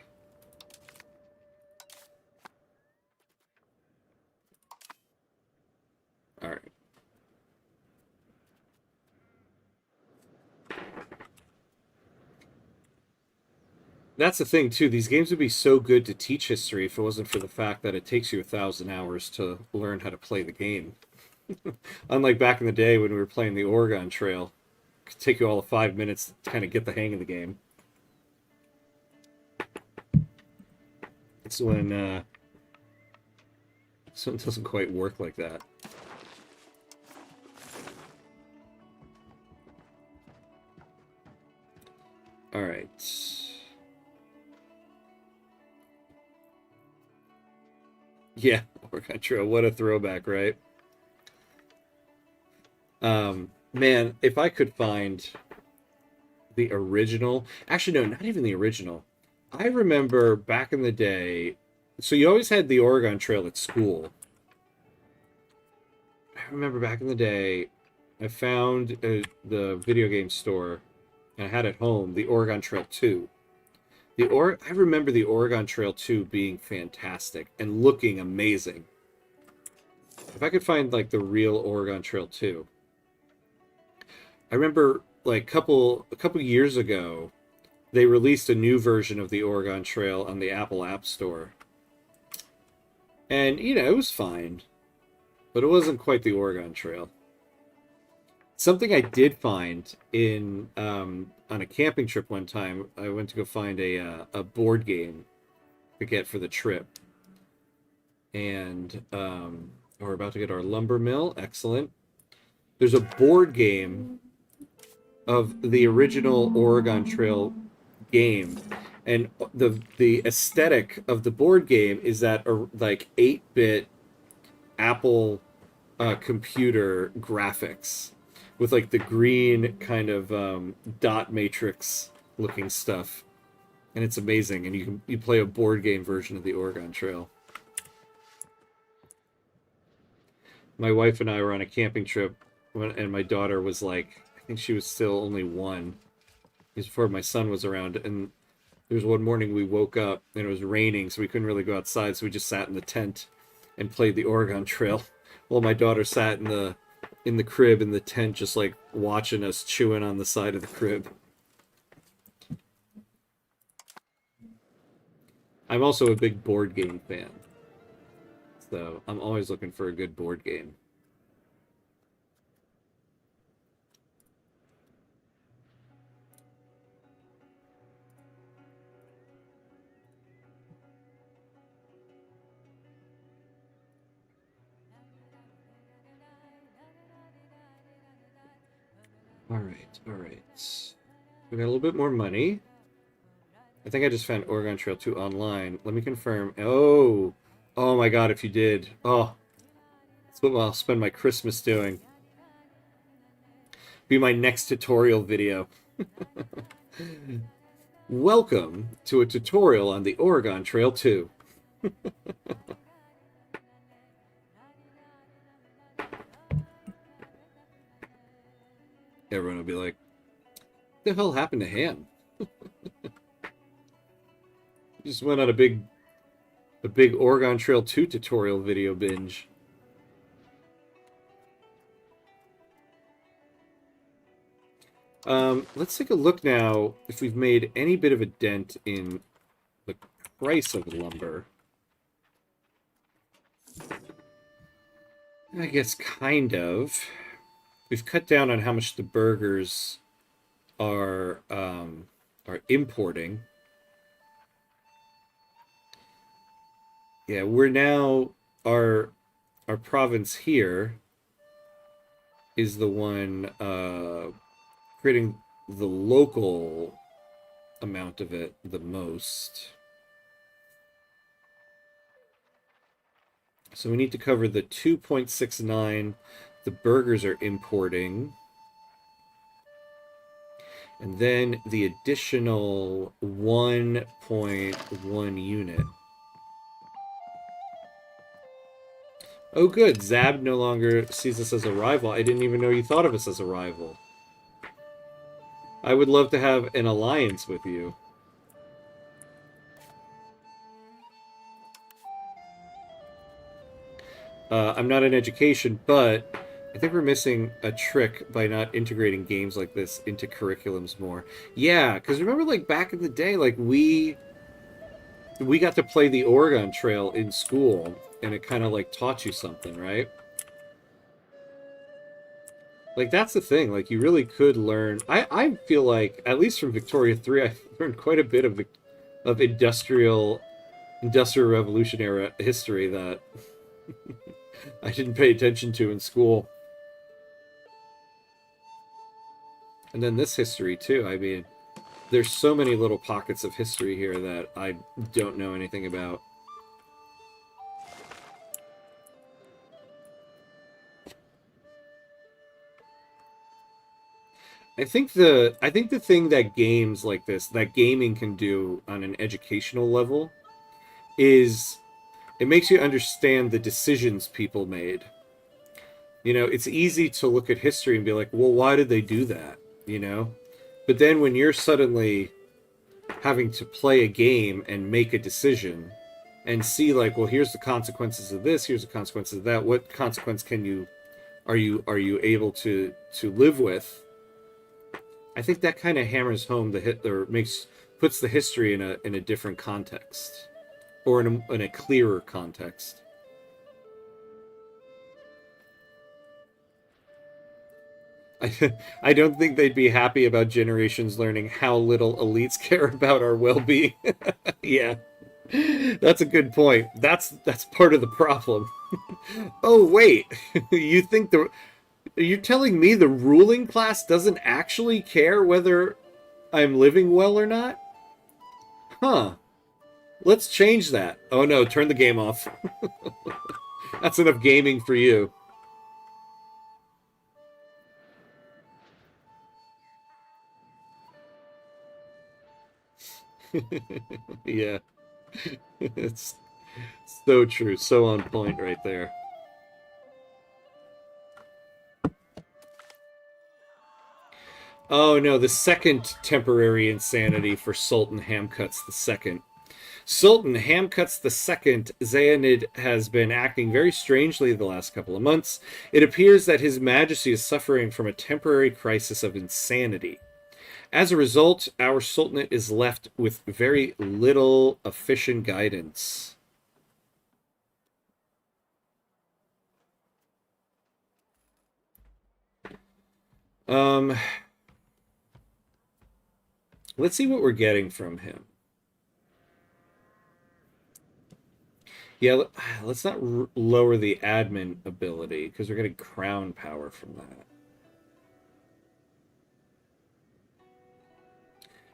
All right. That's the thing, too. These games would be so good to teach history if it wasn't for the fact that it takes you 1,000 hours to learn how to play the game. Unlike back in the day when we were playing the Oregon Trail. It could take you all of 5 minutes to kind of get the hang of the game. It's when something doesn't quite work like that. All right. Yeah, Oregon Trail. What a throwback, right? Man, if I could find the original, actually, no, not even the original. I remember back in the day, so you always had the Oregon Trail at school. I remember back in the day, I found the video game store, and I had at home the Oregon Trail 2. I remember the Oregon Trail 2 being fantastic and looking amazing. If I could find like the real Oregon Trail 2. I remember like a couple years ago, they released a new version of the Oregon Trail on the Apple App Store. And it was fine, but it wasn't quite the Oregon Trail. Something I did find in on a camping trip one time, I went to go find a board game to get for the trip. And we're about to get our lumber mill. Excellent. There's a board game of the original Oregon Trail game, and the aesthetic of the board game is that like 8-bit Apple computer graphics with like the green kind of dot matrix looking stuff, and it's amazing. And you play a board game version of the Oregon Trail. My wife and I were on a camping trip and my daughter was like, I think she was still only 1. Before my son was around, and there was one morning we woke up and it was raining, so we couldn't really go outside, so we just sat in the tent and played the Oregon Trail while my daughter sat in the crib in the tent, just like watching us chewing on the side of the crib. I'm also a big board game fan, so I'm always looking for a good board game. All right. We got a little bit more money. I think I just found Oregon Trail 2 online. Let me confirm. Oh, oh my God! If you did, oh, that's what I'll spend my Christmas doing. Be my next tutorial video. Welcome to a tutorial on the Oregon Trail 2. Everyone will be like, what the hell happened to Han? He just went on a big Oregon Trail 2 tutorial video binge. Let's take a look now if we've made any bit of a dent in the price of lumber. I guess kind of. We've cut down on how much the burgers are importing. Yeah, we're now our province here is the one creating the local amount of it the most. So we need to cover the 2.69 the burgers are importing. And then the additional 1.1 unit. Oh good, Zab no longer sees us as a rival. I didn't even know you thought of us as a rival. I would love to have an alliance with you. I'm not in education, but I think we're missing a trick by not integrating games like this into curriculums more. Yeah, because remember, like, back in the day, like, we got to play the Oregon Trail in school, and it kind of, like, taught you something, right? Like, that's the thing. Like, you really could learn... I feel like, at least from Victoria 3, I learned quite a bit of Industrial Revolution era history that I didn't pay attention to in school. And then this history, too. I mean, there's so many little pockets of history here that I don't know anything about. I think the thing that games like this, that gaming can do on an educational level, is it makes you understand the decisions people made. You know, it's easy to look at history and be like, well, why did they do that? You know? But then when you're suddenly having to play a game and make a decision and see like, well, here's the consequences of this, here's the consequences of that, what consequence are you able to live with? I think that kind of hammers home the hit, or puts the history in a different context, or in a clearer context. I don't think they'd be happy about generations learning how little elites care about our well-being. Yeah, that's a good point. That's part of the problem. Oh wait, you're telling me the ruling class doesn't actually care whether I'm living well or not? Huh. Let's change that. Oh no, turn the game off. That's enough gaming for you. Yeah. It's so true. So on point right there. Oh no, the second temporary insanity for Sultan Hamcuts II. Sultan Hamcuts II, Zayanid has been acting very strangely the last couple of months. It appears that His Majesty is suffering from a temporary crisis of insanity. As a result, our Sultanate is left with very little efficient guidance. Let's see what we're getting from him. Yeah, let's not lower the admin ability, because we're getting crown power from that.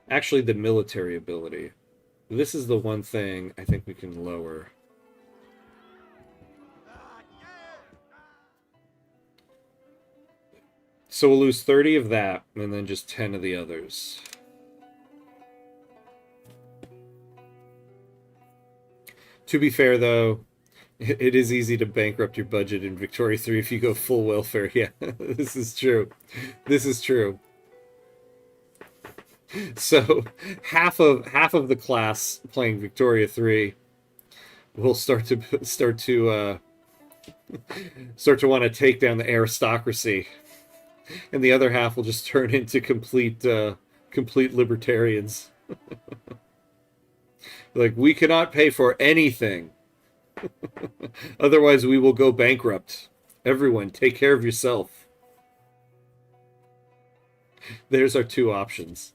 Actually, the military ability. This is the one thing I think we can lower. So we'll lose 30 of that, and then just 10 of the others. To be fair, though, it is easy to bankrupt your budget in Victoria 3 if you go full welfare. Yeah, this is true. This is true. So half of the class playing Victoria 3 will start to want to take down the aristocracy, and the other half will just turn into complete libertarians. Like, we cannot pay for anything. Otherwise, we will go bankrupt. Everyone, take care of yourself. There's our two options.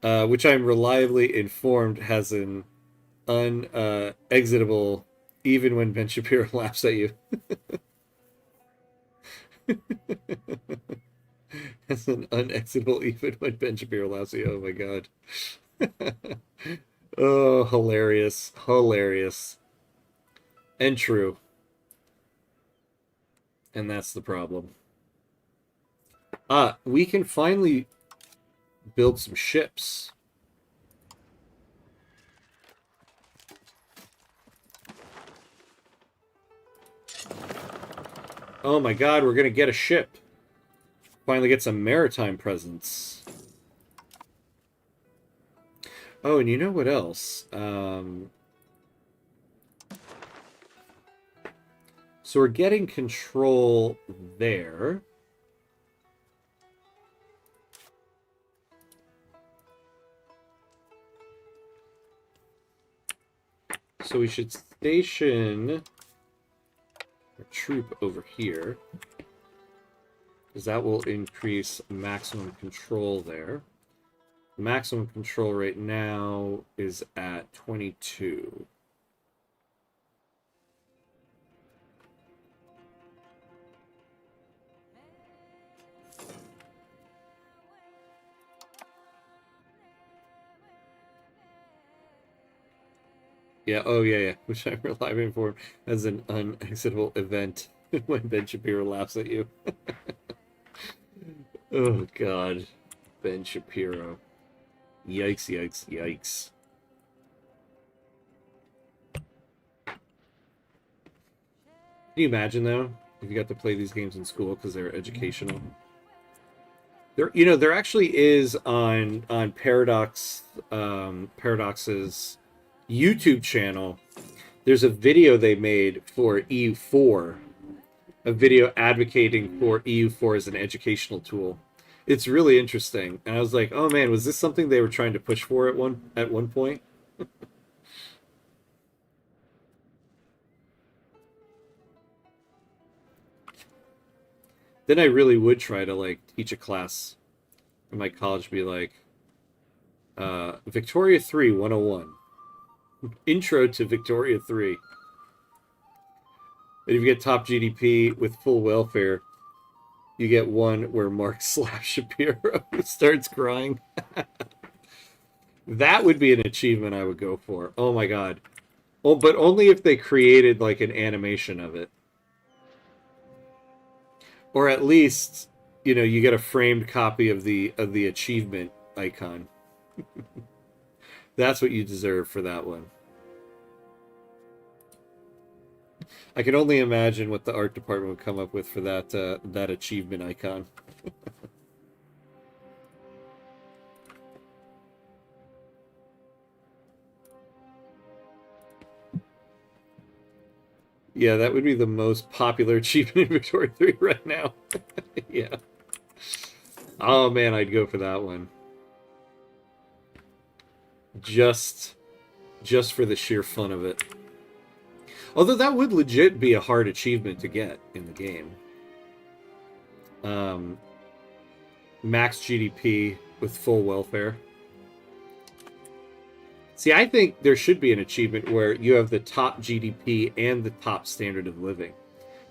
Which I'm reliably informed has an unexitable even when Ben Shapiro laughs at you. Has an unexitable even when Ben Shapiro laughs at you. Oh my god. Oh, hilarious. Hilarious. And true. And that's the problem. We can finally build some ships. Oh my god, we're gonna get a ship. Finally get some maritime presence. Oh, and you know what else? So we're getting control there. So we should station a troop over here, because that will increase maximum control there. Maximum control right now is at 22. Yeah, oh yeah, which I'm reliably informed as an unexitable event when Ben Shapiro laughs at you. Oh god, Ben Shapiro. Yikes, yikes, yikes. Can you imagine, though, if you got to play these games in school because they're educational? There actually is on Paradox's YouTube channel. There's a video they made for EU4, a video advocating for EU4 as an educational tool. It's really interesting, and I was like, oh man, was this something they were trying to push for at one point? Then I really would try to like teach a class in my college, be like, Victoria 3 101. Intro to Victoria 3. And if you get top GDP with full welfare, you get one where Mark slash Shapiro starts crying. That would be an achievement I would go for. Oh my god. Oh, but only if they created like an animation of it. Or at least, you get a framed copy of the achievement icon. That's what you deserve for that one. I can only imagine what the art department would come up with for that achievement icon. Yeah, that would be the most popular achievement in Victoria 3 right now. Yeah. Oh man, I'd go for that one. Just for the sheer fun of it. Although that would legit be a hard achievement to get in the game. Max GDP with full welfare. See, I think there should be an achievement where you have the top GDP and the top standard of living.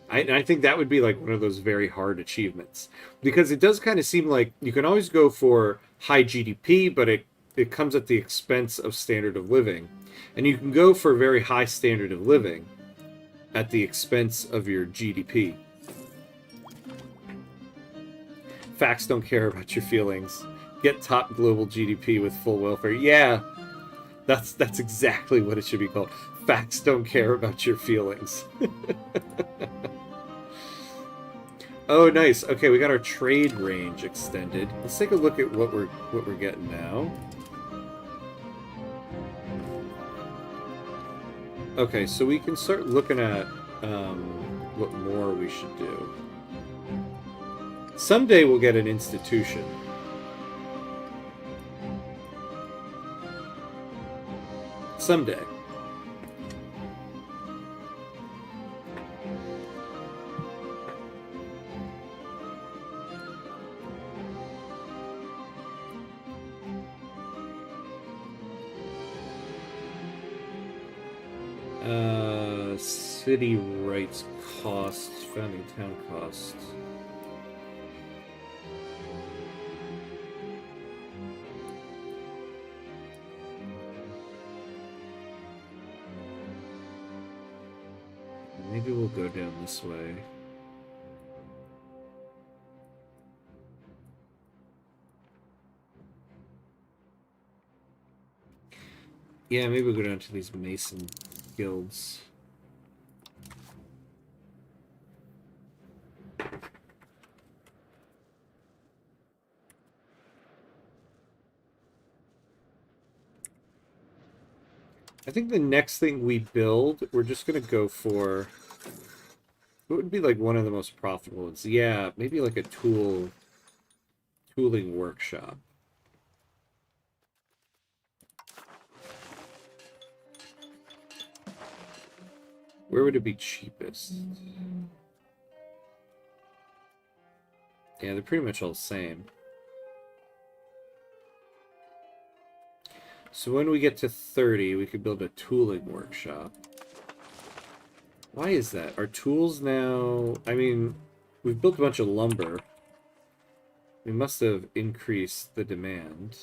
I think that would be like one of those very hard achievements because it does kind of seem like you can always go for high GDP, but it comes at the expense of standard of living, and you can go for a very high standard of living at the expense of your GDP. Facts don't care about your feelings. Get top global GDP with full welfare. Yeah, that's exactly what it should be called. Facts don't care about your feelings. Oh, nice. Okay, we got our trade range extended. Let's take a look at what we're getting now. Okay, so we can start looking at what more we should do. Someday we'll get an institution. Someday. City rights costs, founding town costs. Maybe we'll go down this way. Yeah, maybe we'll go down to these Mason guilds. I think the next thing we build, we're just going to go for... What would be like one of the most profitable ones? Yeah, maybe like a tooling workshop. Where would it be cheapest? Yeah, they're pretty much all the same. So when we get to 30, we could build a tooling workshop. Why is that? Our tools now... I mean, we've built a bunch of lumber. We must have increased the demand.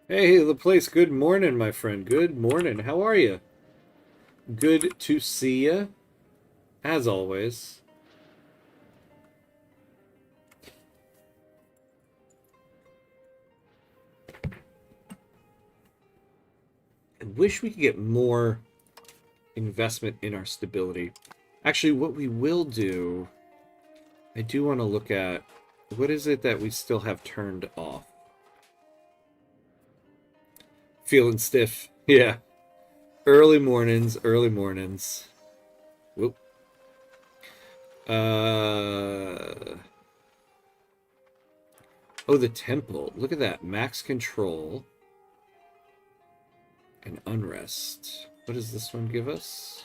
Hey, Laplace, good morning, my friend. Good morning. How are you? Good to see you, as always. I wish we could get more investment in our stability. Actually, what we will do, I do want to look at, what is it that we still have turned off? Feeling stiff. Yeah. Early mornings, early mornings. Whoop. Oh, the temple. Look at that. Max control. And unrest. What does this one give us?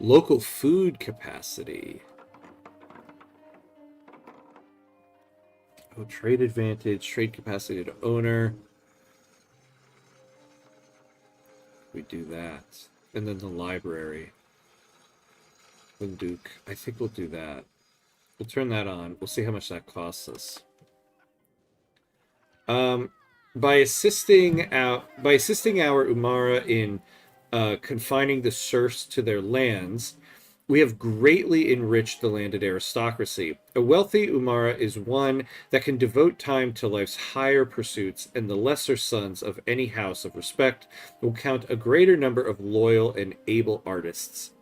Local food capacity. Oh, trade advantage, trade capacity to owner. We do that. And then the library. Duke. I think we'll do that. We'll turn that on. We'll see how much that costs us. By assisting our Umara in confining the serfs to their lands, we have greatly enriched the landed aristocracy. A wealthy Umara is one that can devote time to life's higher pursuits, and the lesser sons of any house of respect will count a greater number of loyal and able artists,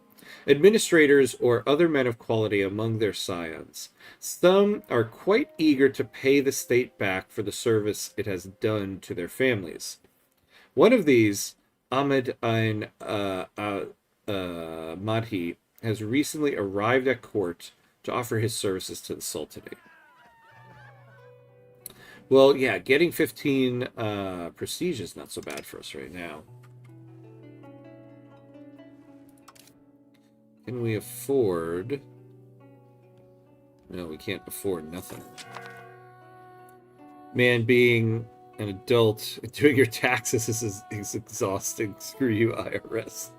administrators, or other men of quality among their scions. Some are quite eager to pay the state back for the service it has done to their families. One of these, Ahmed Ain Madhi, has recently arrived at court to offer his services to the Sultanate. Well, yeah, getting 15 prestige is not so bad for us right now. Can we afford... No, we can't afford nothing. Man, being an adult and doing your taxes is exhausting. Screw you, IRS.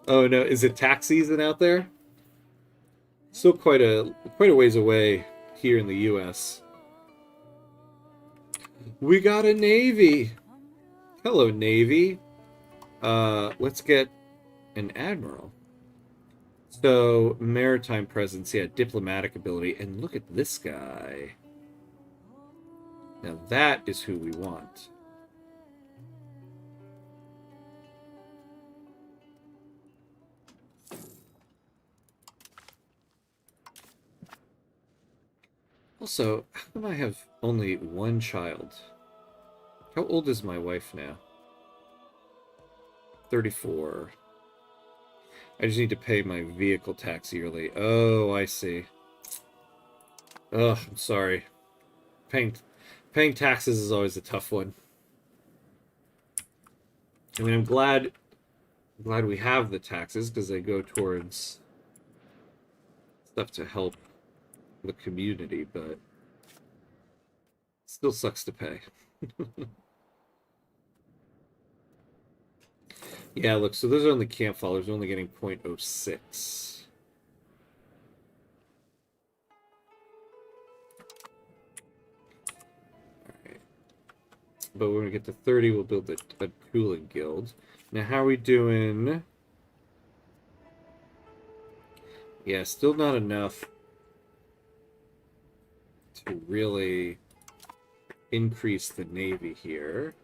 Oh no, is it tax season out there? Still quite a ways away here in the US. We got a Navy. Hello, Navy. Let's get an admiral. So, maritime presence, yeah, diplomatic ability, and look at this guy. Now that is who we want. Also, how come I have only one child? How old is my wife now? 34. I just need to pay my vehicle tax yearly. Oh, I see. Ugh, I'm sorry. Paying taxes is always a tough one. I mean, I'm glad we have the taxes because they go towards stuff to help the community, but it still sucks to pay. Yeah, look, so those are only camp followers, only getting 0.06. Alright. But when we get to 30, we'll build a cooling guild. Now, how are we doing? Yeah, still not enough to really increase the Navy here.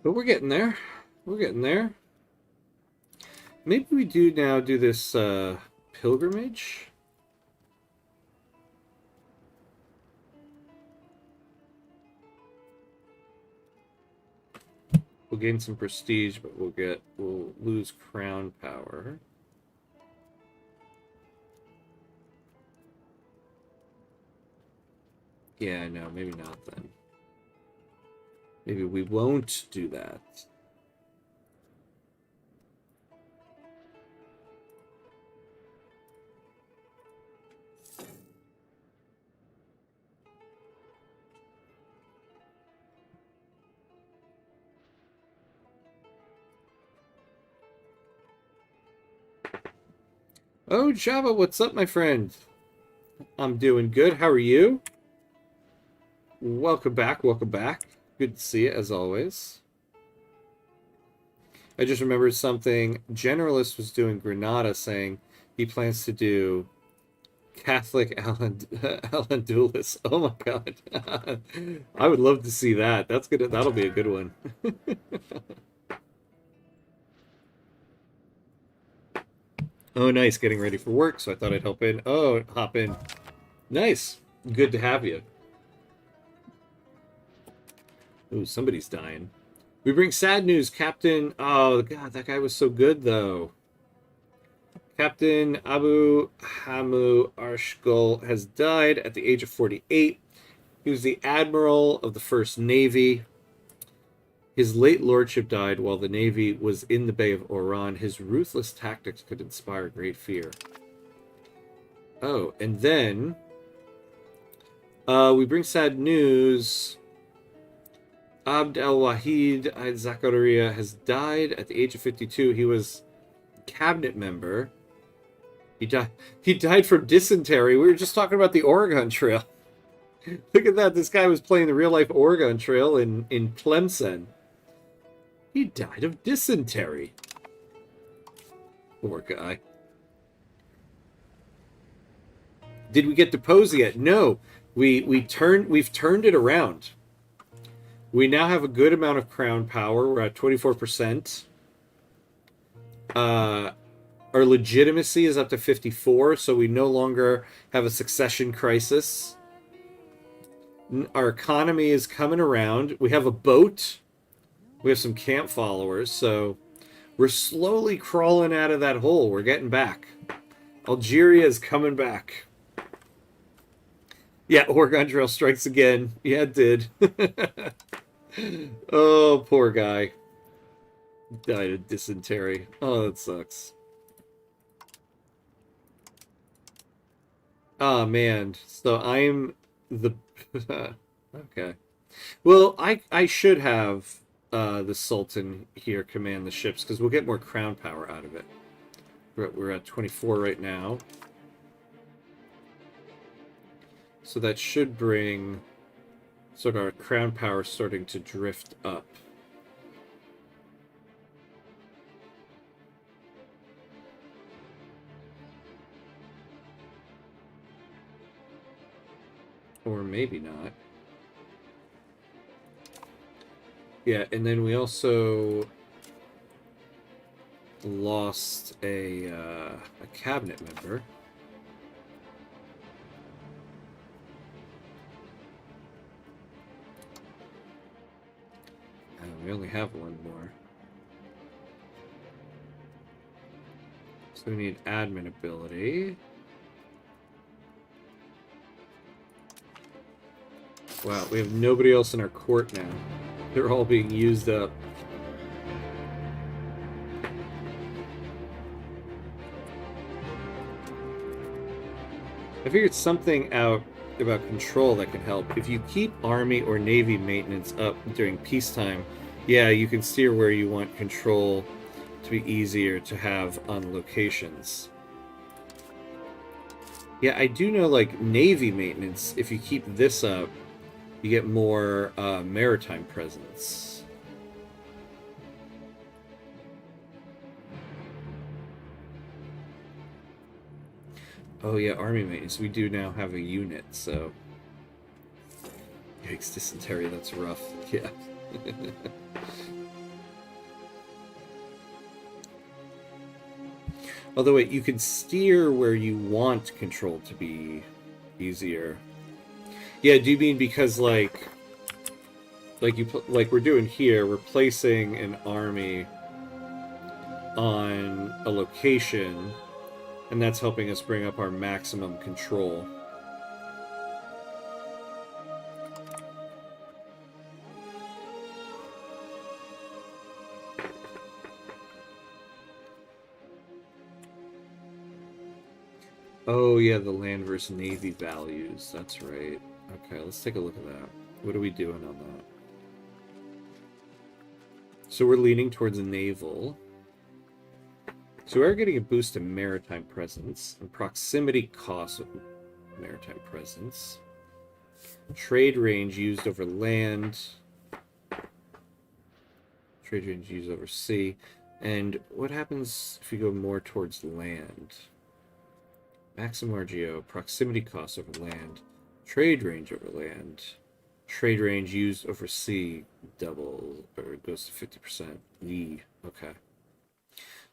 But we're getting there. We're getting there. Maybe we do now do this pilgrimage. We'll gain some prestige, but we'll lose crown power. Yeah, no, maybe not then. Maybe we won't do that. Oh, Java, what's up, my friend? I'm doing good. How are you? Welcome back. Welcome back. Good to see you, as always. I just remembered something. Generalist was doing Granada, saying he plans to do Catholic Alandulis. Oh my god. I would love to see that. That's good. That'll be a good one. Oh, nice. Getting ready for work, so I thought I'd hop in. Oh, hop in. Nice. Good to have you. Ooh, somebody's dying. We bring sad news. Captain... Oh, God, that guy was so good, though. Captain Abu Hamu Arshgul has died at the age of 48. He was the admiral of the First Navy. His late lordship died while the Navy was in the Bay of Oran. His ruthless tactics could inspire great fear. Oh, and then... we bring sad news... Abd al-Wahid al-Zakaria has died at the age of 52. He was a cabinet member. He died from dysentery. We were just talking about the Oregon Trail. Look at that. This guy was playing the real-life Oregon Trail in Tlemcen. He died of dysentery. Poor guy. Did we get deposed yet? No. We've turned it around. We now have a good amount of crown power. We're at 24%. Our legitimacy is up to 54, so we no longer have a succession crisis. Our economy is coming around. We have a boat. We have some camp followers, so we're slowly crawling out of that hole. We're getting back. Algeria is coming back. Yeah, Oregon Trail strikes again. Yeah, it did. Oh, poor guy. Died of dysentery. Oh, that sucks. Oh, man. So I'm the... Okay. Well, I should have the Sultan here command the ships, because we'll get more crown power out of it. We're at 24 right now. So that should bring sort of our crown power starting to drift up. Or maybe not. Yeah, and then we also lost a cabinet member. We only have one more. So we need admin ability. Wow, we have nobody else in our court now. They're all being used up. I figured something out about control that can help. If you keep army or navy maintenance up during peacetime, yeah, you can steer where you want control to be easier to have on locations. Yeah, I do know, like, navy maintenance, if you keep this up, you get more maritime presence. Oh yeah, army maintenance. We do now have a unit, so... Yikes, dysentery, that's rough. Yeah. Although, wait, you can steer where you want control to be easier. Yeah, do you mean because, like we're doing here, we're placing an army on a location, and that's helping us bring up our maximum control. Oh yeah, the land versus navy values. That's right. Okay, let's take a look at that. What are we doing on that? So we're leaning towards a naval. So we're getting a boost in maritime presence and proximity cost of maritime presence. Trade range used over land. Trade range used over sea. And what happens if we go more towards land? Maximum RGO, proximity cost over land, trade range over land, trade range used over sea, double, or it goes to 50%. Yee. Okay.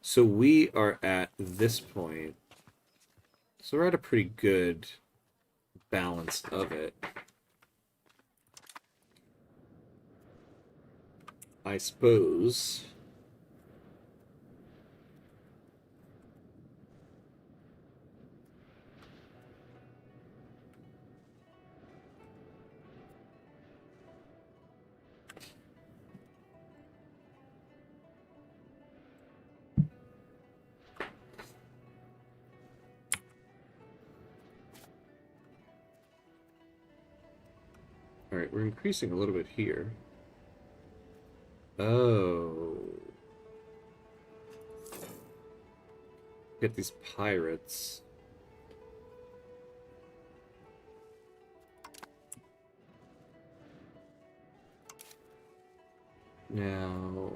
So we are at this point. So we're at a pretty good balance of it. I suppose. All right, we're increasing a little bit here. Oh. Get these pirates. Now...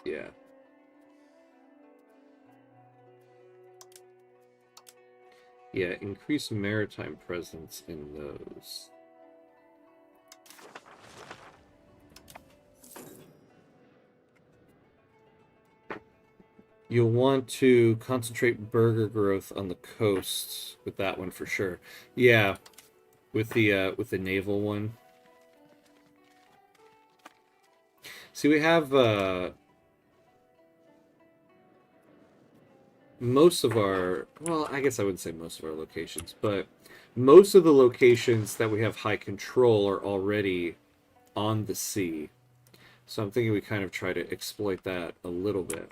Yeah. Yeah, increase maritime presence in those. You'll want to concentrate burger growth on the coasts with that one for sure. Yeah, with the naval one. See, we have most of our, well, I guess I wouldn't say most of our locations, but most of the locations that we have high control are already on the sea. So I'm thinking we kind of try to exploit that a little bit.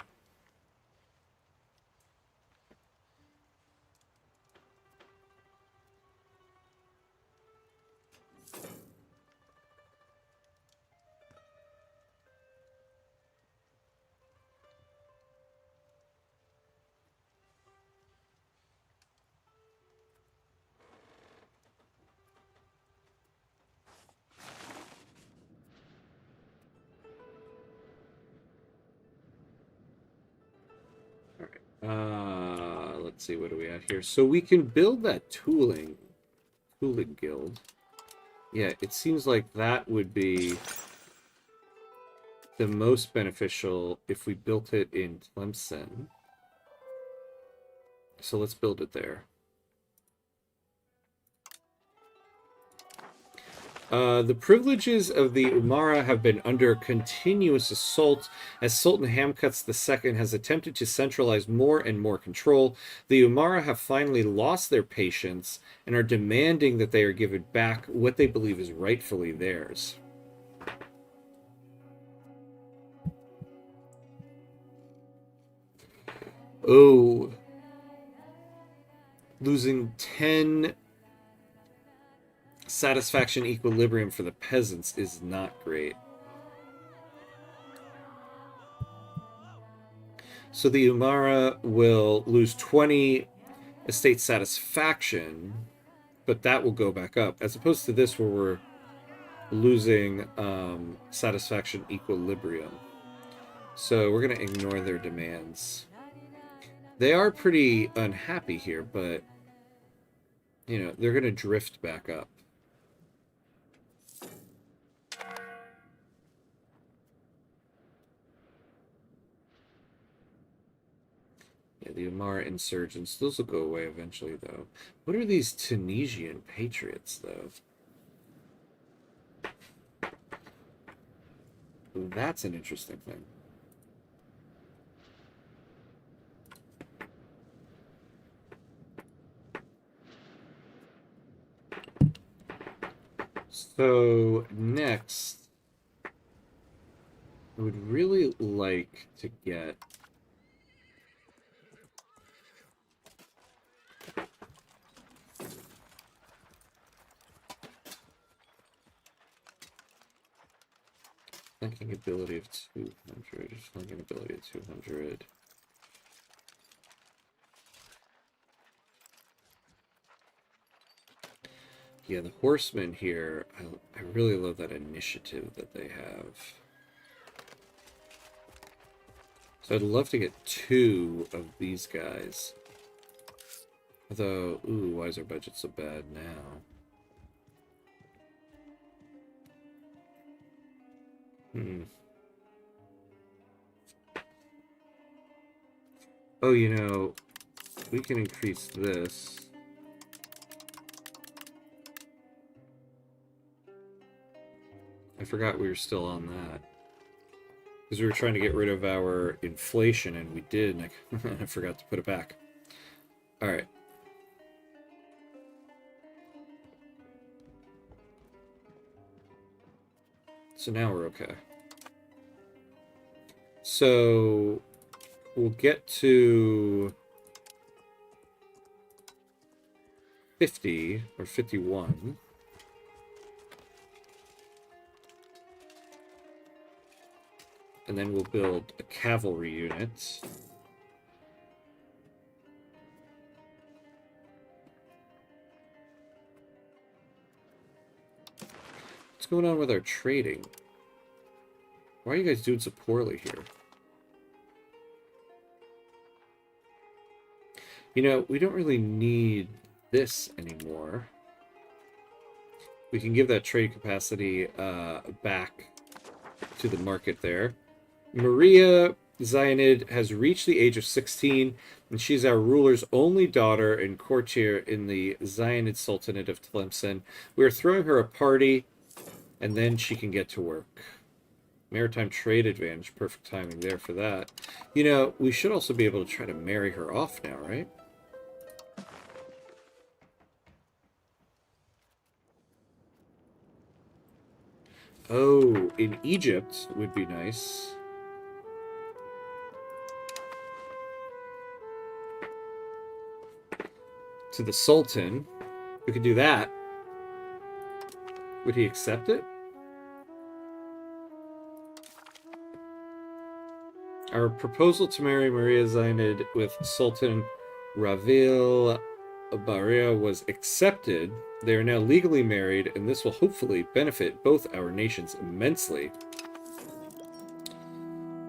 Let's see, what do we have here? So we can build that tooling guild. Yeah, it seems like that would be the most beneficial if we built it in Tlemcen. So let's build it there. The privileges of the Umara have been under continuous assault as Sultan Hamkuts II has attempted to centralize more and more control. The Umara have finally lost their patience and are demanding that they are given back what they believe is rightfully theirs. Oh, losing 10 satisfaction equilibrium for the peasants is not great. So the Umara will lose 20 estate satisfaction, but that will go back up, as opposed to this where we're losing satisfaction equilibrium. So we're going to ignore their demands. They are pretty unhappy here, but, you know, they're going to drift back up. Yeah, the Umara insurgents. Those will go away eventually, though. What are these Tunisian patriots, though? That's an interesting thing. So, next, I would really like to get flanking ability of 200, flanking ability of 200. Yeah, the horsemen here, I really love that initiative that they have. So I'd love to get 2 of these guys. Although, ooh, why is our budget so bad now? Oh, you know, we can increase this. I forgot we were still on that. Because we were trying to get rid of our inflation, and we did, and I forgot to put it back. Alright. So now we're okay. So we'll get to 50 or 51. And then we'll build a cavalry unit. What's going on with our trading? Why are you guys doing so poorly here? You know, we don't really need this anymore. We can give that trade capacity back to the market there. Maria Zionid has reached the age of 16, and she's our ruler's only daughter and courtier in the Zionid Sultanate of Tlemcen. We are throwing her a party, and then she can get to work. Maritime trade advantage. Perfect timing there for that. You know, we should also be able to try to marry her off now, right? Oh, in Egypt would be nice. To the Sultan. We could do that. Would he accept it? Our proposal to marry Maria Zainid with Sultan Ravil Baria was accepted. They are now legally married, and this will hopefully benefit both our nations immensely.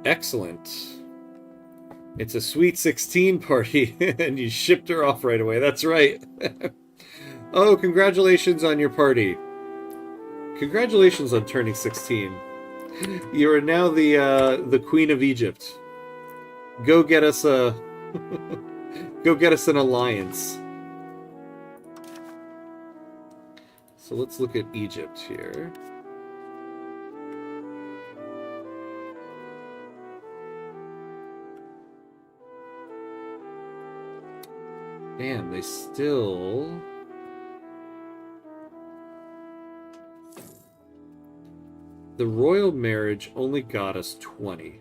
Excellent. It's a sweet 16 party, and you shipped her off right away. That's right. Oh, congratulations on your party. Congratulations on turning 16. You are now the Queen of Egypt. Go get us a go get us an alliance. So let's look at Egypt here. Damn, they still... The royal marriage only got us 20.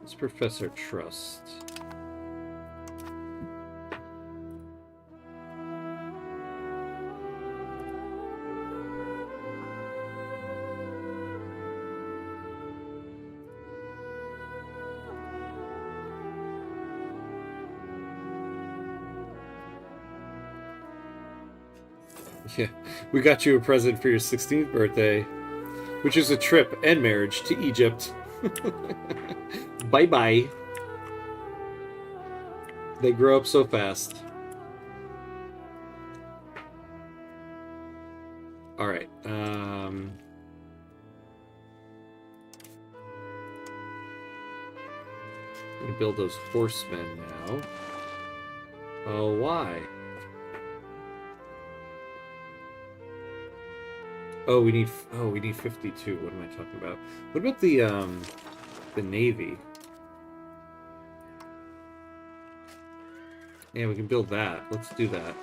Let's profess our trust. Yeah, we got you a present for your 16th birthday, which is a trip and marriage to Egypt. Bye-bye. They grow up so fast. Alright, I'm gonna build those horsemen now. Oh, why? Oh, we need 52. What am I talking about? What about the Navy? Yeah, we can build that. Let's do that.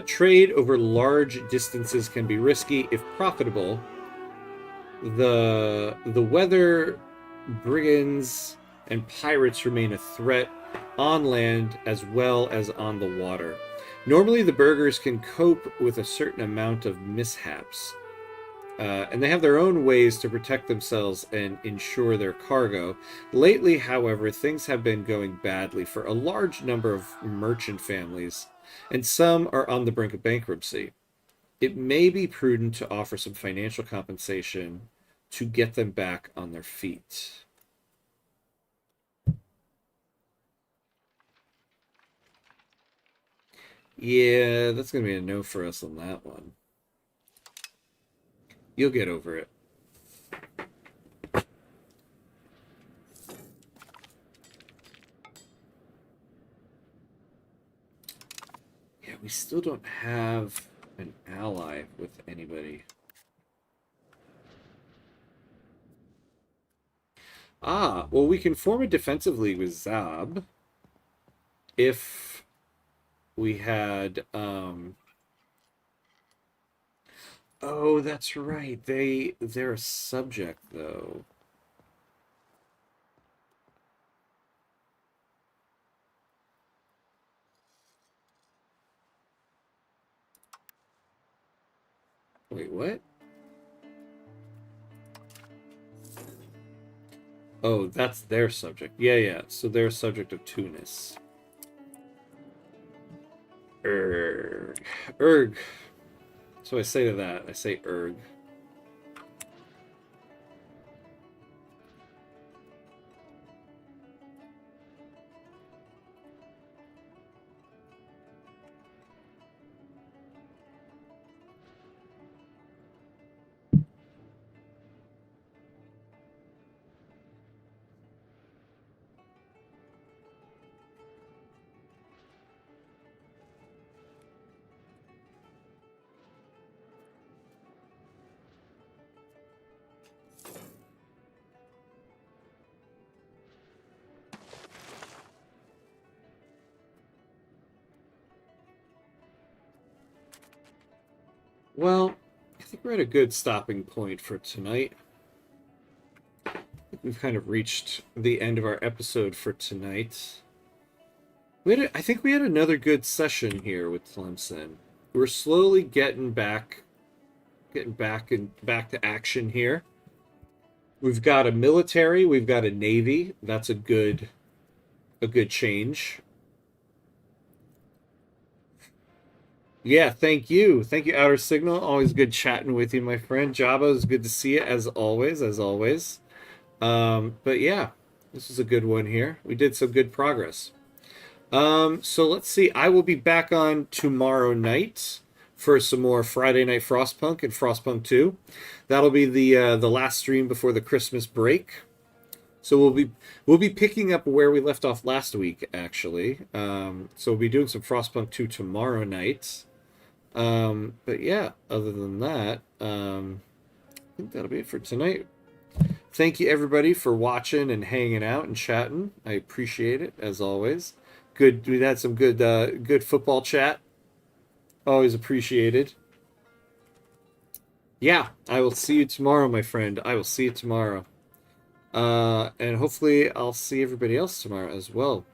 Trade over large distances can be risky if profitable. The weather, brigands, and pirates remain a threat on land as well as on the water. Normally, the burghers can cope with a certain amount of mishaps, and they have their own ways to protect themselves and ensure their cargo. Lately, however, things have been going badly for a large number of merchant families, and some are on the brink of bankruptcy. It may be prudent to offer some financial compensation to get them back on their feet. Yeah, that's going to be a no for us on that one. You'll get over it. Yeah, we still don't have an ally with anybody. Ah, well, we can form a defensive league with Zab if we had... Oh, that's right. They're a subject, though. Wait, what? Oh, that's their subject. Yeah, yeah. So they're a subject of Tunis. Erg. Erg. So I say to that, I say erg. Well, I think we're at a good stopping point for tonight. We've kind of reached the end of our episode for tonight. I think we had another good session here with Tlemcen. We're slowly getting back to action here. We've got a military, we've got a navy. That's a good change. Yeah, thank you, Outer Signal. Always good chatting with you, my friend. Jabba, it's good to see you as always, as always. But yeah, this is a good one here. We did some good progress. So let's see. I will be back on tomorrow night for some more Friday Night Frostpunk and Frostpunk 2. That'll be the last stream before the Christmas break. So we'll be picking up where we left off last week, actually. So we'll be doing some Frostpunk 2 tomorrow night. But yeah, other than that, I think that'll be it for tonight. Thank you everybody for watching and hanging out and chatting. I appreciate it as always. Good, we had some good football chat. Always appreciated. Yeah, I will see you tomorrow, my friend. I will see you tomorrow. And hopefully I'll see everybody else tomorrow as well.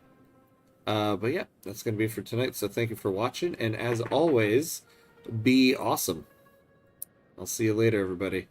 But yeah, that's going to be it for tonight. So thank you for watching. And as always, be awesome. I'll see you later, everybody.